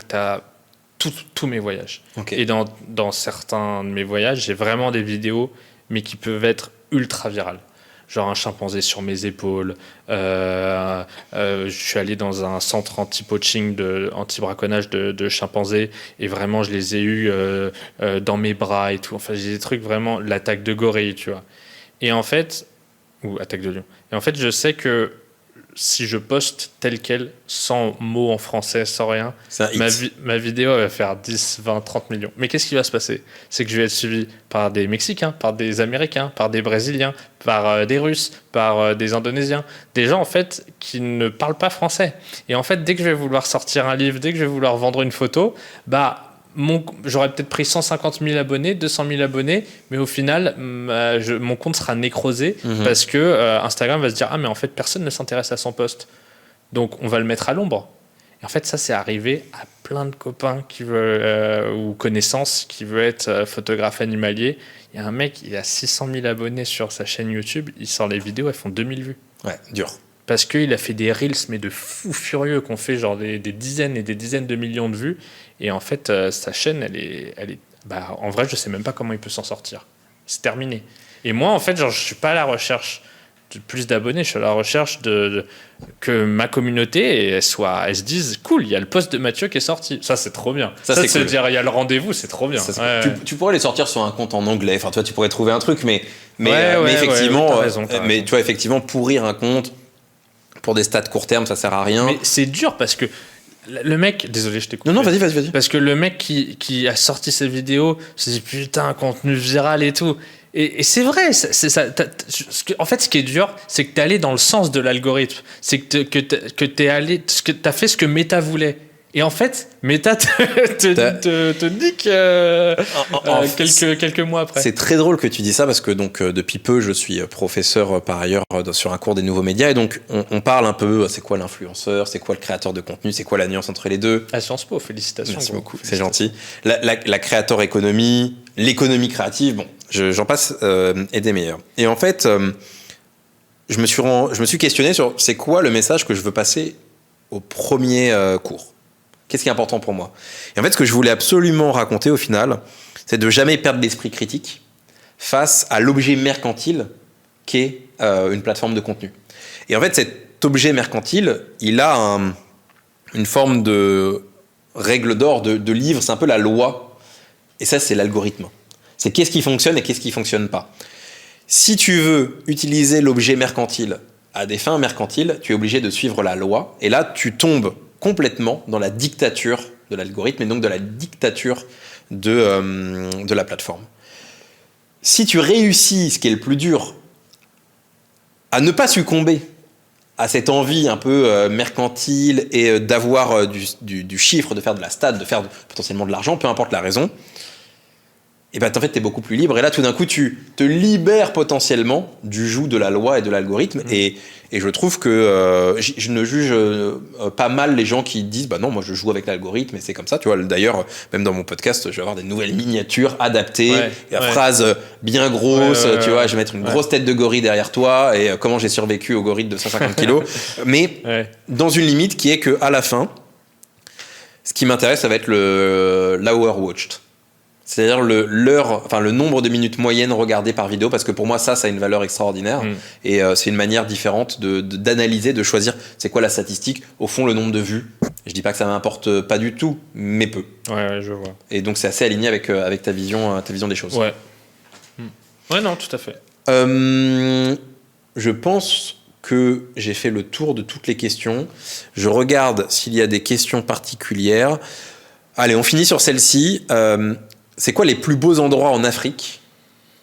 tous mes voyages. Okay. Et dans certains de mes voyages, j'ai vraiment des vidéos, mais qui peuvent être ultra virales. Genre un chimpanzé sur mes épaules. Je suis allé dans un centre anti-poaching, anti-braconnage de chimpanzés, et vraiment je les ai eus dans mes bras et tout. Enfin, j'ai des trucs vraiment, l'attaque de gorille, tu vois. Et en fait, ou attaque de lion. Et en fait, je sais que si je poste tel quel, sans mots en français, sans rien, ma vidéo va faire 10, 20, 30 millions. Mais qu'est-ce qui va se passer? C'est que je vais être suivi par des Mexicains, par des Américains, par des Brésiliens, par des Russes, par des Indonésiens. Des gens, en fait, qui ne parlent pas français. Et en fait, dès que je vais vouloir sortir un livre, dès que je vais vouloir vendre une photo, j'aurais peut-être pris 150 000 abonnés, 200 000 abonnés, mais au final, mon compte sera nécrosé parce que Instagram va se dire « Ah, mais en fait, personne ne s'intéresse à son post. Donc, on va le mettre à l'ombre. » Et en fait, ça, c'est arrivé à plein de copains qui veulent, ou connaissances qui veulent être photographe animalier. Il y a un mec, il a 600 000 abonnés sur sa chaîne YouTube. Il sort les vidéos, elles font 2000 vues. Ouais, dur. Parce qu'il a fait des reels, mais de fous furieux, qu'on fait genre des dizaines et des dizaines de millions de vues. Et en fait, sa chaîne, elle est bah, en vrai, je sais même pas comment il peut s'en sortir. C'est terminé. Et moi, en fait, genre, je suis pas à la recherche de plus d'abonnés. Je suis à la recherche que ma communauté, elle se dise, cool, il y a le post de Mathieu qui est sorti. Ça, c'est trop bien. Ça c'est cool. Dire, il y a le rendez-vous, c'est trop bien. Ouais. Tu pourrais les sortir sur un compte en anglais. Enfin, toi, tu pourrais trouver un truc, mais effectivement, t'as raison. Tu vois, effectivement, pourrir un compte pour des stats court terme, ça sert à rien. Mais c'est dur parce que le mec, désolé, je t'ai coupé. Non, vas-y. Parce que le mec qui a sorti cette vidéo se dit putain, contenu viral et tout. Et c'est vrai, en fait, ce qui est dur, c'est que t'es allé dans le sens de l'algorithme. C'est que t'as fait ce que Meta voulait. Et en fait, Meta te nique quelques mois après. C'est très drôle que tu dis ça parce que donc, depuis peu, je suis professeur par ailleurs sur un cours des nouveaux médias. Et donc, on parle un peu, c'est quoi l'influenceur, c'est quoi le créateur de contenu, c'est quoi la nuance entre les deux. À Sciences Po, félicitations. Merci beaucoup, c'est gentil. La créateur économie, l'économie créative, bon, j'en passe et des meilleurs. Et en fait, je me suis questionné sur c'est quoi le message que je veux passer au premier cours. Qu'est-ce qui est important pour moi? Et en fait, ce que je voulais absolument raconter au final, c'est de jamais perdre l'esprit critique face à l'objet mercantile qu'est une plateforme de contenu. Et en fait, cet objet mercantile, il a une forme de règle d'or, de livre, c'est un peu la loi. Et ça, c'est l'algorithme. C'est qu'est-ce qui fonctionne et qu'est-ce qui ne fonctionne pas. Si tu veux utiliser l'objet mercantile à des fins mercantiles, tu es obligé de suivre la loi. Et là, tu tombes complètement dans la dictature de l'algorithme et donc de la dictature de la plateforme. Si tu réussis, ce qui est le plus dur, à ne pas succomber à cette envie un peu mercantile et d'avoir du chiffre, de faire de la stat, de faire potentiellement de l'argent, peu importe la raison, et ben en fait, tu es beaucoup plus libre. Et là, tout d'un coup, tu te libères potentiellement du joug de la loi et de l'algorithme. Et je trouve que je ne juge pas mal les gens qui disent bah non, moi je joue avec l'algorithme et c'est comme ça. Tu vois, d'ailleurs, même dans mon podcast, je vais avoir des nouvelles miniatures adaptées, phrases bien grosses. Tu vois, je vais mettre une grosse tête de gorille derrière toi et comment j'ai survécu au gorille de 150 kilos. Mais dans une limite qui est que à la fin, ce qui m'intéresse, ça va être l'hour watched. C'est-à-dire le nombre de minutes moyennes regardées par vidéo, parce que pour moi, ça a une valeur extraordinaire. Et c'est une manière différente d'analyser, de choisir c'est quoi la statistique. Au fond, le nombre de vues. Je dis pas que ça m'importe pas du tout, mais peu. Ouais, je vois. Et donc, c'est assez aligné avec ta vision des choses. Ouais. Ouais, non, tout à fait. Je pense que j'ai fait le tour de toutes les questions. Je regarde s'il y a des questions particulières. Allez, on finit sur celle-ci. C'est quoi les plus beaux endroits en Afrique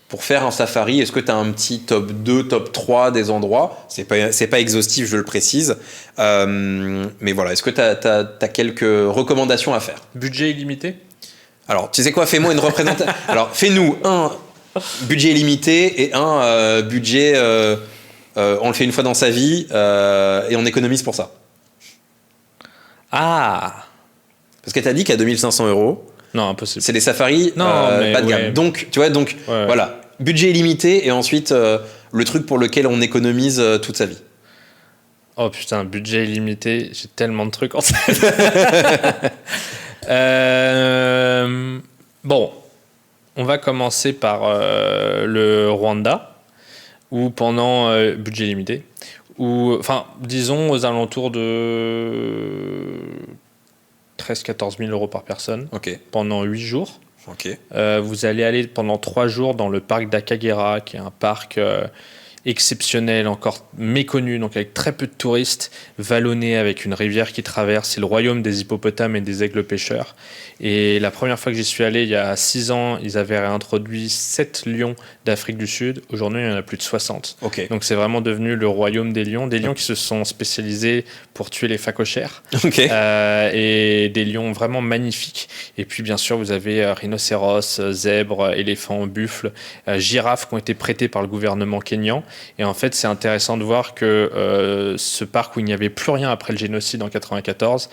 pour faire un safari? Est-ce que tu as un petit top 2, top 3 des endroits? C'est pas exhaustif, je le précise. Mais voilà, est-ce que tu as quelques recommandations à faire? Budget illimité? Alors, tu sais quoi? Fais-moi une représentation. Alors, fais-nous un budget illimité et un budget... on le fait une fois dans sa vie et on économise pour ça. Ah! Parce que tu as dit qu'à 2500 €... Non, impossible. C'est des safaris bas de gamme. Donc, tu vois, voilà, budget illimité et ensuite le truc pour lequel on économise toute sa vie. Oh putain, budget illimité, j'ai tellement de trucs en tête. Bon, on va commencer par le Rwanda, où pendant budget limité, enfin, disons aux alentours de 13-14 000 € par personne pendant 8 jours. Vous allez aller pendant 3 jours dans le parc d'Akagera, qui est un parc exceptionnel, encore méconnu, donc avec très peu de touristes, vallonné avec une rivière qui traverse. C'est le royaume des hippopotames et des aigles pêcheurs. Et la première fois que j'y suis allé, il y a 6 ans, ils avaient réintroduit 7 lions d'Afrique du Sud. Aujourd'hui, il y en a plus de 60. Donc c'est vraiment devenu le royaume des lions qui se sont spécialisés pour tuer les phacochères. Et des lions vraiment magnifiques. Et puis bien sûr, vous avez rhinocéros, zèbres, éléphants, buffles, girafes qui ont été prêtés par le gouvernement kényan. Et en fait, c'est intéressant de voir que ce parc où il n'y avait plus rien après le génocide en 94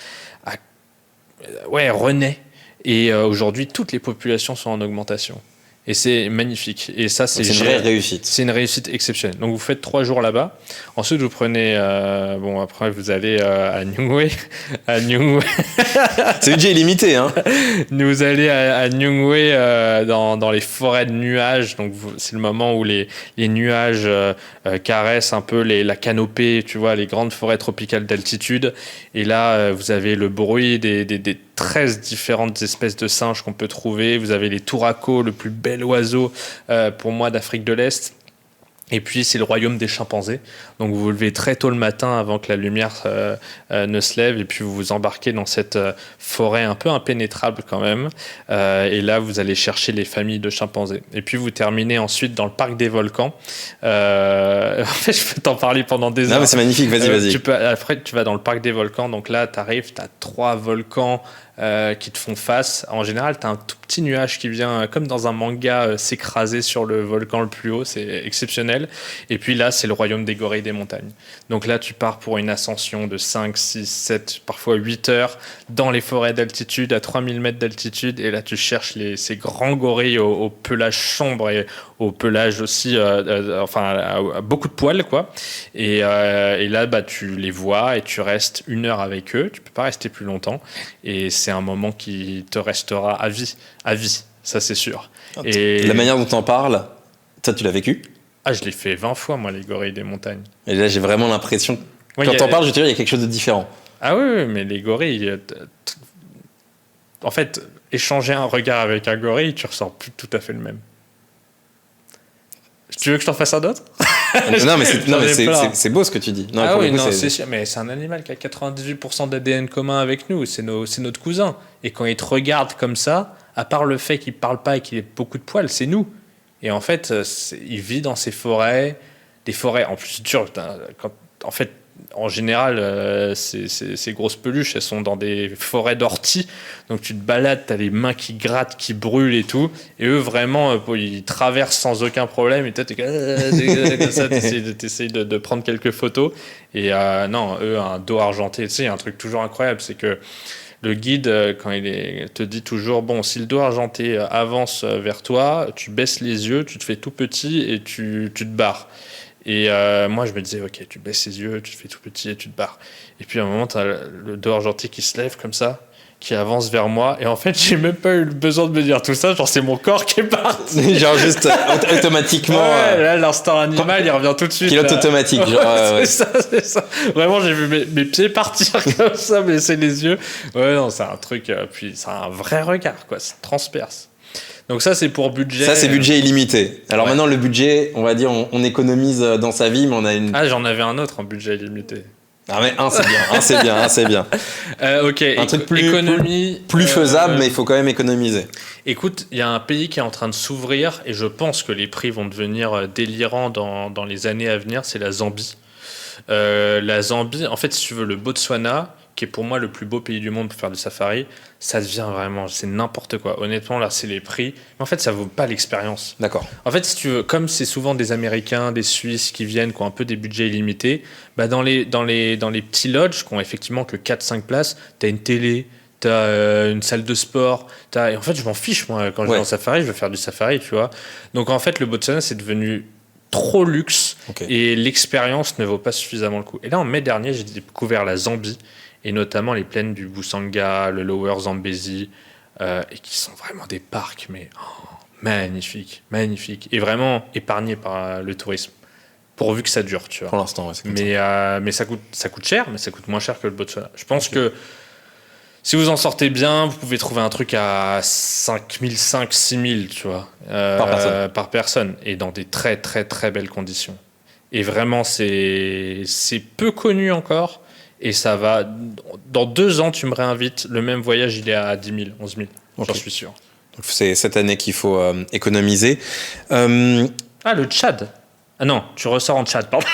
renaît. Et aujourd'hui, toutes les populations sont en augmentation. Et c'est magnifique. Et ça, c'est une vraie réussite. C'est une réussite exceptionnelle. Donc, vous faites 3 jours là-bas. Ensuite, vous prenez... après, vous allez à Nyungwe. C'est budget illimité, hein. Vous allez à Nyungwe dans les forêts de nuages. Donc, c'est le moment où les nuages caressent un peu la canopée, tu vois, les grandes forêts tropicales d'altitude. Et là, vous avez le bruit des 13 différentes espèces de singes qu'on peut trouver. Vous avez les touracos, le plus bel oiseau pour moi d'Afrique de l'Est. Et puis, c'est le royaume des chimpanzés. Donc, vous vous levez très tôt le matin avant que la lumière ne se lève. Et puis, vous vous embarquez dans cette forêt un peu impénétrable quand même. Et là, vous allez chercher les familles de chimpanzés. Et puis, vous terminez ensuite dans le parc des volcans. En fait, je peux t'en parler pendant des heures. Non, mais c'est magnifique. Vas-y. Après, tu vas dans le parc des volcans. Donc là, tu arrives, tu as 3 volcans qui te font face. En général, tu as un tout petit nuage qui vient, comme dans un manga, s'écraser sur le volcan le plus haut. C'est exceptionnel. Et puis là, c'est le royaume des gorilles des montagnes. Donc là, tu pars pour une ascension de 5, 6, 7, parfois 8 heures dans les forêts d'altitude, à 3000 mètres d'altitude. Et là, tu cherches ces grands gorilles au pelage sombre et au pelage aussi, à beaucoup de poils, quoi. Et là, tu les vois et tu restes 1 heure avec eux. Tu peux pas rester plus longtemps. Et c'est un moment qui te restera à vie, ça c'est sûr. Et la manière dont tu en parles, toi tu l'as vécu? Ah, je l'ai fait 20 fois, moi, les gorilles des montagnes. Et là, j'ai vraiment l'impression, quand t'en parles, je te dis, il y a quelque chose de différent. Ah oui, mais les gorilles, en fait, échanger un regard avec un gorille, tu ressens plus tout à fait le même. Tu veux que je t'en fasse un autre? Non, mais c'est beau ce que tu dis. Non, oui, c'est sûr, mais c'est un animal qui a 98% d'ADN commun avec nous, c'est notre cousin. Et quand il te regarde comme ça, à part le fait qu'il parle pas et qu'il ait beaucoup de poils, c'est nous. Et en fait, il vit dans ces forêts, des forêts, en plus, dur, en fait, en général, ces grosses peluches, elles sont dans des forêts d'orties. Donc tu te balades, tu as les mains qui grattent, qui brûlent et tout. Et eux, vraiment, ils traversent sans aucun problème. Et toi, t'es comme ça, t'essayes de prendre quelques photos. Et non, eux, un dos argenté. Tu sais, il y a un truc toujours incroyable, c'est que le guide, quand te dit toujours, bon, si le dos argenté avance vers toi, tu baisses les yeux, tu te fais tout petit et tu te barres. Et moi, je me disais, ok, tu baisses les yeux, tu te fais tout petit et tu te barres. Et puis à un moment, tu as le dos argenté qui se lève comme ça, qui avance vers moi. Et en fait, j'ai même pas eu besoin de me dire tout ça. Genre, c'est mon corps qui est parti. Genre, juste automatiquement. Ouais, là, l'instinct animal, il revient tout de suite. Pilote automatique. Genre, ouais. C'est ça. Vraiment, j'ai vu mes pieds partir comme ça, baisser les yeux. Ouais, non, c'est un truc. Puis, c'est un vrai regard, quoi. Ça transperce. Donc ça, c'est pour budget. Ça, c'est budget illimité. Alors maintenant, le budget, on va dire, on économise dans sa vie, mais on a une... Ah, j'en avais un autre en budget illimité. Ah mais c'est bien. Ok, un truc plus faisable, mais il faut quand même économiser. Écoute, il y a un pays qui est en train de s'ouvrir, et je pense que les prix vont devenir délirants dans les années à venir, c'est la Zambie. La Zambie, en fait, si tu veux, le Botswana, qui est pour moi le plus beau pays du monde pour faire du safari, ça devient vraiment, c'est n'importe quoi. Honnêtement, là, c'est les prix. Mais en fait, ça vaut pas l'expérience. D'accord. En fait, si tu veux, comme c'est souvent des Américains, des Suisses qui viennent, qui ont un peu des budgets illimités, bah dans les petits lodges, qui ont effectivement que 4-5 places, t'as une télé, t'as une salle de sport, et en fait, je m'en fiche, moi, quand je vais en safari, je veux faire du safari, tu vois. Donc, en fait, le Botswana, c'est devenu trop luxe, et l'expérience ne vaut pas suffisamment le coup. Et là, en mai dernier, j'ai découvert la Zambie, et notamment les plaines du Busanga, le Lower Zambezi, et qui sont vraiment des parcs, mais magnifiques, et vraiment épargnés par le tourisme, pourvu que ça dure, tu vois. Pour l'instant, c'est comme mais ça coûte cher, mais ça coûte moins cher que le Botswana. Je pense que si vous en sortez bien, vous pouvez trouver un truc à 5 000, 6 000, tu vois, par personne, et dans des très, très, très belles conditions. Et vraiment, c'est peu connu encore. Et ça va... Dans 2 ans, tu me réinvites. Le même voyage, il est à 10 000, 11 000. J'en suis sûr. Donc c'est cette année qu'il faut économiser. Ah, le Tchad. Ah non, tu ressors en Tchad, pardon.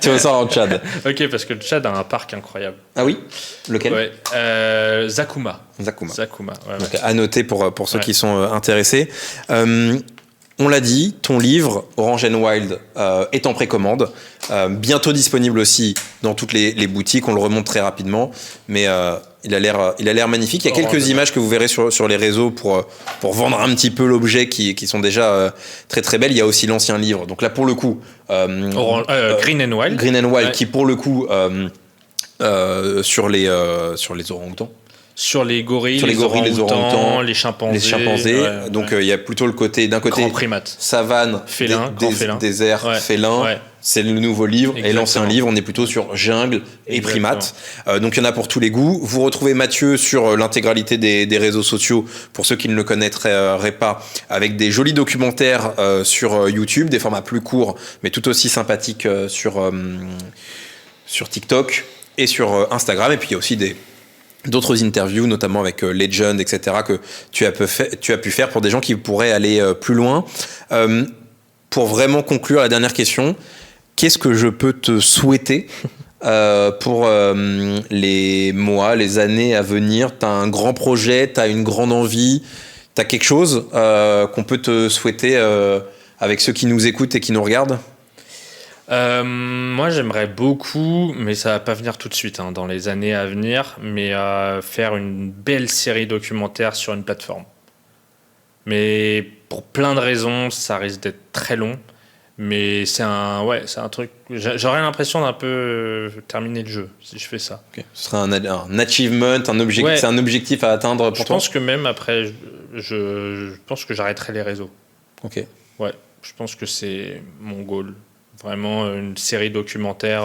Tu ressors en Tchad. Ok, parce que le Tchad a un parc incroyable. Ah oui? Lequel? Ouais. Zakouma. Ouais, donc, à noter pour ceux qui sont intéressés. On l'a dit, ton livre, Orange and Wild, est en précommande. Bientôt disponible aussi dans toutes les boutiques. On le remonte très rapidement. Mais il a l'air magnifique. Il y a quelques images que vous verrez sur les réseaux pour vendre un petit peu l'objet qui sont déjà très très belles. Il y a aussi l'ancien livre. Donc là, pour le coup... Green and Wild. Green and Wild, qui pour le coup, sur les orang-outans. Sur les gorilles, les orang-outans, les chimpanzés. Donc il y a plutôt le côté, d'un côté, savane, félin, désert, félin. Ouais. C'est le nouveau livre. Exactement. Et l'ancien livre, on est plutôt sur jungle et primates. Donc il y en a pour tous les goûts. Vous retrouvez Mathieu sur l'intégralité des réseaux sociaux, pour ceux qui ne le connaîtraient pas, avec des jolis documentaires sur YouTube, des formats plus courts, mais tout aussi sympathiques sur TikTok et sur Instagram. Et puis il y a aussi d'autres interviews, notamment avec Legend, etc., que tu as pu faire pour des gens qui pourraient aller plus loin. Pour vraiment conclure la dernière question, qu'est-ce que je peux te souhaiter pour les mois, les années à venir? Tu as un grand projet, tu as une grande envie, tu as quelque chose qu'on peut te souhaiter avec ceux qui nous écoutent et qui nous regardent? Moi, j'aimerais beaucoup, mais ça va pas venir tout de suite, dans les années à venir, mais faire une belle série documentaire sur une plateforme. Mais pour plein de raisons, ça risque d'être très long. Mais c'est un truc. J'aurais l'impression d'un peu terminer le jeu si je fais ça. Okay. Ce serait un achievement, un objectif. Ouais. C'est un objectif à atteindre pour toi. Je pense que même après, je pense que j'arrêterai les réseaux. Ok. Ouais, je pense que c'est mon goal. Vraiment une série documentaire.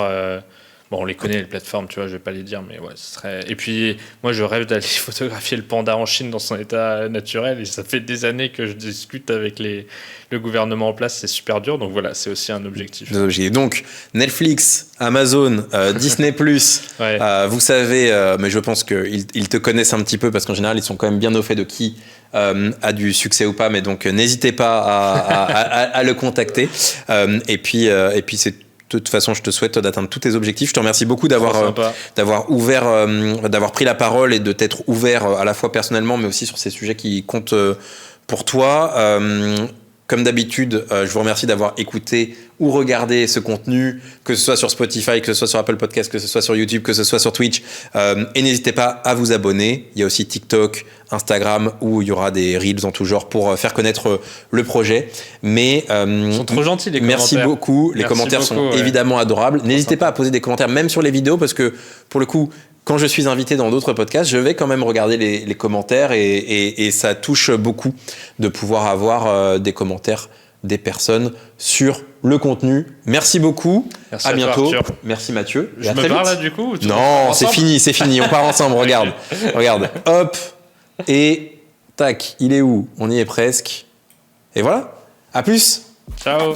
Bon, on les connaît, les plateformes, tu vois, je vais pas les dire, mais ouais, ce serait. Et puis, moi, je rêve d'aller photographier le panda en Chine dans son état naturel. Et ça fait des années que je discute avec le gouvernement en place. C'est super dur. Donc voilà, c'est aussi un objectif. Donc, Netflix, Amazon, Disney+, ouais. Vous savez, mais je pense qu'ils te connaissent un petit peu parce qu'en général, ils sont quand même bien au fait de qui a du succès ou pas. Mais donc, n'hésitez pas à le contacter. Et puis c'est. De toute façon, je te souhaite d'atteindre tous tes objectifs. Je te remercie beaucoup d'avoir pris la parole et de t'être ouvert à la fois personnellement, mais aussi sur ces sujets qui comptent pour toi. Comme d'habitude, je vous remercie d'avoir écouté ou regardé ce contenu, que ce soit sur Spotify, que ce soit sur Apple Podcast, que ce soit sur YouTube, que ce soit sur Twitch. Et n'hésitez pas à vous abonner. Il y a aussi TikTok, Instagram, où il y aura des reels en tout genre pour faire connaître le projet. Mais ils sont trop gentils, les commentaires. Merci beaucoup. Les commentaires sont évidemment adorables. N'hésitez pas à poser des commentaires, même sur les vidéos, parce que pour le coup, quand je suis invité dans d'autres podcasts, je vais quand même regarder les commentaires et ça touche beaucoup de pouvoir avoir des commentaires des personnes sur le contenu. Merci beaucoup. Merci à bientôt. Toi, merci Mathieu. Je me parle là du coup? Non, c'est fini. On part ensemble. Regarde. Hop. Et tac, il est où? On y est presque. Et voilà. À plus. Ciao.